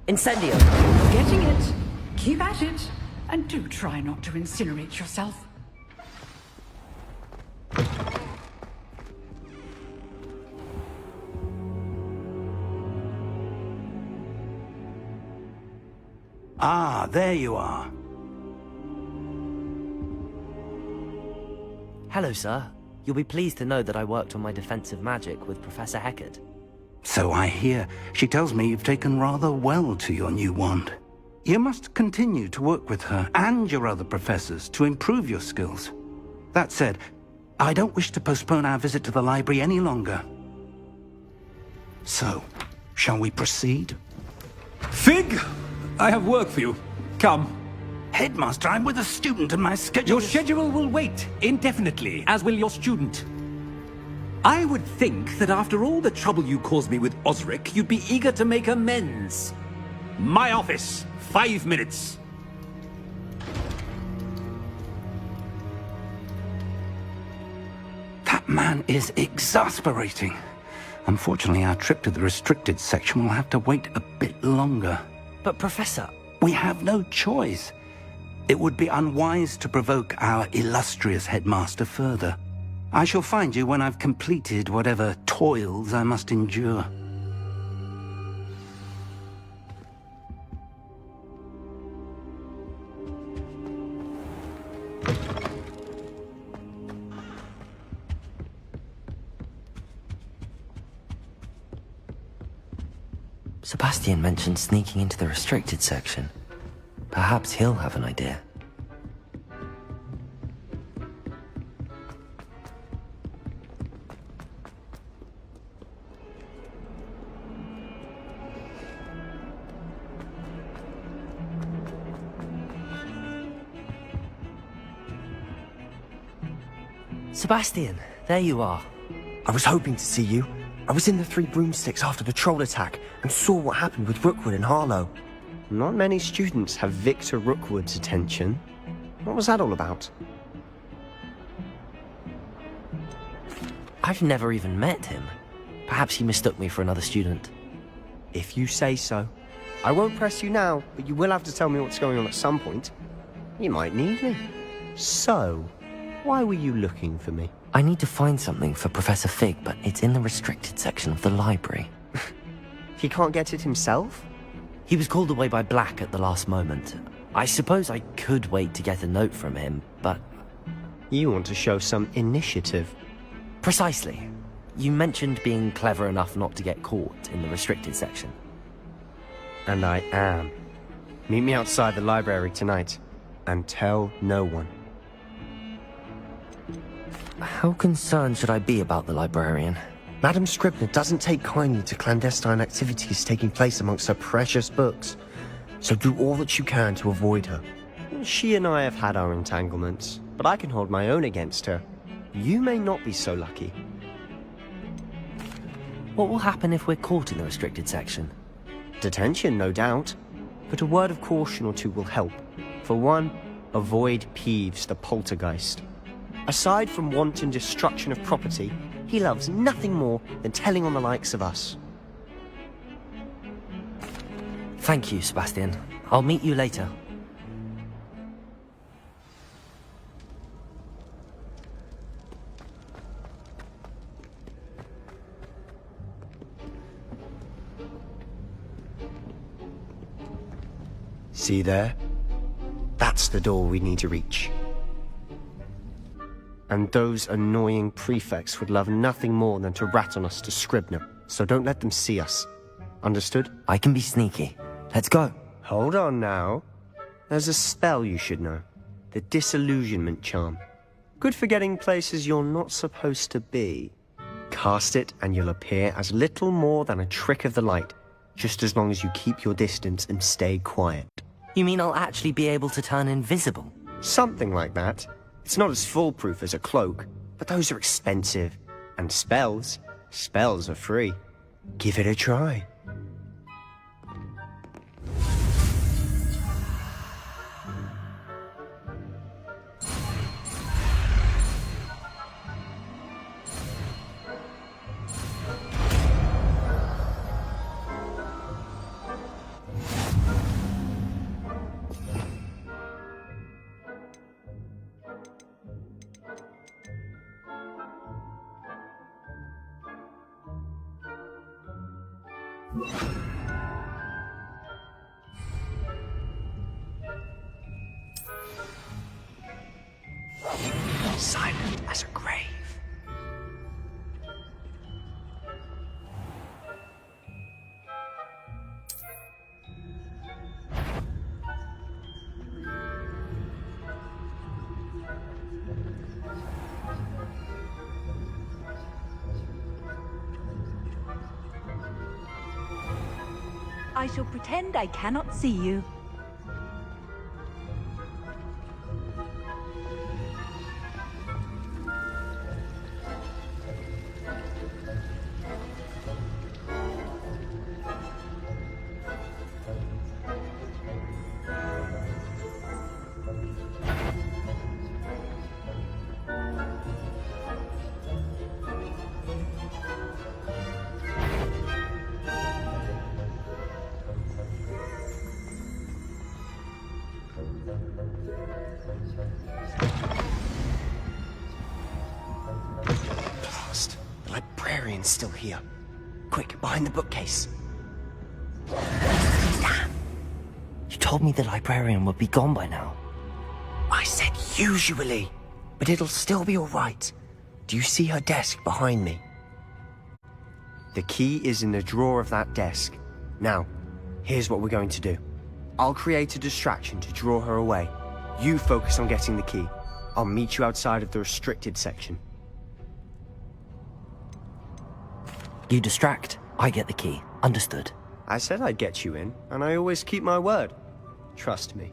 C: Incendio!
Q: Getting it. Keep at it. And do try not to incinerate yourself.
B: Ah, there you are.
C: Hello, sir. You'll be pleased to know that I worked on my defensive magic with Professor Heckard.
B: So I hear. She tells me you've taken rather well to your new wand. You must continue to work with her and your other professors to improve your skills. That said, I don't wish to postpone our visit to the library any longer. So, shall we proceed?
J: Fig! I have work for you. Come.
B: Headmaster, I'm with a student and my schedule...
J: Your schedule will wait indefinitely, as will your student. I would think that after all the trouble you caused me with Osric, you'd be eager to make amends. My office, 5 minutes.
B: That man is exasperating. Unfortunately, our trip to the restricted section will have to wait a bit longer.
C: But, Professor...
B: We have no choice. It would be unwise to provoke our illustrious headmaster further. I shall find you when I've completed whatever toils I must endure.
C: Sebastian mentioned sneaking into the restricted section. Perhaps he'll have an idea. Sebastian, there you are.
K: I was hoping to see you. I was in the Three Broomsticks after the troll attack and saw what happened with Rookwood and Harlow. Not many students have Victor Rookwood's attention. What was that all about?
C: I've never even met him. Perhaps he mistook me for another student.
K: If you say so. I won't press you now, but you will have to tell me what's going on at some point. You might need me. So, why were you looking for me?
C: I need to find something for Professor Fig, but it's in the restricted section of the library.
K: He can't get it himself?
C: He was called away by Black at the last moment. I suppose I could wait to get a note from him, but...
K: You want to show some initiative.
C: Precisely. You mentioned being clever enough not to get caught in the restricted section.
K: And I am. Meet me outside the library tonight, and tell no one.
C: How concerned should I be about the librarian?
K: Madame Scribner doesn't take kindly to clandestine activities taking place amongst her precious books, so do all that you can to avoid her. She and I have had our entanglements, but I can hold my own against her. You may not be so lucky.
C: What will happen if we're caught in the restricted section?
K: Detention, no doubt, but a word of caution or two will help. For one, avoid Peeves the poltergeist. Aside from wanton destruction of property, he loves nothing more than telling on the likes of us.
C: Thank you, Sebastian. I'll meet you later.
K: See there? That's the door we need to reach. And those annoying prefects would love nothing more than to rat on us to Scribner, so don't let them see us. Understood?
C: I can be sneaky. Let's go.
K: Hold on now. There's a spell you should know. The Disillusionment Charm. Good for getting places you're not supposed to be. Cast it and you'll appear as little more than a trick of the light, just as long as you keep your distance and stay quiet.
C: You mean I'll actually be able to turn invisible?
K: Something like that. It's not as foolproof as a cloak, but those are expensive. And spells are free. Give it a try. Silent as a grave.
A: I shall pretend I cannot see you.
K: The librarian's still here. Quick, behind the bookcase.
C: Damn! You told me the librarian would be gone by now.
K: I said usually, but it'll still be all right. Do you see her desk behind me? The key is in the drawer of that desk. Now, here's what we're going to do. I'll create a distraction to draw her away. You focus on getting the key. I'll meet you outside of the restricted section.
C: You distract, I get the key. Understood.
K: I said I'd get you in, and I always keep my word. Trust me.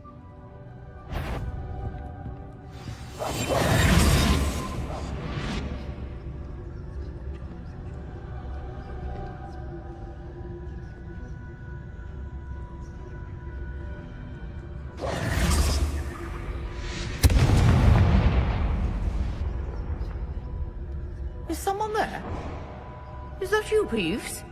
O: Is someone there? Is that you, Peeves?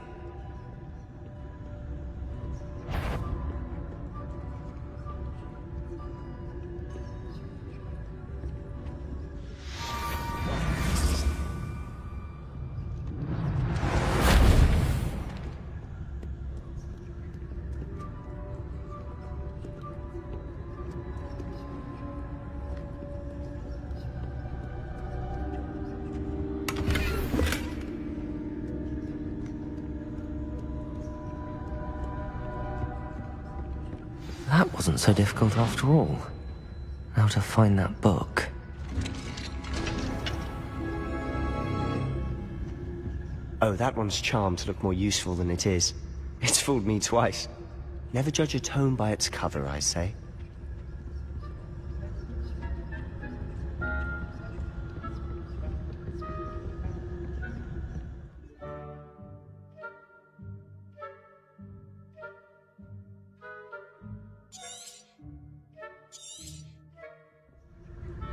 C: That wasn't so difficult after all. How to find that book.
K: Oh, that one's charmed to look more useful than it is. It's fooled me twice. Never judge a tome by its cover, I say.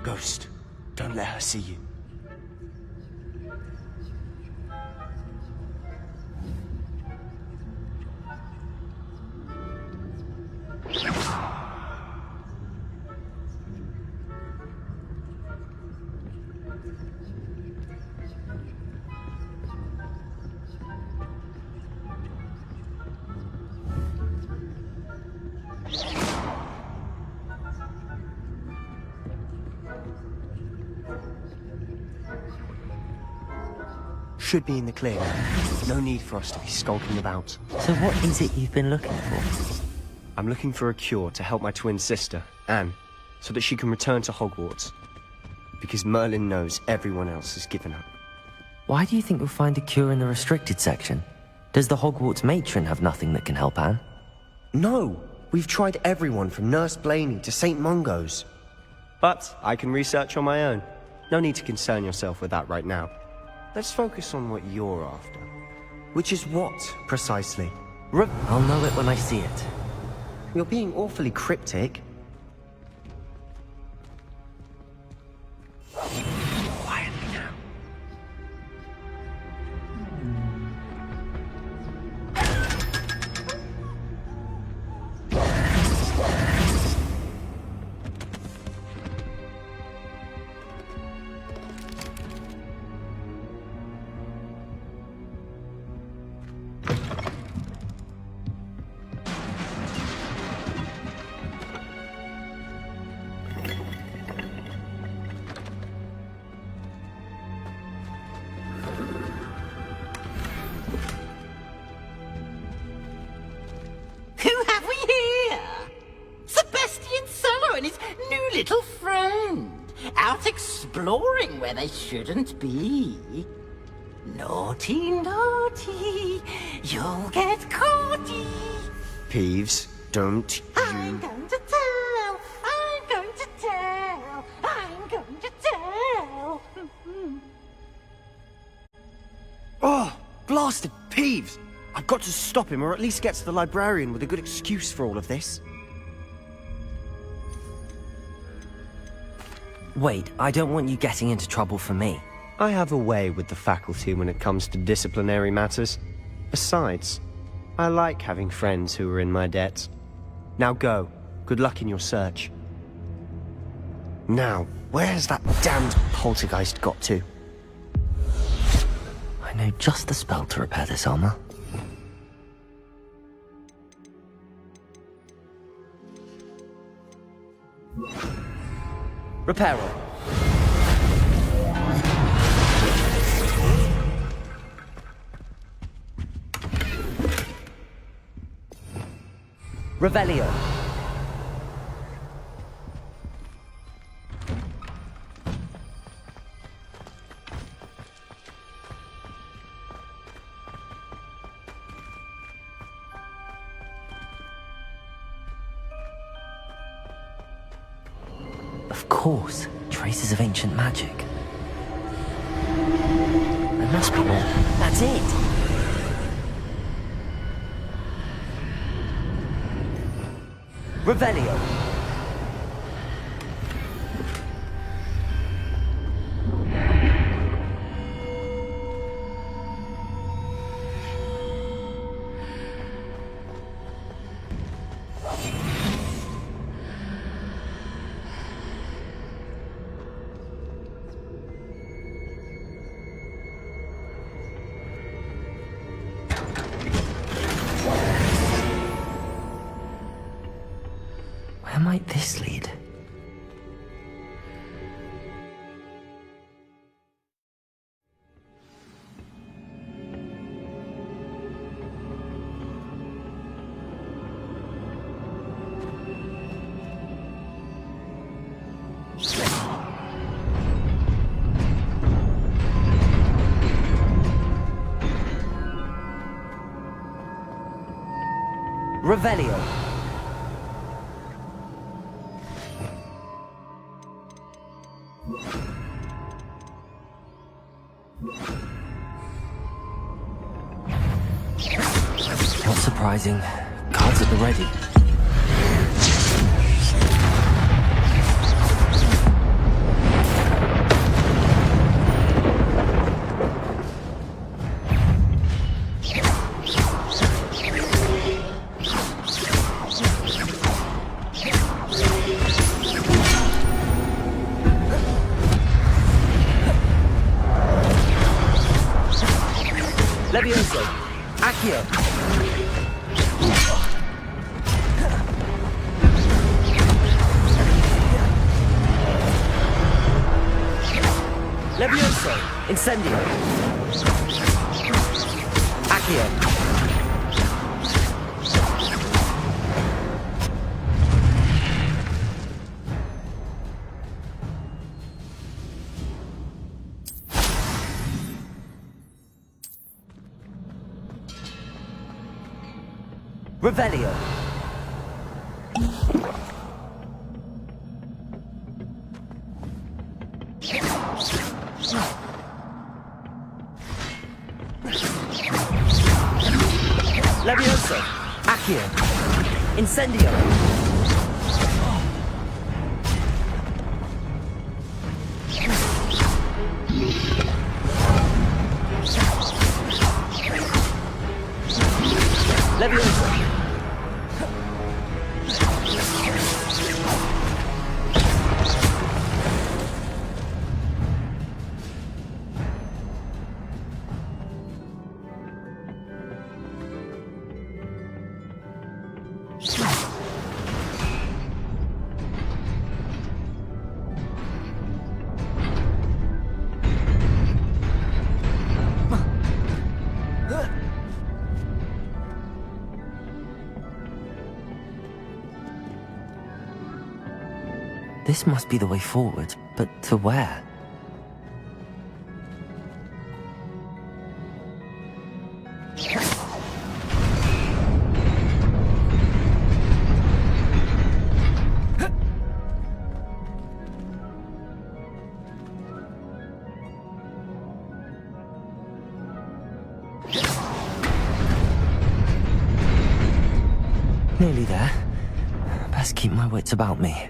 K: Ghost, don't let her see you. Should be in the clear now. No need for us to be skulking about.
C: So what is it you've been looking for?
K: I'm looking for a cure to help my twin sister, Anne, so that she can return to Hogwarts. Because Merlin knows everyone else has given up.
C: Why do you think we'll find a cure in the restricted section? Does the Hogwarts matron have nothing that can help Anne?
K: No! We've tried everyone from Nurse Blaney to St. Mungo's. But I can research on my own. No need to concern yourself with that right now. Let's focus on what you're after. Which is what, precisely?
C: I'll know it when I see it.
K: You're being awfully cryptic. Quietly now.
D: exploring where they shouldn't be. Naughty, naughty, you'll get caughty.
K: Peeves, don't
D: I'm going to tell, I'm going to tell, I'm going to tell.
K: Oh, blasted Peeves! I've got to stop him, or at least get to the librarian with a good excuse for all of this.
C: Wait, I don't want you getting into trouble for me.
K: I have a way with the faculty when it comes to disciplinary matters. Besides, I like having friends who are in my debt. Now go. Good luck in your search. Now, where's that damned poltergeist got to?
C: I know just the spell to repair this armor. Reparo. Revelio. Of course, traces of ancient magic. There must be more. That's it! Revelio. Where might this lead? Revelio. Not surprising. Cards at the ready. Levioso. Accio. Levioso. Incendio. Accio. Revelio. Levioso. Accio. Incendio. Levioso. This must be the way forward, but to where? Nearly there. Best keep my wits about me.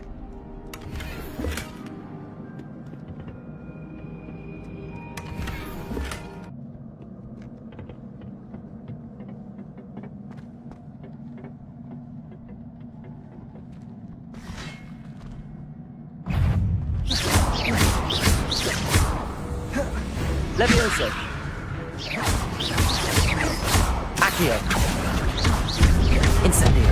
C: Levioso. Accio. Incendio.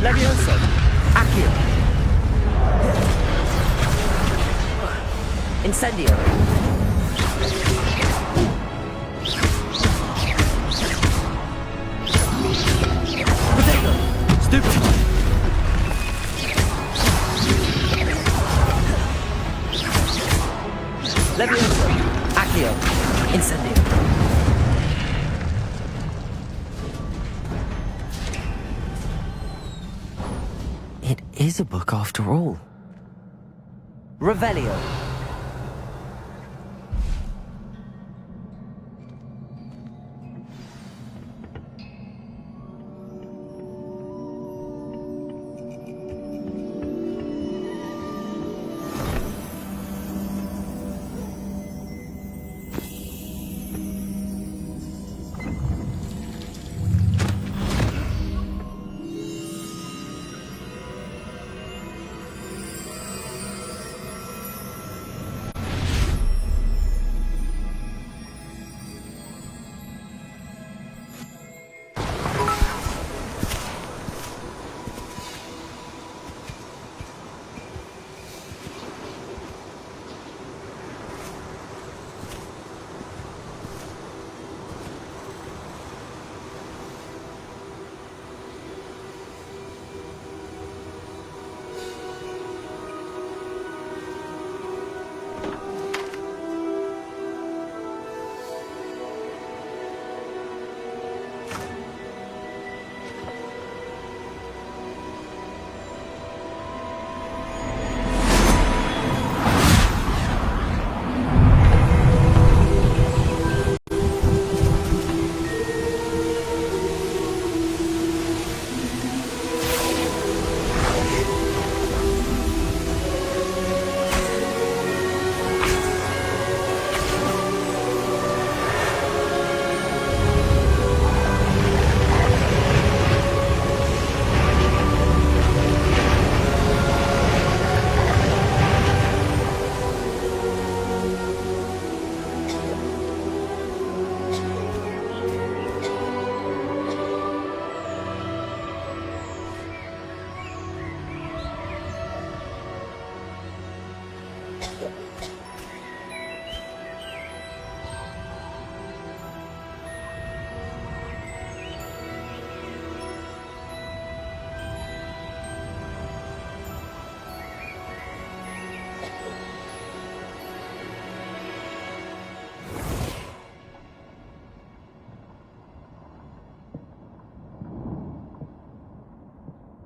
C: Levioso. Incendio. Potato. Stupefy. Levioso. Accio. Incendio. It is a book after all. Revelio.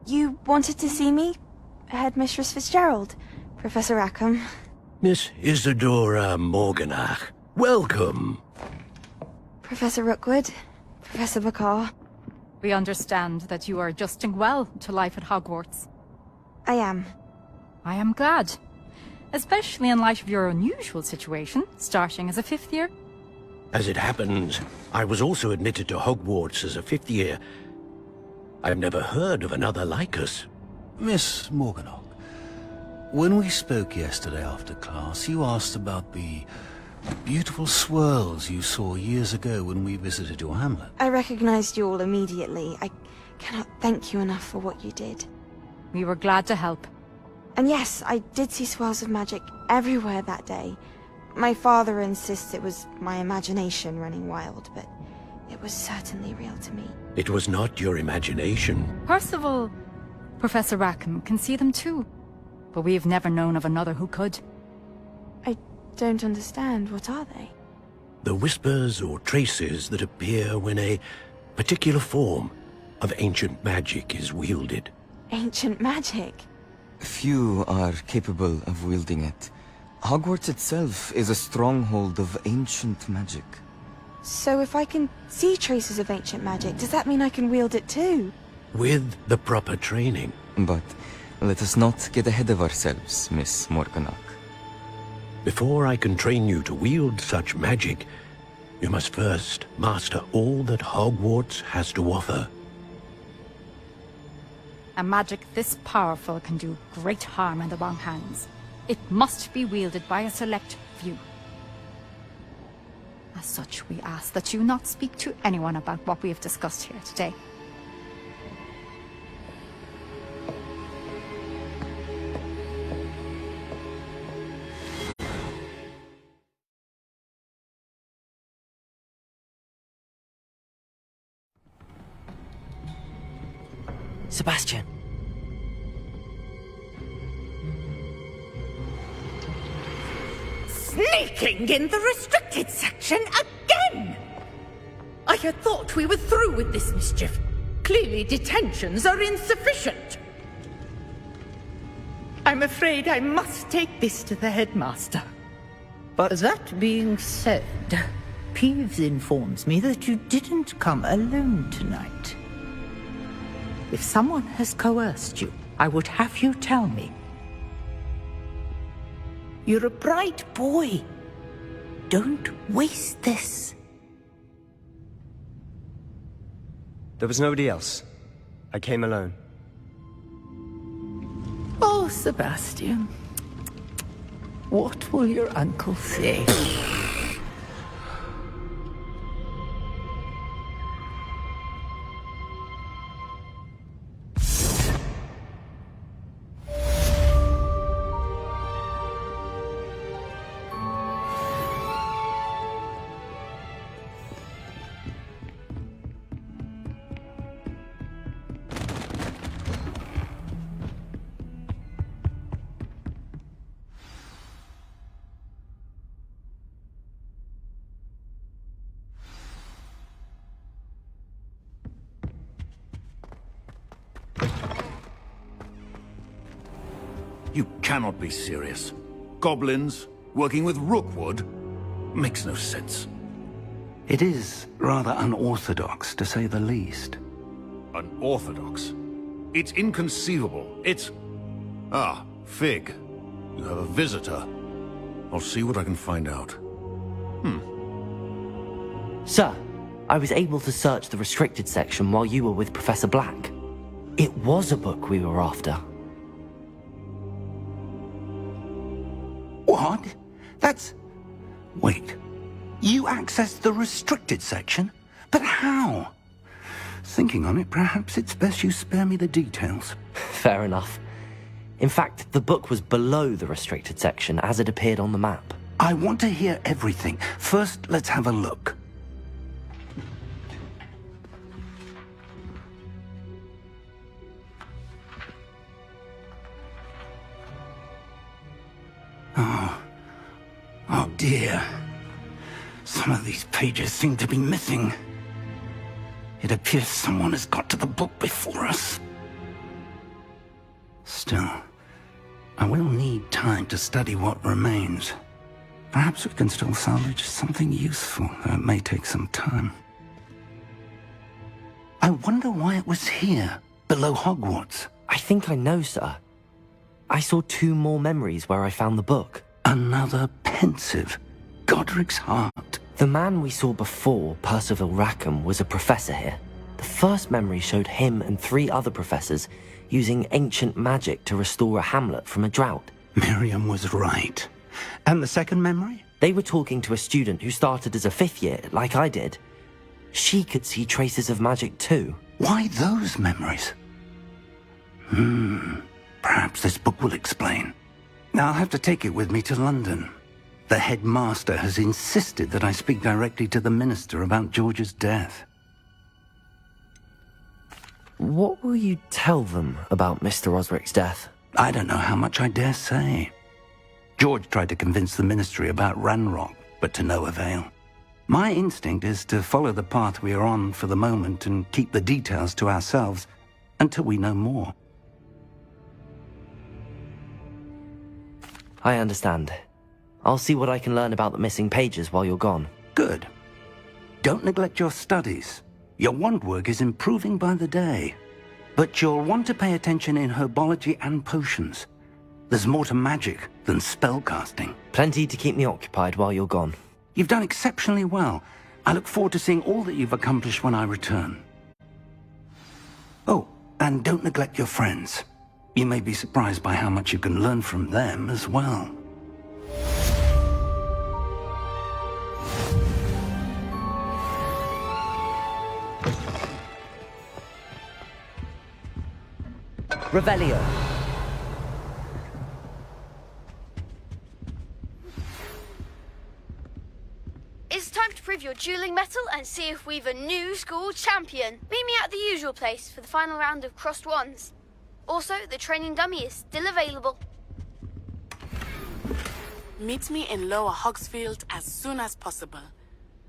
E: You wanted to see me? Headmistress Fitzgerald? Professor Rackham?
H: Miss Isadora Morganach, welcome.
E: Professor Rookwood, Professor Bakar.
F: We understand that you are adjusting well to life at Hogwarts.
E: I am.
F: I am glad. Especially in light of your unusual situation, starting as a 5th year.
H: As it happens, I was also admitted to Hogwarts as a 5th year. I've never heard of another like us.
M: Miss Morganach, when we spoke yesterday after class, you asked about the beautiful swirls you saw years ago when we visited your hamlet.
E: I recognized you all immediately. I cannot thank you enough for what you did.
F: We were glad to help.
E: And yes, I did see swirls of magic everywhere that day. My father insists it was my imagination running wild, but it was certainly real to me.
H: It was not your imagination.
F: Percival, Professor Rackham can see them too. But we've never known of another who could.
E: I don't understand. What are they?
H: The whispers or traces that appear when a particular form of ancient magic is wielded.
E: Ancient magic?
R: Few are capable of wielding it. Hogwarts itself is a stronghold of ancient magic.
E: So if I can see traces of ancient magic, does that mean I can wield it too?
H: With the proper training.
R: But let us not get ahead of ourselves, Miss Morganach.
H: Before I can train you to wield such magic, you must first master all that Hogwarts has to offer.
F: A magic this powerful can do great harm in the wrong hands. It must be wielded by a select few. As such, we ask that you not speak to anyone about what we have discussed here today.
C: Sebastian.
O: Sneaking in the restricted section again! I had thought we were through with this mischief. Clearly detentions are insufficient. I'm afraid I must take this to the headmaster.
W: But that being said, Peeves informs me that you didn't come alone tonight. If someone has coerced you, I would have you tell me. You're a bright boy. Don't waste this.
K: There was nobody else. I came alone.
W: Oh, Sebastian. What will your uncle say?
M: You cannot be serious. Goblins working with Rookwood? Makes no sense.
B: It is rather unorthodox, to say the least.
M: Unorthodox? It's inconceivable. It's... Ah, Fig. You have a visitor. I'll see what I can find out.
C: Sir, I was able to search the restricted section while you were with Professor Black. It was a book we were after.
B: What? That's... Wait. You accessed the restricted section? But how? Thinking on it, perhaps it's best you spare me the details.
C: Fair enough. In fact, the book was below the restricted section as it appeared on the map.
B: I want to hear everything. First, let's have a look. Oh dear. Some of these pages seem to be missing. It appears someone has got to the book before us. Still, I will need time to study what remains. Perhaps we can still salvage something useful, though it may take some time. I wonder why it was here, below Hogwarts.
C: I think I know, sir. I saw 2 more memories where I found the book.
B: Another pensive Godric's heart.
C: The man we saw before, Percival Rackham, was a professor here. The first memory showed him and 3 other professors using ancient magic to restore a hamlet from a drought.
B: Miriam was right. And the second memory?
C: They were talking to a student who started as a 5th year, like I did. She could see traces of magic too.
B: Why those memories? Perhaps this book will explain. I'll have to take it with me to London. The headmaster has insisted that I speak directly to the minister about George's death.
C: What will you tell them about Mr. Osric's death?
B: I don't know how much I dare say. George tried to convince the ministry about Ranrok, but to no avail. My instinct is to follow the path we are on for the moment and keep the details to ourselves until we know more.
C: I understand. I'll see what I can learn about the missing pages while you're gone.
B: Good. Don't neglect your studies. Your wand work is improving by the day. But you'll want to pay attention in herbology and potions. There's more to magic than spellcasting.
C: Plenty to keep me occupied while you're gone.
B: You've done exceptionally well. I look forward to seeing all that you've accomplished when I return. Oh, and don't neglect your friends. You may be surprised by how much you can learn from them as well.
C: Revelio.
V: It's time to prove your dueling mettle and see if we've a new school champion. Meet me at the usual place for the final round of crossed wands. Also, the training dummy is still available.
G: Meet me in Lower Hogsfield as soon as possible.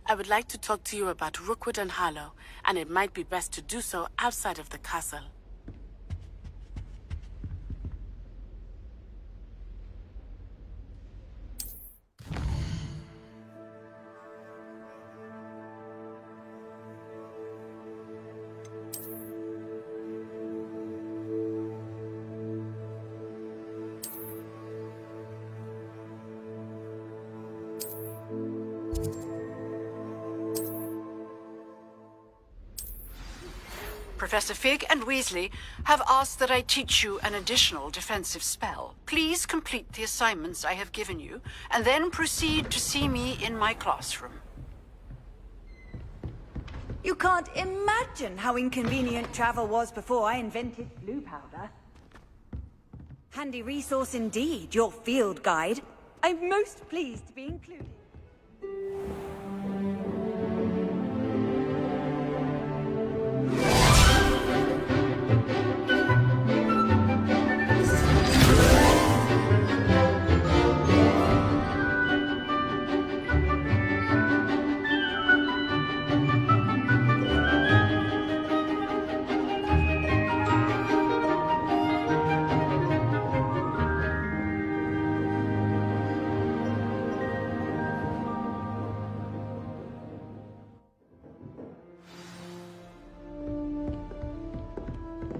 G: I would like to talk to you about Rookwood and Harlow, and it might be best to do so outside of the castle.
Q: Professor Fig and Weasley have asked that I teach you an additional defensive spell. Please complete the assignments I have given you, and then proceed to see me in my classroom.
I: You can't imagine how inconvenient travel was before I invented blue powder. Handy resource indeed, your field guide. I'm most pleased to be included.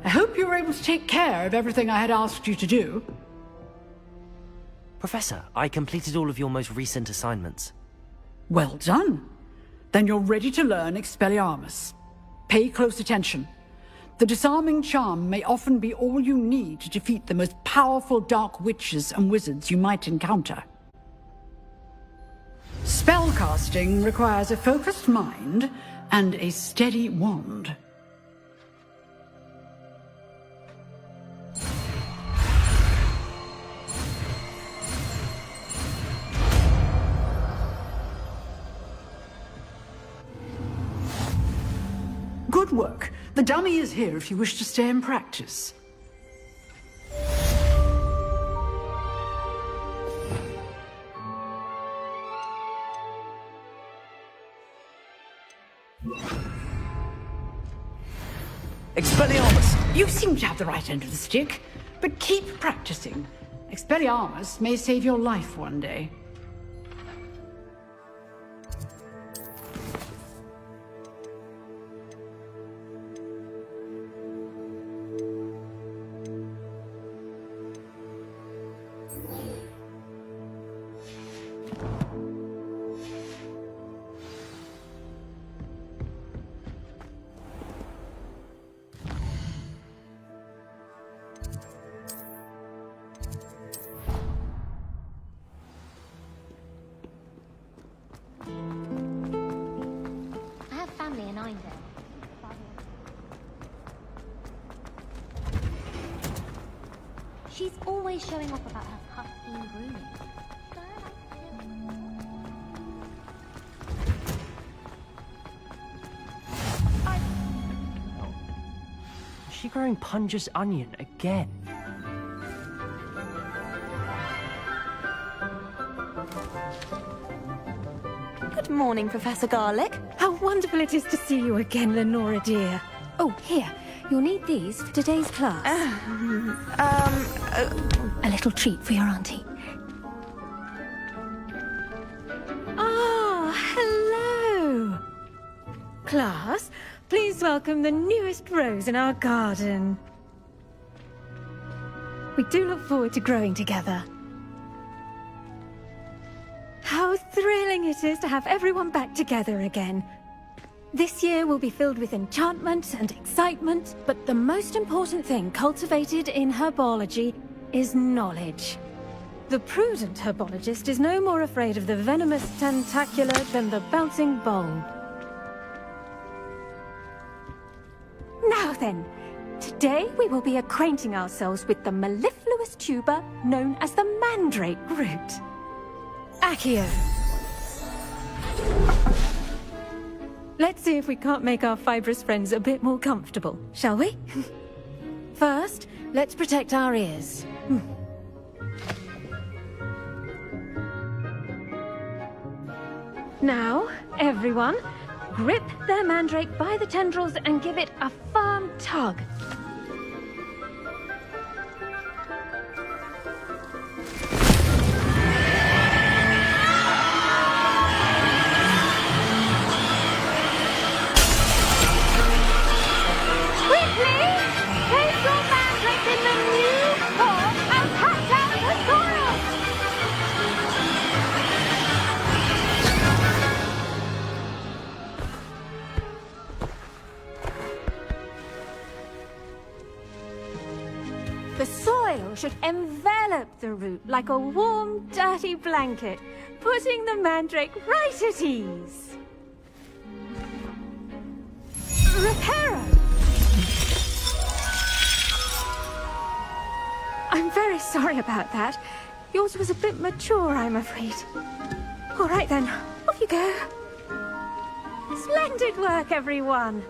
Q: I hope you were able to take care of everything I had asked you to do.
C: Professor, I completed all of your most recent assignments.
Q: Well done. Then you're ready to learn Expelliarmus. Pay close attention. The disarming charm may often be all you need to defeat the most powerful dark witches and wizards you might encounter. Spellcasting requires a focused mind and a steady wand. Good work. The dummy is here if you wish to stay and practice.
C: Expelliarmus!
Q: You seem to have the right end of the stick, but keep practicing. Expelliarmus may save your life one day.
T: behind her. She's always showing off about her husky and grooming.
C: Is she growing Punja's onion again?
N: Good morning, Professor Garlick.
S: How wonderful it is to see you again, Lenora dear. Oh, here. You'll need these for today's class. A little treat for your auntie. Ah, hello. Class, please welcome the newest rose in our garden. We do look forward to growing together. How thrilling it is to have everyone back together again. This year will be filled with enchantment and excitement, but the most important thing cultivated in herbology is knowledge. The prudent herbologist is no more afraid of the venomous tentacular than the bouncing bulb. Now then, today we will be acquainting ourselves with the mellifluous tuber known as the mandrake root. Accio. Let's see if we can't make our fibrous friends a bit more comfortable, shall we? First, let's protect our ears. Now, everyone, grip their mandrake by the tendrils and give it a firm tug. The soil should envelop the root like a warm, dirty blanket, putting the mandrake right at ease. Reparo! I'm very sorry about that. Yours was a bit mature, I'm afraid. All right then, off you go. Splendid work, everyone.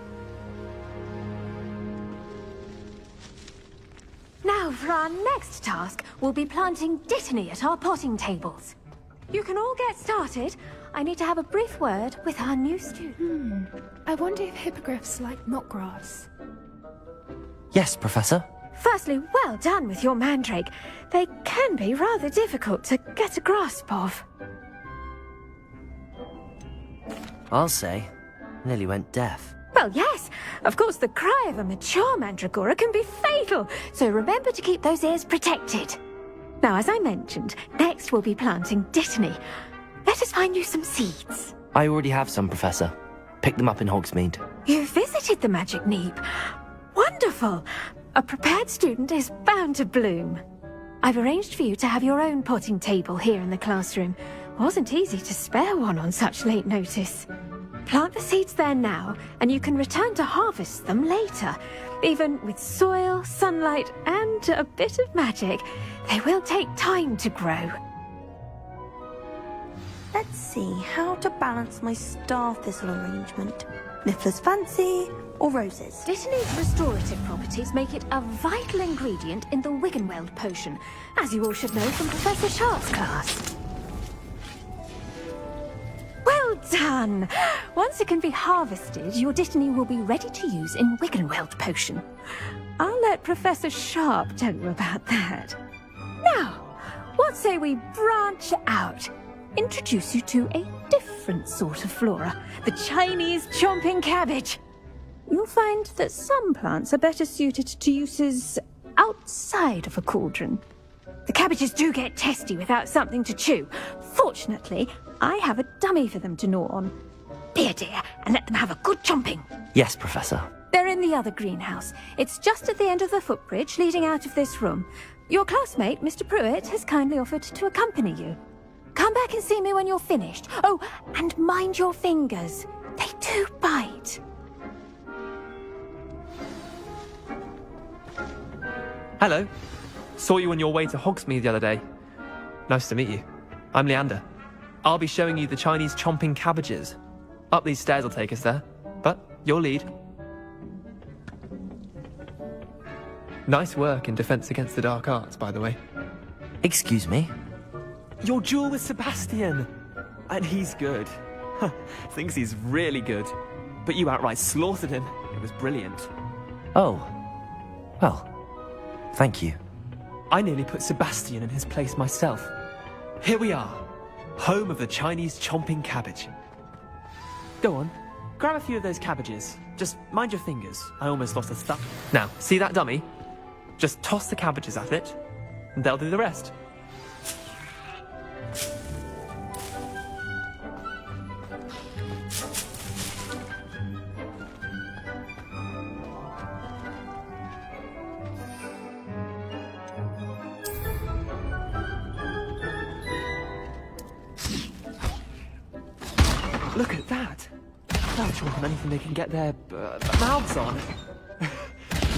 S: Now, for our next task, we'll be planting dittany at our potting tables. You can all get started. I need to have a brief word with our new student.
V: I wonder if hippogriffs like mock grass.
C: Yes, Professor.
S: Firstly, well done with your mandrake. They can be rather difficult to get a grasp of.
C: I'll say. Nearly went deaf.
S: Well, yes. Of course, the cry of a mature mandragora can be fatal, so remember to keep those ears protected. Now, as I mentioned, next we'll be planting dittany. Let us find you some seeds.
C: I already have some, Professor. Picked them up in Hogsmeade.
S: You visited the Magic Neep. Wonderful. A prepared student is bound to bloom. I've arranged for you to have your own potting table here in the classroom. Wasn't easy to spare one on such late notice. Plant the seeds there now, and you can return to harvest them later. Even with soil, sunlight, and a bit of magic, they will take time to grow.
N: Let's see how to balance my star thistle arrangement. Niffler's fancy or roses?
S: Dittany's restorative properties make it a vital ingredient in the Wiggenweld potion, as you all should know from Professor Sharp's class. Well done! Once it can be harvested, your dittany will be ready to use in Wiggenweld potion. I'll let Professor Sharp tell you about that. Now, what say we branch out? Introduce you to a different sort of flora, the Chinese chomping cabbage. You'll find that some plants are better suited to uses outside of a cauldron. The cabbages do get testy without something to chew. Fortunately, I have a dummy for them to gnaw on. Be a dear and let them have a good chomping.
C: Yes, Professor.
S: They're in the other greenhouse. It's just at the end of the footbridge leading out of this room. Your classmate, Mr. Pruitt, has kindly offered to accompany you. Come back and see me when you're finished. Oh, and mind your fingers. They do bite.
L: Hello. Saw you on your way to Hogsmeade the other day. Nice to meet you. I'm Leander. I'll be showing you the Chinese chomping cabbages. Up these stairs will take us there, but you'll lead. Nice work in Defense Against the Dark Arts, by the way.
C: Excuse me?
L: Your duel with Sebastian! And he's good. Thinks he's really good. But you outright slaughtered him. It was brilliant.
C: Oh. Well, thank you.
L: I nearly put Sebastian in his place myself. Here we are. Home of the Chinese chomping cabbage. Go on. Grab a few of those cabbages. Just mind your fingers. I almost lost a thumb. Now, see that dummy? Just toss the cabbages at it, and they'll do the rest. Look at that! They'll chomp on anything they can get their mouths on.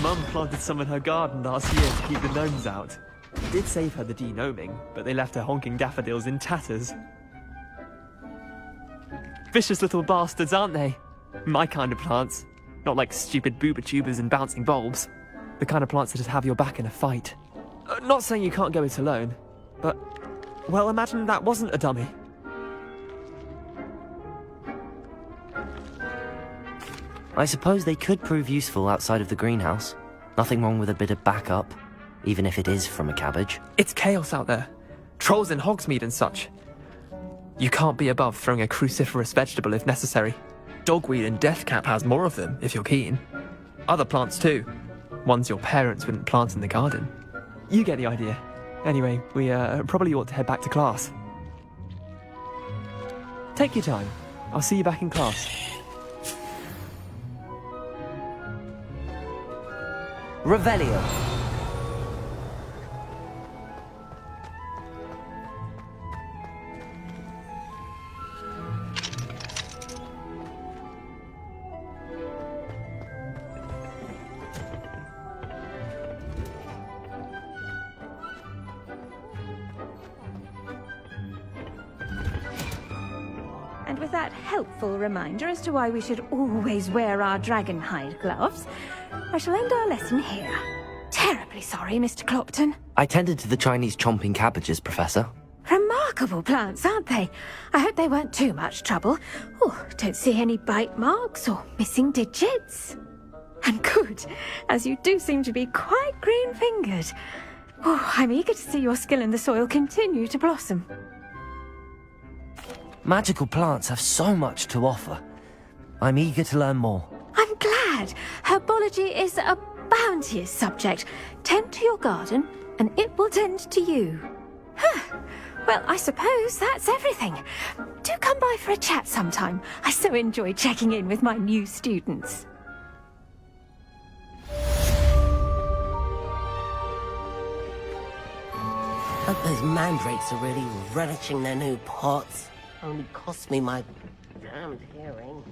L: Mum planted some in her garden last year to keep the gnomes out. It did save her the de-gnoming, but they left her honking daffodils in tatters. Vicious little bastards, aren't they? My kind of plants. Not like stupid booba tubers and bouncing bulbs. The kind of plants that'd have your back in a fight. Not saying you can't go it alone, but... well, imagine that wasn't a dummy.
C: I suppose they could prove useful outside of the greenhouse. Nothing wrong with a bit of backup, even if it is from a cabbage.
L: It's chaos out there. Trolls in Hogsmeade and such. You can't be above throwing a cruciferous vegetable if necessary. Dogweed and deathcap has more of them, if you're keen. Other plants too. Ones your parents wouldn't plant in the garden. You get the idea. Anyway, we probably ought to head back to class. Take your time. I'll see you back in class.
C: Revelio.
S: And with that helpful reminder as to why we should always wear our dragon hide gloves, I shall end our lesson here. Terribly sorry, Mr. Clopton.
C: I tended to the Chinese chomping cabbages, Professor.
S: Remarkable plants, aren't they? I hope they weren't too much trouble. Oh, don't see any bite marks or missing digits. And good, as you do seem to be quite green-fingered. Oh, I'm eager to see your skill in the soil continue to blossom.
C: Magical plants have so much to offer. I'm eager to learn more.
S: I'm glad. Herbology is a bounteous subject. Tend to your garden, and it will tend to you. Huh. Well, I suppose that's everything. Do come by for a chat sometime. I so enjoy checking in with my new students.
P: Hope those mandrakes are really relishing their new pots. Only cost me my damned hearing.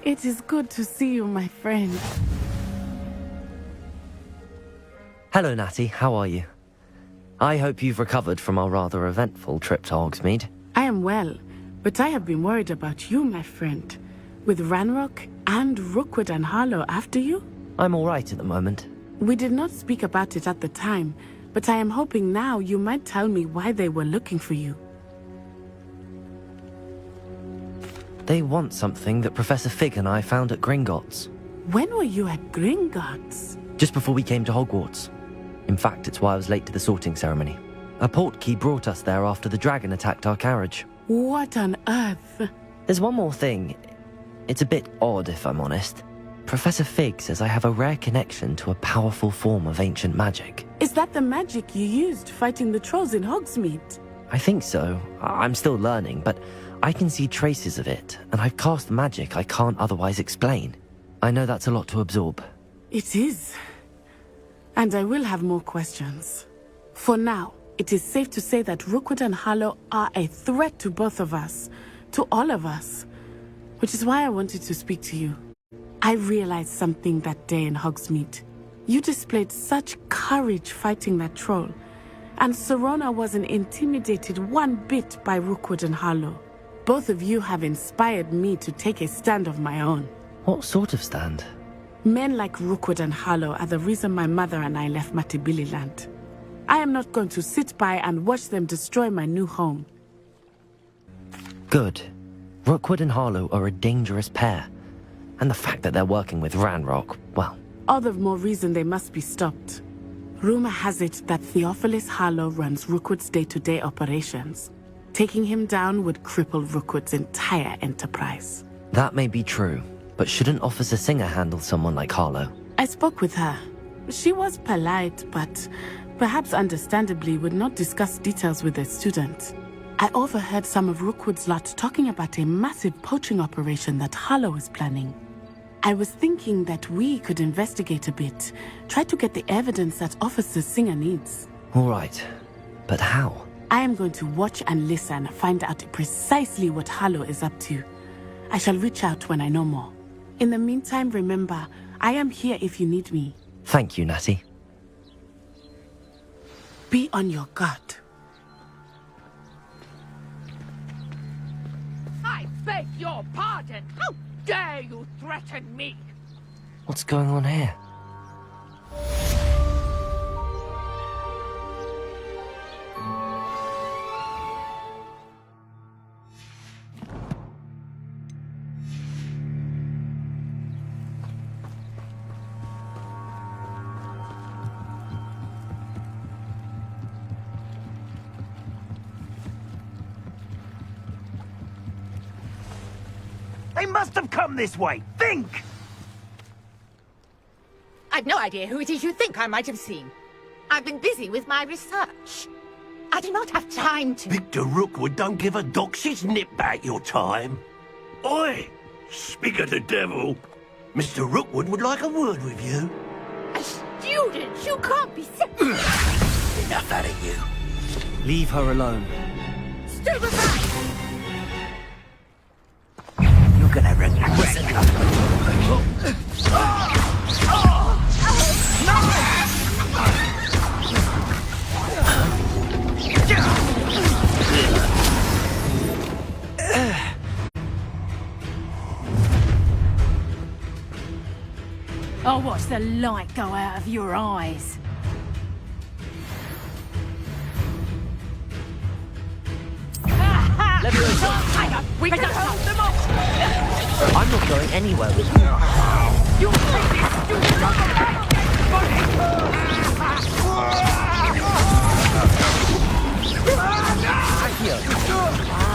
G: It is good to see you, my friend.
C: Hello, Natty. How are you? I hope you've recovered from our rather eventful trip to Hogsmeade.
G: I am well, But I have been worried about you, my friend. With Ranrok and Rookwood and Harlow after you?
C: I'm all right at the moment.
G: We did not speak about it at the time, but I am hoping now you might tell me why they were looking for you.
C: They want something that Professor Fig and I found at Gringotts.
G: When were you at Gringotts?
C: Just before we came to Hogwarts. In fact, it's why I was late to the sorting ceremony. A portkey brought us there after the dragon attacked our carriage.
G: What on earth?
C: There's one more thing. It's a bit odd, if I'm honest. Professor Fig says I have a rare connection to a powerful form of ancient magic.
G: Is that the magic you used fighting the trolls in Hogsmeade?
C: I think so. I'm still learning, but I can see traces of it, and I've cast magic I can't otherwise explain. I know that's a lot to absorb.
G: It is. And I will have more questions. For now, it is safe to say that Rookwood and Harlow are a threat to both of us, to all of us. Which is why I wanted to speak to you. I realized something that day in Hogsmeade. You displayed such courage fighting that troll, and Serona wasn't intimidated one bit by Rookwood and Harlow. Both of you have inspired me to take a stand of my own.
C: What sort of stand?
G: Men like Rookwood and Harlow are the reason my mother and I left Matibili land. I am not going to sit by and watch them destroy my new home.
C: Good. Rookwood and Harlow are a dangerous pair. And the fact that they're working with Ranrok, well...
G: All the more reason they must be stopped. Rumor has it that Theophilus Harlow runs Rookwood's day-to-day operations. Taking him down would cripple Rookwood's entire enterprise.
C: That may be true, but shouldn't Officer Singer handle someone like Harlow?
G: I spoke with her. She was polite, but perhaps understandably would not discuss details with a student. I overheard some of Rookwood's lot talking about a massive poaching operation that Harlow is planning. I was thinking that we could investigate a bit, try to get the evidence that Officer Singer needs.
C: All right, but how?
G: I am going to watch and listen, find out precisely what Harlow is up to. I shall reach out when I know more. In the meantime, remember, I am here if you need me.
C: Thank you, Natty.
G: Be on your guard.
O: I beg your pardon. How dare you threaten me?
C: What's going on here?
B: They must have come this way. Think!
O: I've no idea who it is you think I might have seen. I've been busy with my research. I do not have time to...
H: Victor Rookwood don't give a doxy's nip back your time. Oi! Speak of the devil. Mr. Rookwood would like a word with you.
O: A student? You can't be...
B: Enough out of you.
C: Leave her alone.
O: Stupefy!
B: You're gonna regret
O: I'll watch the light go out of your eyes. We can hold them off!
C: I'm not going anywhere with you.
O: You think this stupid
C: Accio!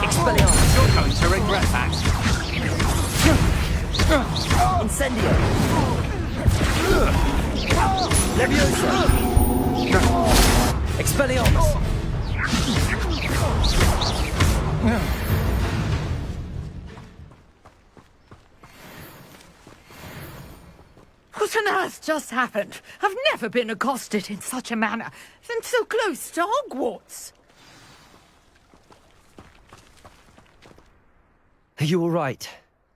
C: Expelliarmus!
B: You're going to regret that.
C: Incendio! Leviosa! Expelliarmus!
O: What on earth just happened? I've never been accosted in such a manner, and so close to Hogwarts.
C: Are you all right?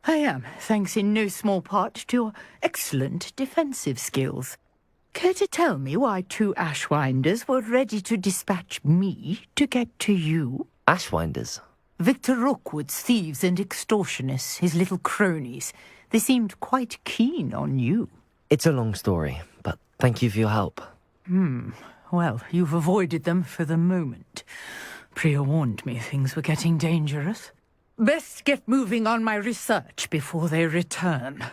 W: I am, thanks in no small part to your excellent defensive skills. Care to tell me why 2 Ashwinders were ready to dispatch me to get to you?
C: Ashwinders?
W: Victor Rookwood's thieves and extortionists, his little cronies. They seemed quite keen on you.
C: It's a long story, but thank you for your help.
W: Well, you've avoided them for the moment. Priya warned me things were getting dangerous. Best get moving on my research before they return.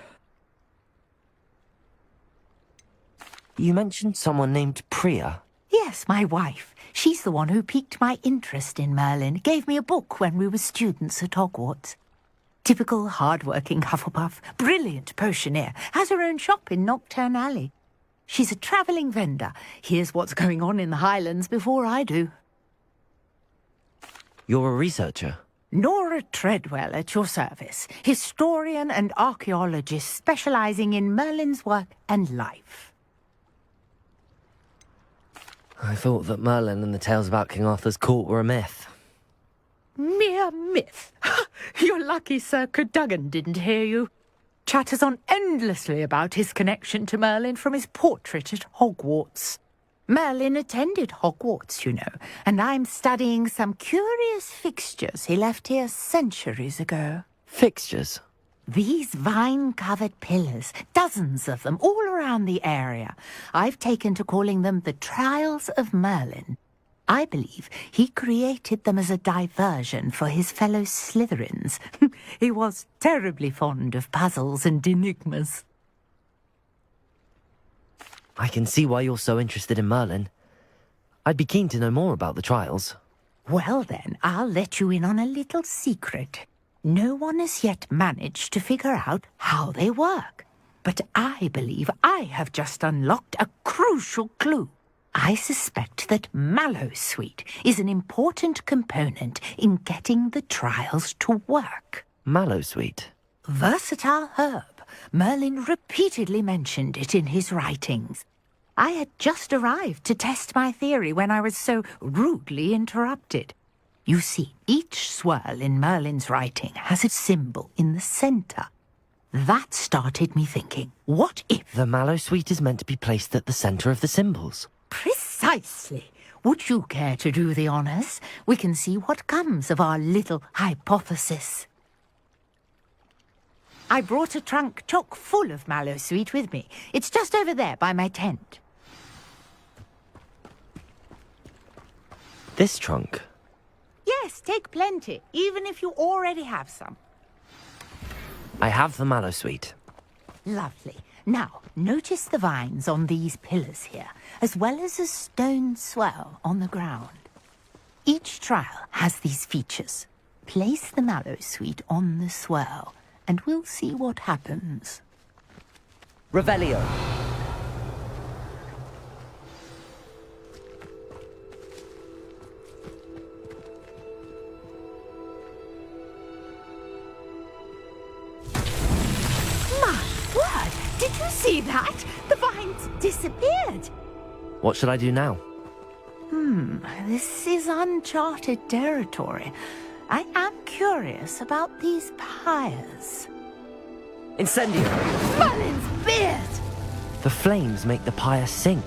C: You mentioned someone named Priya.
W: Yes, my wife. She's the one who piqued my interest in Merlin. Gave me a book when we were students at Hogwarts. Typical hard-working Hufflepuff, brilliant potioneer, has her own shop in Nocturne Alley. She's a travelling vendor. Hears what's going on in the Highlands before I do.
C: You're a researcher?
W: Nora Treadwell at your service. Historian and archaeologist specialising in Merlin's work and life.
C: I thought that Merlin and the tales about King Arthur's court were a myth.
W: Mere myth. You're lucky Sir Cadogan didn't hear you. Chatters on endlessly about his connection to Merlin from his portrait at Hogwarts. Merlin attended Hogwarts, you know, and I'm studying some curious fixtures he left here centuries ago.
C: Fixtures?
W: These vine-covered pillars, dozens of them, all around the area. I've taken to calling them the Trials of Merlin. I believe he created them as a diversion for his fellow Slytherins. He was terribly fond of puzzles and enigmas.
C: I can see why you're so interested in Merlin. I'd be keen to know more about the trials.
W: Well then, I'll let you in on a little secret. No one has yet managed to figure out how they work. But I believe I have just unlocked a crucial clue. I suspect that Mallowsweet is an important component in getting the trials to work.
C: Mallowsweet?
W: Versatile herb. Merlin repeatedly mentioned it in his writings. I had just arrived to test my theory when I was so rudely interrupted. You see, each swirl in Merlin's writing has a symbol in the centre. That started me thinking, what if...
C: The Mallowsweet is meant to be placed at the centre of the symbols.
W: Precisely. Would you care to do the honours? We can see what comes of our little hypothesis. I brought a trunk chock full of Mallowsweet with me. It's just over there by my tent.
C: This trunk?
W: Yes, take plenty, even if you already have some.
C: I have the Mallowsweet.
W: Lovely. Now, notice the vines on these pillars here, as well as a stone swell on the ground. Each trial has these features. Place the Mallowsweet on the swell, and we'll see what happens.
C: Revelio.
W: Did you see that? The vines disappeared.
C: What should I do now?
W: This is uncharted territory. I am curious about these pyres.
C: Incendio!
W: Merlin's beard!
C: The flames make the pyre sink.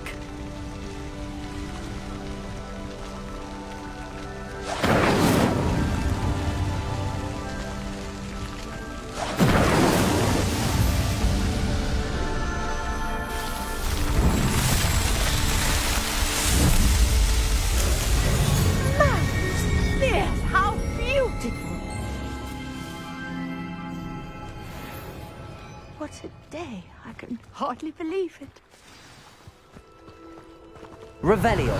W: What a day. I can hardly believe it.
C: Revelio.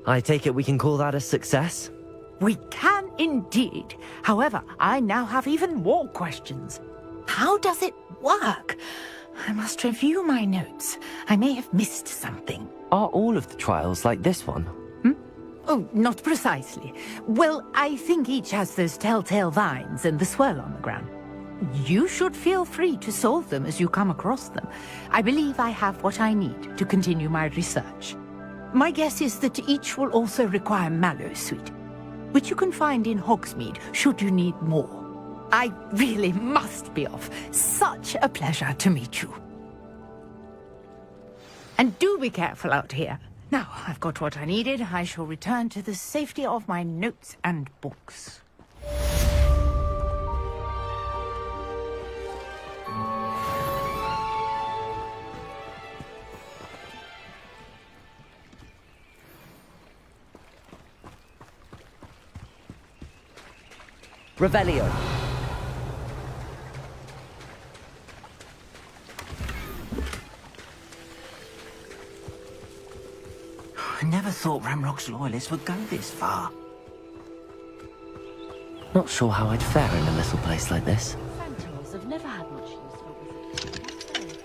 C: I take it we can call that a success?
W: We can indeed. However, I now have even more questions. How does it work? I must review my notes. I may have missed something.
C: Are all of the trials like this one?
W: Oh, not precisely. Well, I think each has those telltale vines and the swirl on the ground. You should feel free to solve them as you come across them. I believe I have what I need to continue my research. My guess is that each will also require Mallowsweet, which you can find in Hogsmeade should you need more. I really must be off. Such a pleasure to meet you. And do be careful out here. Now I've got what I needed. I shall return to the safety of my notes and books.
C: Revelio.
D: I never thought Ranrok's loyalists would go this far.
C: Not sure how I'd fare in a little place like this.
S: Centaurs have never had much use for wizards.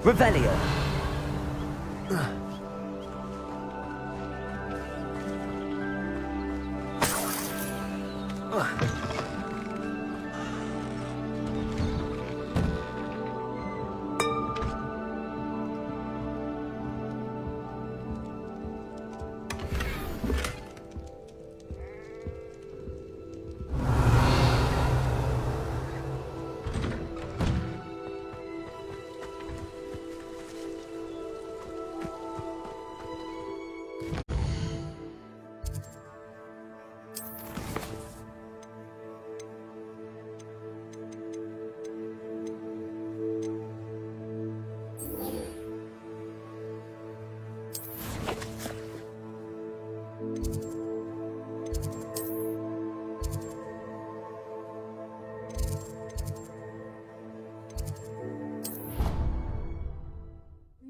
C: Revelio.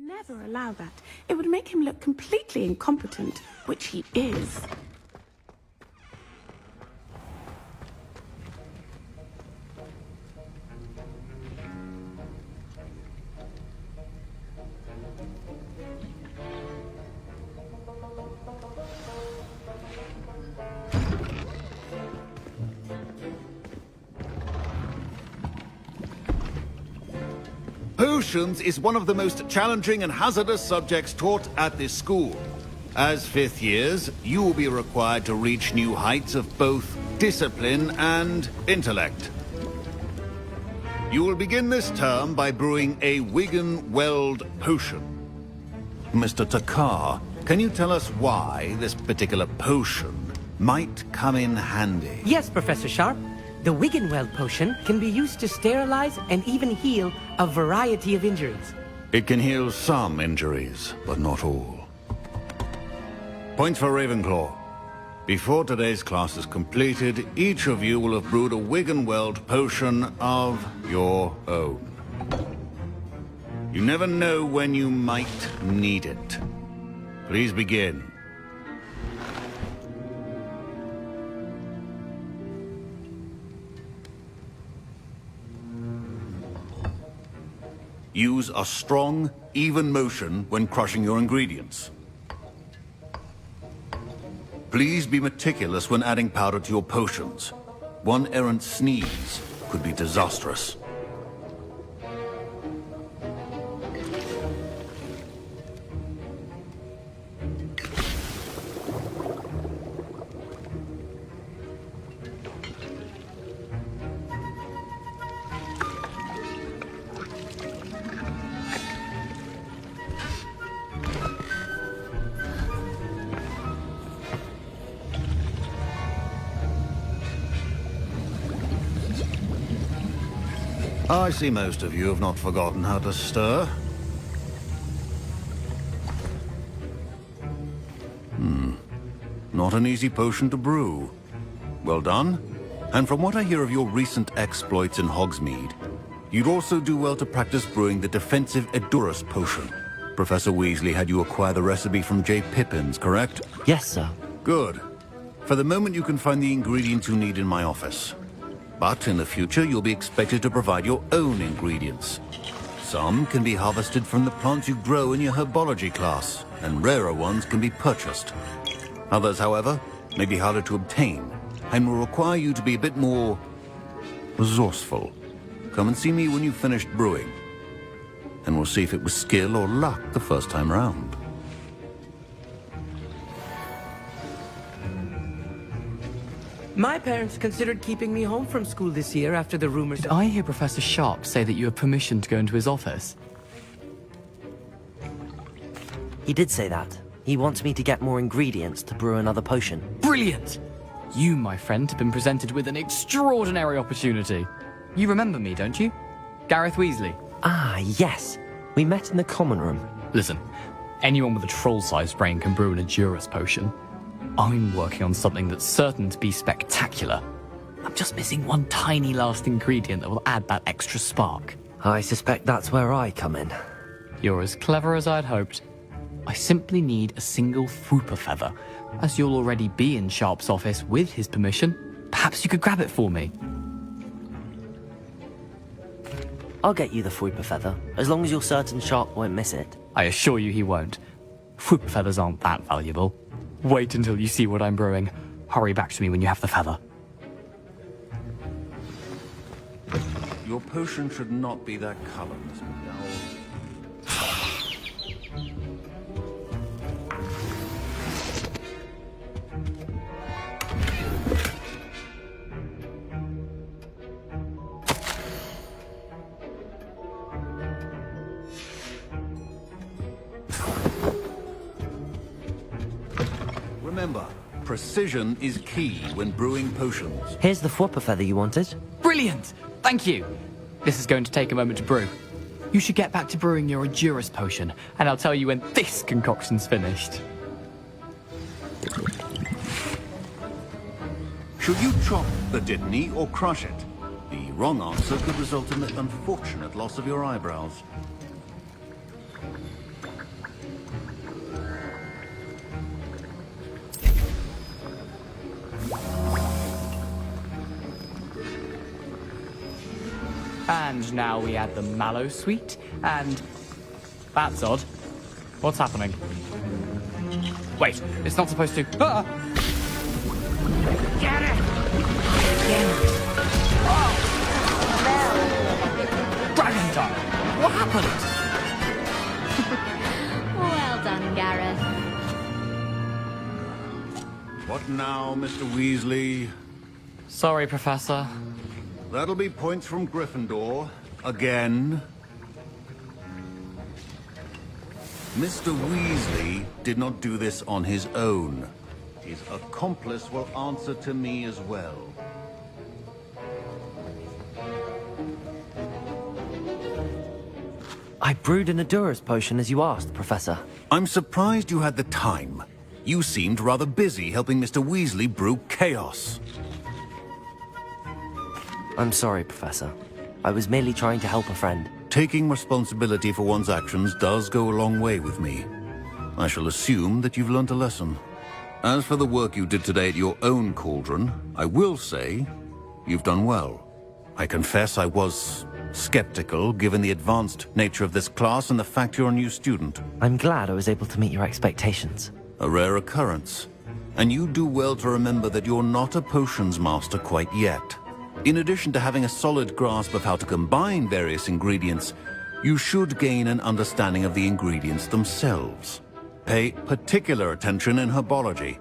G: Never allow that. It would make him look completely incompetent, which he is.
A: Potions is one of the most challenging and hazardous subjects taught at this school. As fifth years, you will be required to reach new heights of both discipline and intellect. You will begin this term by brewing a Wiggenweld potion. Mr. Takar, can you tell us why this particular potion might come in handy?
J: Yes, Professor Sharp. The Wiggenweld potion can be used to sterilize and even heal a variety of injuries.
A: It can heal some injuries, but not all. Point for Ravenclaw. Before today's class is completed, each of you will have brewed a Wiggenweld potion of your own. You never know when you might need it. Please begin. Use a strong, even motion when crushing your ingredients. Please be meticulous when adding powder to your potions. One errant sneeze could be disastrous. I see most of you have not forgotten how to stir. Not an easy potion to brew. Well done. And from what I hear of your recent exploits in Hogsmeade, you'd also do well to practice brewing the defensive Edurus potion. Professor Weasley had you acquire the recipe from J. Pippins, correct?
C: Yes, sir.
A: Good. For the moment, you can find the ingredients you need in my office. But in the future, you'll be expected to provide your own ingredients. Some can be harvested from the plants you grow in your Herbology class, and rarer ones can be purchased. Others, however, may be harder to obtain, and will require you to be a bit more resourceful. Come and see me when you've finished brewing, and we'll see if it was skill or luck the first time round.
J: My parents considered keeping me home from school this year after the rumors.
E: Did I hear Professor Sharp say that you have permission to go into his office?
C: He did say that. He wants me to get more ingredients to brew another potion.
E: Brilliant! You, my friend, have been presented with an extraordinary opportunity. You remember me, don't you? Gareth Weasley.
C: Ah, yes. We met in the common room.
E: Listen, anyone with a troll-sized brain can brew an Edurus potion. I'm working on something that's certain to be spectacular. I'm just missing one tiny last ingredient that will add that extra spark.
C: I suspect that's where I come in.
E: You're as clever as I'd hoped. I simply need a single Fwooper feather. As you'll already be in Sharp's office with his permission, perhaps you could grab it for me.
C: I'll get you the Fwooper feather, as long as you're certain Sharp won't miss it.
E: I assure you he won't. Fwooper feathers aren't that valuable. Wait until you see what I'm brewing. Hurry back to me when you have the feather.
A: Your potion should not be that color, Miss McDowell. Remember, precision is key when brewing potions.
C: Here's the Fwooper feather you wanted.
E: Brilliant! Thank you! This is going to take a moment to brew. You should get back to brewing your Edurus potion, and I'll tell you when this concoction's finished.
A: Should you chop the Dittany or crush it? The wrong answer could result in the unfortunate loss of your eyebrows.
E: And now we add the mallow sweet, and... That's odd. What's happening? Wait, it's not supposed to... Ah!
O: Get it!
E: Gryffindor! What happened?
T: Well done, Gareth.
A: What now, Mr. Weasley?
E: Sorry, Professor.
A: That'll be points from Gryffindor. Again. Mr. Weasley did not do this on his own. His accomplice will answer to me as well.
C: I brewed an Edurus potion as you asked, Professor.
A: I'm surprised you had the time. You seemed rather busy helping Mr. Weasley brew chaos.
C: I'm sorry, Professor. I was merely trying to help a friend.
A: Taking responsibility for one's actions does go a long way with me. I shall assume that you've learnt a lesson. As for the work you did today at your own cauldron, I will say you've done well. I confess I was skeptical, given the advanced nature of this class and the fact you're a new student.
C: I'm glad I was able to meet your expectations.
A: A rare occurrence. And you do well to remember that you're not a potions master quite yet. In addition to having a solid grasp of how to combine various ingredients, you should gain an understanding of the ingredients themselves. Pay particular attention in herbology.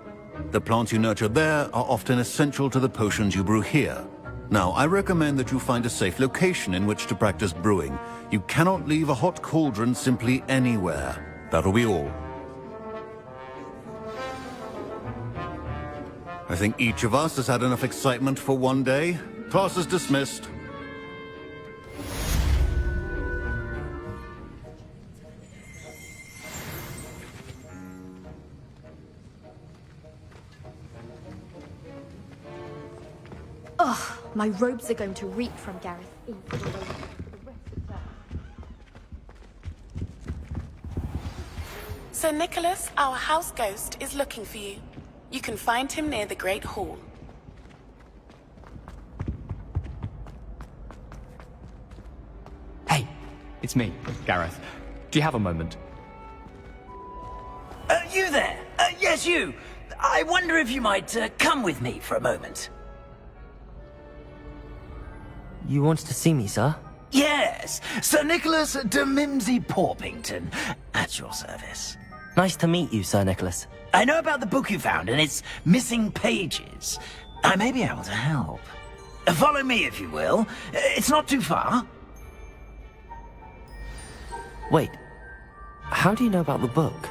A: The plants you nurture there are often essential to the potions you brew here. Now, I recommend that you find a safe location in which to practice brewing. You cannot leave a hot cauldron simply anywhere. That'll be all. I think each of us has had enough excitement for one day. Class is dismissed.
S: Ugh, my robes are going to reek from Gareth.
G: Sir Nicholas, our house ghost, is looking for you. You can find him near the Great Hall.
E: Hey, it's me, Gareth. Do you have a moment?
D: You there? Yes, you. I wonder if you might come with me for a moment.
C: You wanted to see me, sir?
D: Yes, Sir Nicholas de Mimsy Porpington, at your service.
C: Nice to meet you, Sir Nicholas.
D: I know about the book you found and its missing pages. I may be able to help. Follow me, if you will. It's not too far.
C: Wait, how do you know about the book?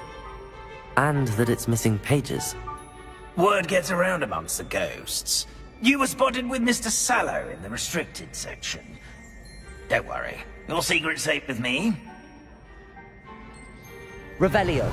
C: And that it's missing pages?
D: Word gets around amongst the ghosts. You were spotted with Mr. Sallow in the restricted section. Don't worry, your secret's safe with me.
C: Revelio.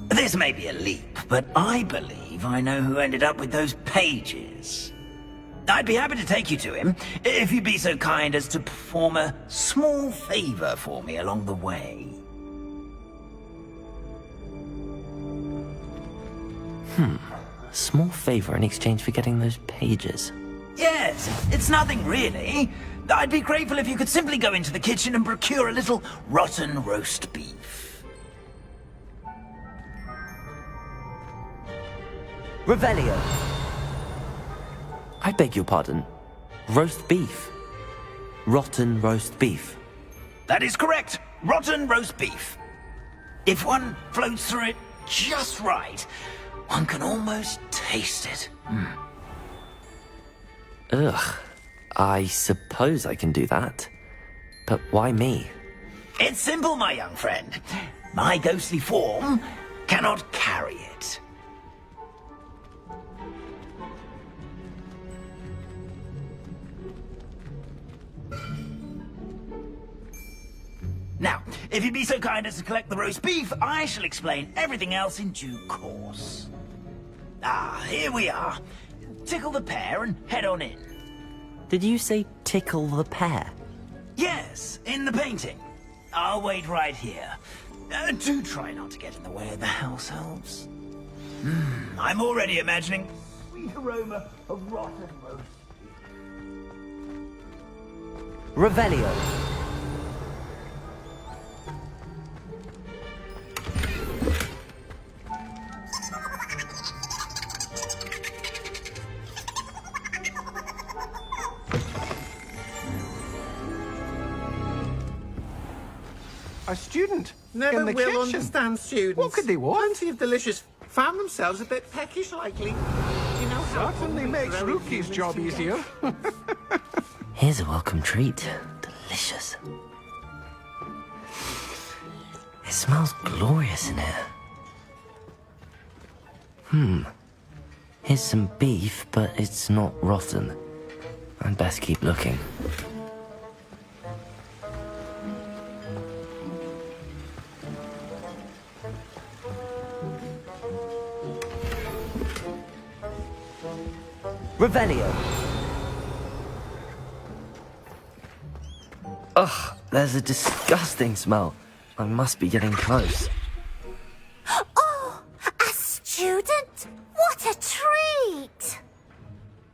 D: This may be a leap, but I believe I know who ended up with those pages. I'd be happy to take you to him, if you'd be so kind as to perform a small favor for me along the way.
C: A small favor in exchange for getting those pages.
D: Yes, it's nothing really. I'd be grateful if you could simply go into the kitchen and procure a little rotten roast beef.
C: Revelio. I beg your pardon. Roast beef. Rotten roast beef.
D: That is correct. Rotten roast beef. If one floats through it just right, one can almost taste it.
C: Ugh. I suppose I can do that. But why me?
D: It's simple, my young friend. My ghostly form cannot carry it. Now, if you'd be so kind as to collect the roast beef, I shall explain everything else in due course. Ah, here we are. Tickle the pear and head on in.
C: Did you say tickle the pear?
D: Yes, in the painting. I'll wait right here. Do try not to get in the way of the house elves. I'm already imagining sweet aroma of rotten roast beef.
C: Revelio.
F: A student
R: Never
F: in the
R: will
F: kitchen.
R: understand students.
F: What could they want?
R: Plenty of delicious. Found themselves a bit peckish likely. You know how
F: Certainly makes
R: very
F: Rookie's
R: humans
F: job
R: can
F: easier.
C: Here's a welcome treat. Delicious. It smells glorious in here. Here's some beef, but it's not rotten. I'd best keep looking. Revelio. Ugh, there's a disgusting smell. I must be getting close.
U: Oh, a student? What a treat!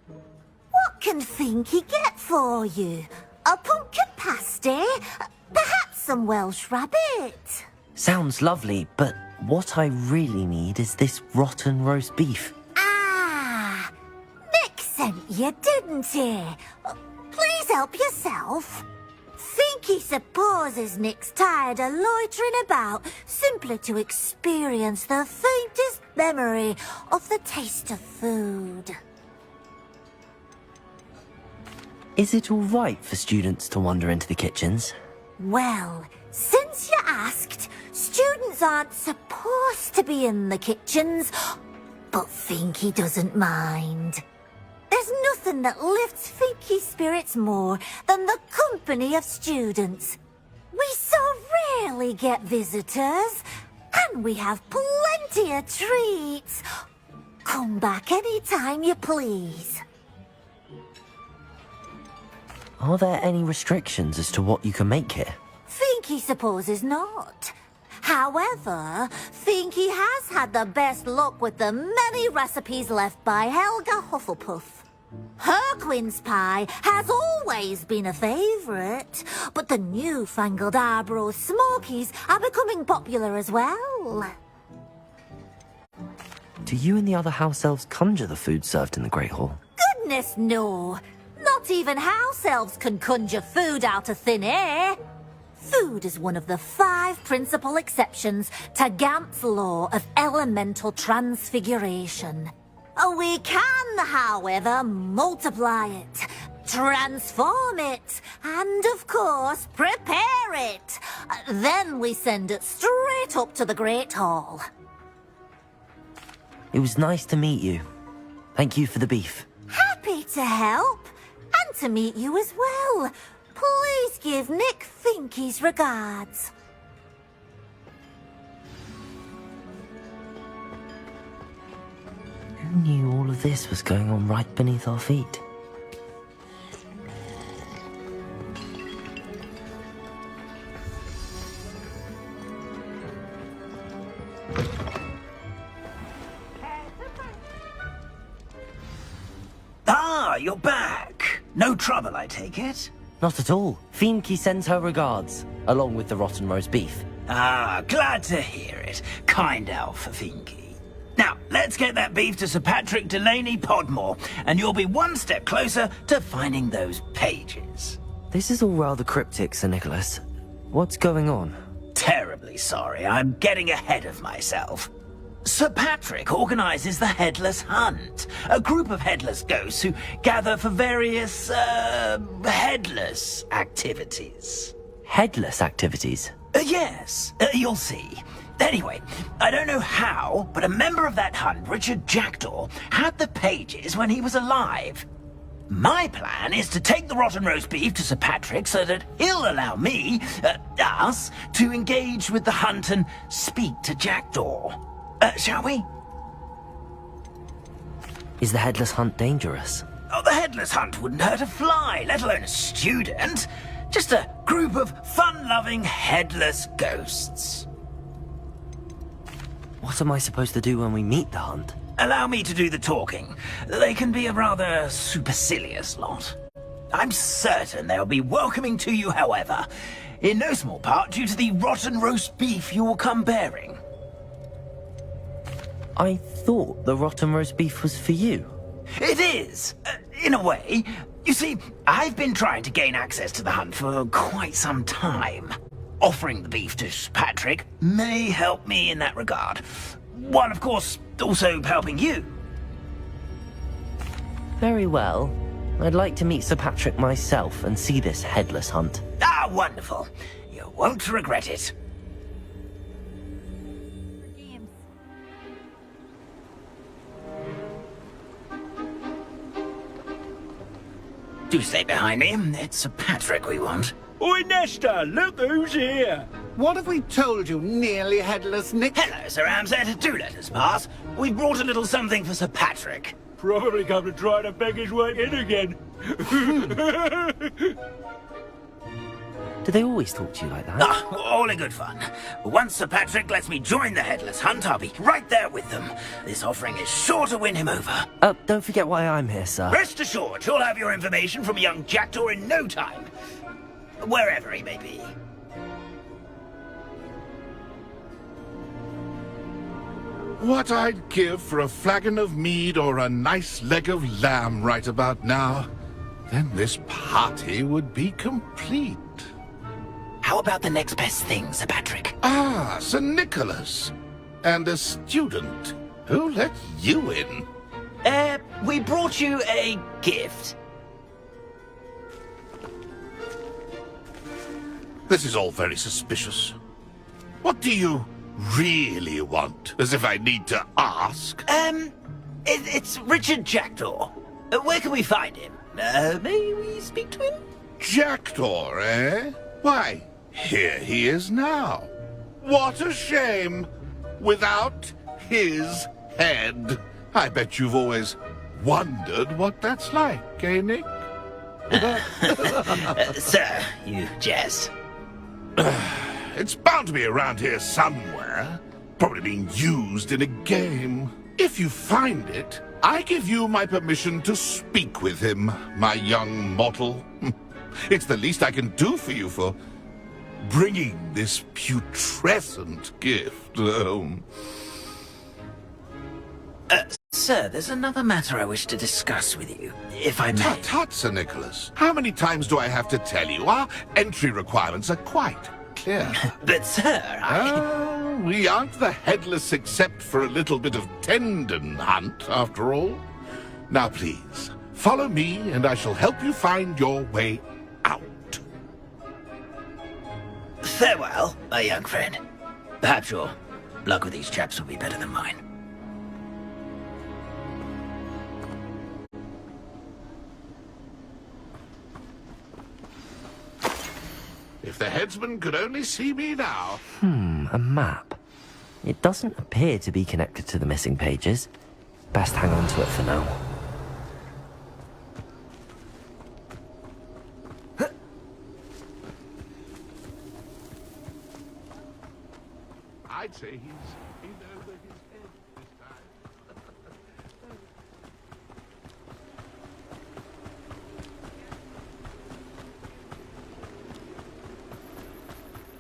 U: What can Finky get for you? A pumpkin pasty? Perhaps some Welsh rabbit?
C: Sounds lovely, but what I really need is this rotten roast beef.
U: Ah, Nick sent you, didn't he? Please help yourself. Finky supposes Nick's tired of loitering about simply to experience the faintest memory of the taste of food.
C: Is it all right for students to wander into the kitchens?
U: Well, since you asked, students aren't supposed to be in the kitchens, but Finky doesn't mind. There's nothing that lifts Finky's spirits more than the company of students. We so rarely get visitors, and we have plenty of treats. Come back any time you please.
C: Are there any restrictions as to what you can make here?
U: Finky supposes not. However, Finky has had the best luck with the many recipes left by Helga Hufflepuff. Herquin's pie has always been a favourite, but the newfangled Arbroath Smokies are becoming popular as well.
C: Do you and the other house elves conjure the food served in the Great Hall?
U: Goodness no! Not even house elves can conjure food out of thin air. Food is one of the 5 principal exceptions to Gamp's law of elemental transfiguration. We can, however, multiply it, transform it, and of course, prepare it. Then we send it straight up to the Great Hall.
C: It was nice to meet you. Thank you for the beef.
U: Happy to help, and to meet you as well. Please give Nick Finky's regards.
C: Who knew all of this was going on right beneath our feet?
D: Ah, you're back. No trouble, I take it?
C: Not at all. Fienke sends her regards, along with the rotten roast beef.
D: Ah, glad to hear it. Kind elf, Fienke. Now, let's get that beef to Sir Patrick Delaney Podmore, and you'll be one step closer to finding those pages.
C: This is all rather cryptic, Sir Nicholas. What's going on?
D: Terribly sorry, I'm getting ahead of myself. Sir Patrick organizes the Headless Hunt, a group of headless ghosts who gather for various, headless activities.
C: Headless activities?
D: Yes, you'll see. Anyway, I don't know how, but a member of that hunt, Richard Jackdaw, had the pages when he was alive. My plan is to take the rotten roast beef to Sir Patrick so that he'll allow me, us, to engage with the hunt and speak to Jackdaw. Shall we?
C: Is the Headless Hunt dangerous?
D: Oh, the Headless Hunt wouldn't hurt a fly, let alone a student. Just a group of fun-loving headless ghosts.
C: What am I supposed to do when we meet the hunt?
D: Allow me to do the talking. They can be a rather supercilious lot. I'm certain they'll be welcoming to you, however, in no small part due to the rotten roast beef you will come bearing.
C: I thought the rotten roast beef was for you.
D: It is, in a way. You see, I've been trying to gain access to the hunt for quite some time. Offering the beef to Patrick may help me in that regard. While, of course, also helping you.
C: Very well. I'd like to meet Sir Patrick myself and see this Headless Hunt.
D: Ah, wonderful. You won't regret it. Do stay behind me. It's Sir Patrick we want.
R: Oi, Nesta, look who's here. What have we told you, nearly headless Nick?
D: Hello, Sir Ramsay. Do let us pass. We've brought a little something for Sir Patrick.
R: Probably come to try to beg his way in again.
C: Do they always talk to you like that?
D: Ah, all in good fun. Once Sir Patrick lets me join the Headless Hunt, I'll be right there with them. This offering is sure to win him over.
C: Don't forget why I'm here, sir.
D: Rest assured, you'll have your information from young Jackdaw in no time. Wherever he may be.
I: What I'd give for a flagon of mead or a nice leg of lamb right about now. Then this party would be complete.
D: How about the next best thing, Sir Patrick?
I: Ah, Sir Nicholas. And a student. Who let you in?
D: We brought you a gift.
I: This is all very suspicious. What do you really want? As if I need to ask.
D: It's Richard Jackdaw. Where can we find him? May we speak to him?
I: Jackdaw, eh? Why, here he is now. What a shame. Without his head. I bet you've always wondered what that's like, eh, Nick?
D: Sir, you jest.
I: It's bound to be around here somewhere. Probably being used in a game. If you find it, I give you my permission to speak with him, my young mortal. It's the least I can do for you for bringing this putrescent gift home.
D: Sir, there's another matter I wish to discuss with you, if I may.
I: Tut, Sir Nicholas. How many times do I have to tell you? Our entry requirements are quite clear.
D: But, sir,
I: we aren't the headless except for a little bit of tendon hunt, after all. Now, please, follow me, and I shall help you find your way out.
D: Farewell, my young friend. Perhaps your luck with these chaps will be better than mine.
I: If the headsman could only see me now.
C: A map. It doesn't appear to be connected to the missing pages. Best hang on to it for now.
I: I'd say he's over his head this time.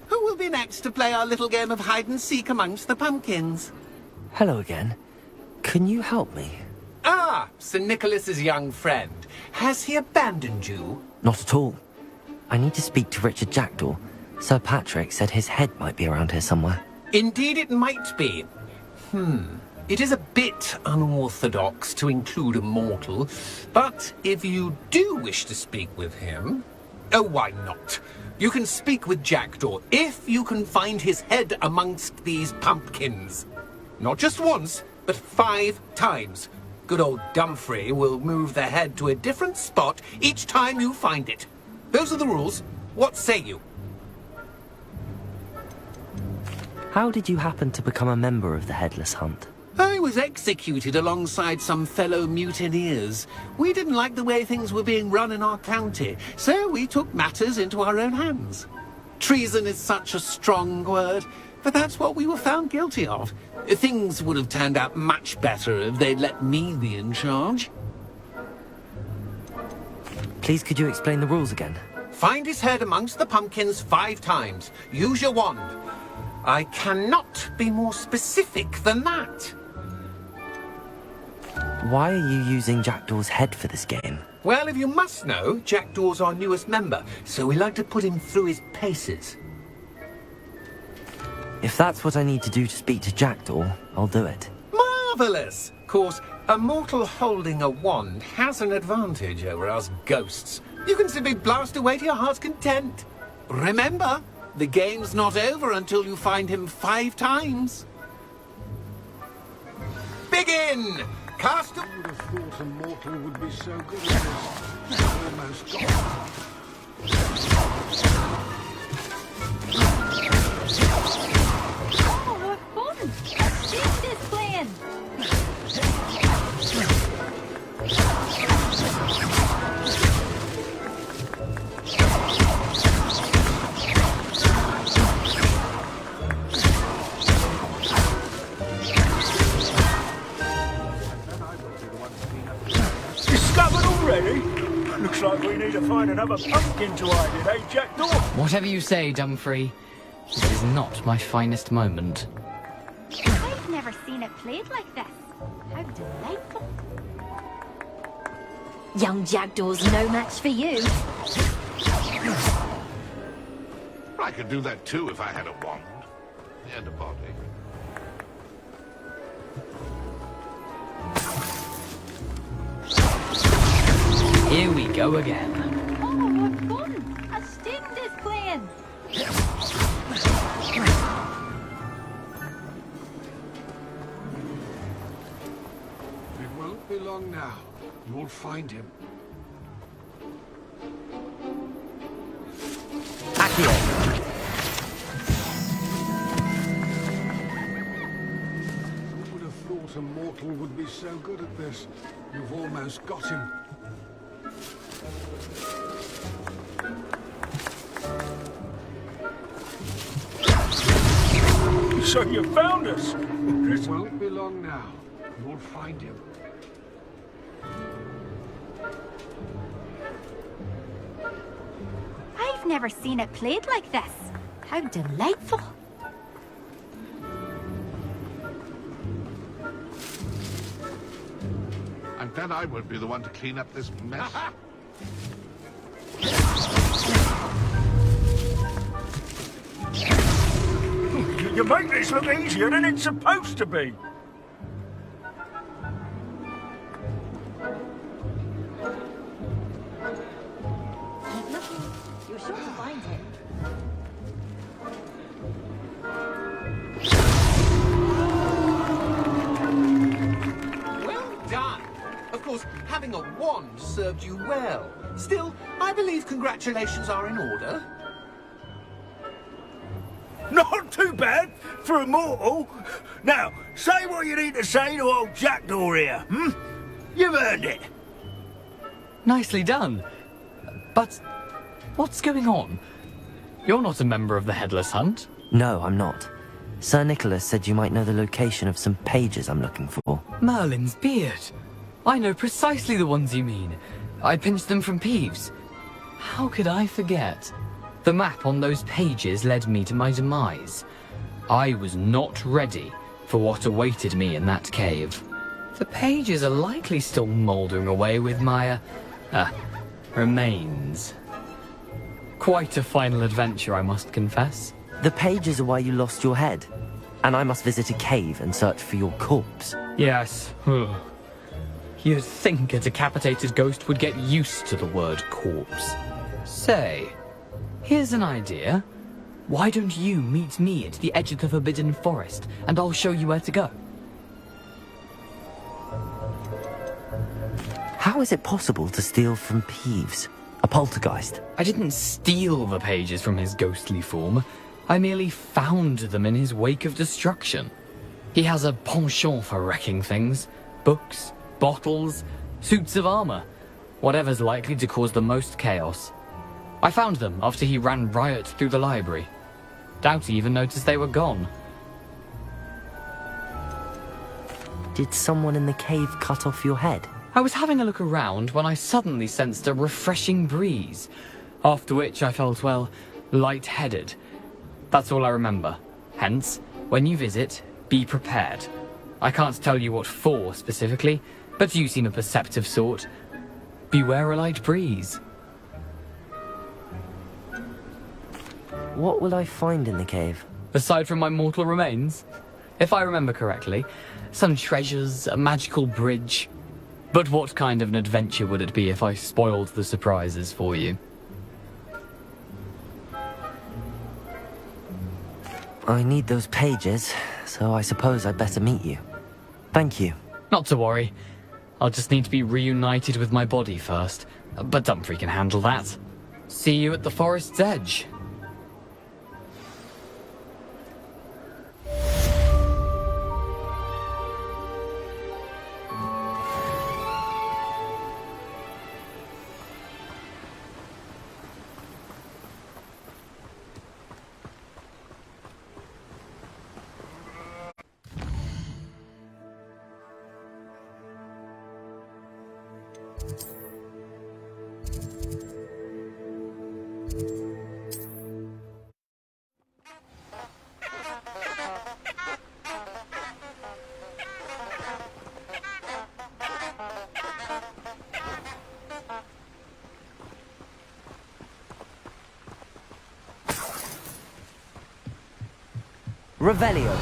R: Who will be next to play our little game of hide-and-seek amongst the pumpkins?
C: Hello again. Can you help me?
R: Ah, Sir Nicholas's young friend. Has he abandoned you?
C: Not at all. I need to speak to Richard Jackdaw. Sir Patrick said his head might be around here somewhere.
R: Indeed it might be. It is a bit unorthodox to include a mortal, but if you do wish to speak with him... Oh, why not? You can speak with Jackdaw if you can find his head amongst these pumpkins. Not just once, but 5 times. Good old Dumfrey will move the head to a different spot each time you find it. Those are the rules. What say you?
C: How did you happen to become a member of the Headless Hunt?
R: I was executed alongside some fellow mutineers. We didn't like the way things were being run in our county, so we took matters into our own hands. Treason is such a strong word, but that's what we were found guilty of. Things would have turned out much better if they'd let me be in charge.
C: Please, could you explain the rules again?
R: Find his head amongst the pumpkins 5 times. Use your wand. I cannot be more specific than that.
C: Why are you using Jackdaw's head for this game?
R: Well, if you must know, Jackdaw's our newest member, so we like to put him through his paces.
C: If that's what I need to do to speak to Jackdaw, I'll do it.
R: Marvellous! Of course, a mortal holding a wand has an advantage over us ghosts. You can simply blast away to your heart's content. Remember, the game's not over until you find him 5 times. Begin! Cast a...
K: I would have thought a mortal would be so good at this. Almost got
S: Oh, what fun! Keep this playing!
K: discovered already? Looks like we need to find another pumpkin to hide in, eh, Jackdaw?
E: Whatever you say, Dumfrey. This is not my finest moment.
S: I've never seen it played like this. How delightful. Young Jackdaw's no match for you.
I: I could do that too if I had a wand and a body.
E: Here we go again.
S: Oh, what fun! A student is playing.
K: It won't be long now. You'll find him.
C: Accio.
K: Who would have thought a mortal would be so good at this? You've almost got him. So you found us! It won't be long now. You'll find him.
S: I've never seen it played like this. How delightful.
I: I'm glad I won't be the one to clean up this mess.
M: You make this look easier than it's supposed to be.
S: Keep looking. You're sure to find it.
R: Well done. Of course, having a wand served you well. Still, I believe congratulations are in order.
M: Not too bad for a mortal. Now, say what you need to say to old Jackdaw here, hmm? You've earned it.
E: Nicely done. But what's going on? You're not a member of the Headless Hunt.
C: No, I'm not. Sir Nicholas said you might know the location of some pages I'm looking for.
E: Merlin's beard. I know precisely the ones you mean. I pinched them from Peeves. How could I forget? The map on those pages led me to my demise. I was not ready for what awaited me in that cave. The pages are likely still mouldering away with my, remains. Quite a final adventure, I must confess.
C: The pages are why you lost your head, and I must visit a cave and search for your corpse.
E: Yes. You'd think a decapitated ghost would get used to the word corpse. Say, here's an idea. Why don't you meet me at the edge of the Forbidden Forest, and I'll show you where to go?
C: How is it possible to steal from Peeves? A poltergeist?
E: I didn't steal the pages from his ghostly form. I merely found them in his wake of destruction. He has a penchant for wrecking things. Books, bottles, suits of armor. Whatever's likely to cause the most chaos. I found them after he ran riot through the library. Doubt he even noticed they were gone.
C: Did someone in the cave cut off your head?
E: I was having a look around when I suddenly sensed a refreshing breeze, after which I felt, well, lightheaded. That's all I remember. Hence, when you visit, be prepared. I can't tell you what for specifically, but you seem a perceptive sort. Beware a light breeze.
C: What will I find in the cave?
E: Aside from my mortal remains? If I remember correctly, some treasures, a magical bridge. But what kind of an adventure would it be if I spoiled the surprises for you?
C: I need those pages, so I suppose I'd better meet you. Thank you.
E: Not to worry. I'll just need to be reunited with my body first. But Dumfries can handle that. See you at the forest's edge.
C: Revelio.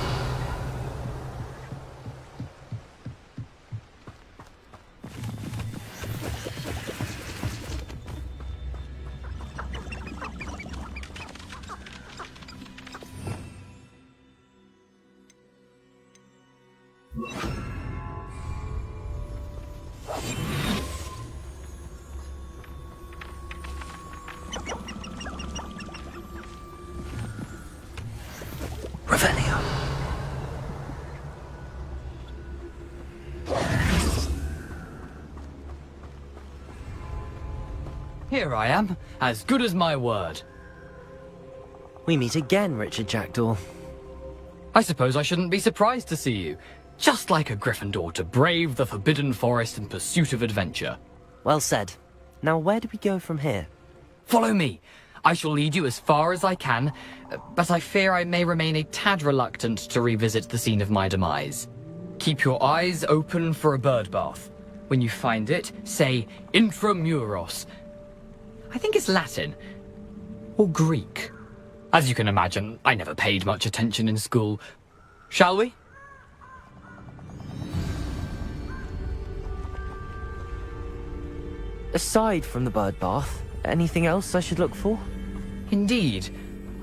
E: Here I am, as good as my word.
C: We meet again, Richard Jackdaw.
E: I suppose I shouldn't be surprised to see you. Just like a Gryffindor to brave the Forbidden Forest in pursuit of adventure.
C: Well said. Now where do we go from here?
E: Follow me. I shall lead you as far as I can, but I fear I may remain a tad reluctant to revisit the scene of my demise. Keep your eyes open for a bird bath. When you find it, say intramuros. I think it's Latin. Or Greek. As you can imagine, I never paid much attention in school. Shall we?
C: Aside from the bird bath, anything else I should look for?
E: Indeed.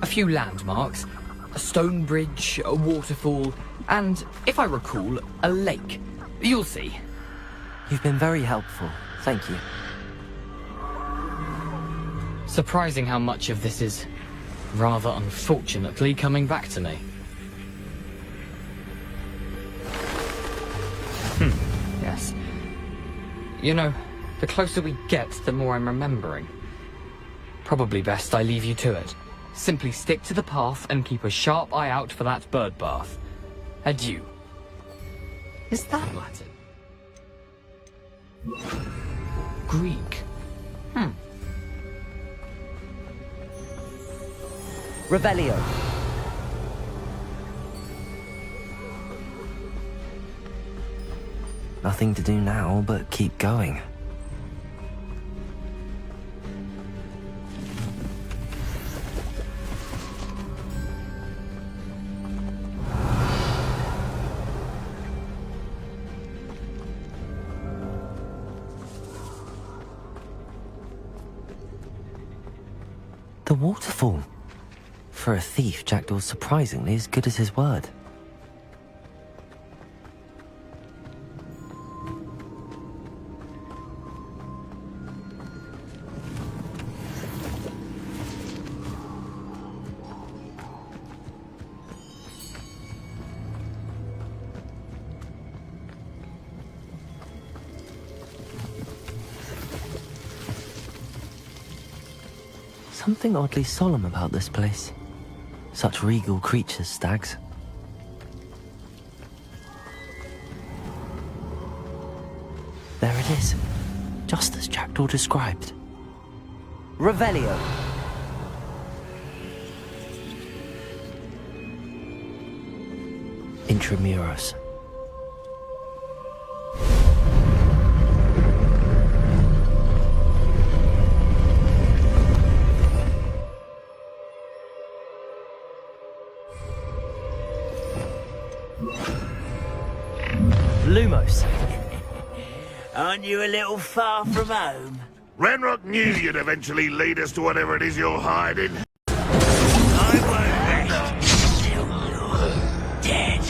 E: A few landmarks, a stone bridge, a waterfall, and, if I recall, a lake. You'll see.
C: You've been very helpful. Thank you.
E: Surprising how much of this is, rather unfortunately, coming back to me. Yes. You know, the closer we get, the more I'm remembering. Probably best I leave you to it. Simply stick to the path and keep a sharp eye out for that bird bath. Adieu. Is that Latin? Greek.
C: Revelio. Nothing to do now but keep going. The waterfall. For a thief, Jackdaw's surprisingly as good as his word. Something oddly solemn about this place. Such regal creatures, stags. There it is, just as Jackdaw described. Revelio. Intramuros. Lumos.
D: Aren't you a little far from home?
I: Ranrok knew you'd eventually lead us to whatever it is you're hiding.
D: I won't rest till you're dead.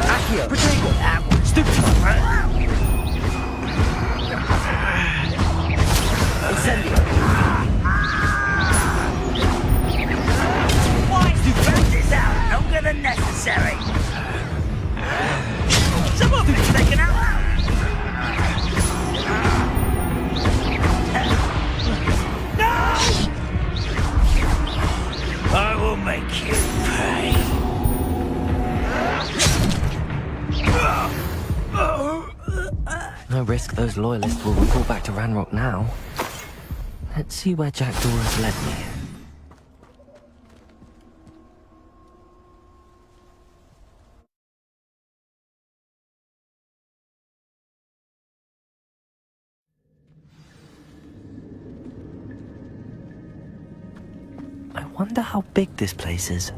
C: Accio. Protego. Stupid. Incendio.
D: Longer than necessary. Some of it's taken out loud. No! I will make you pay.
C: No risk those loyalists will report back to Ranrok now. Let's see where Jackdaw has led me. I wonder how big this place is.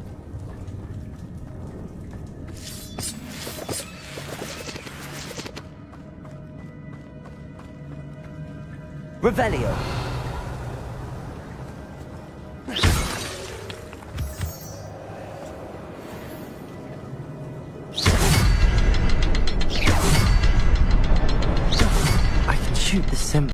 C: Revelio. I can shoot the symbol.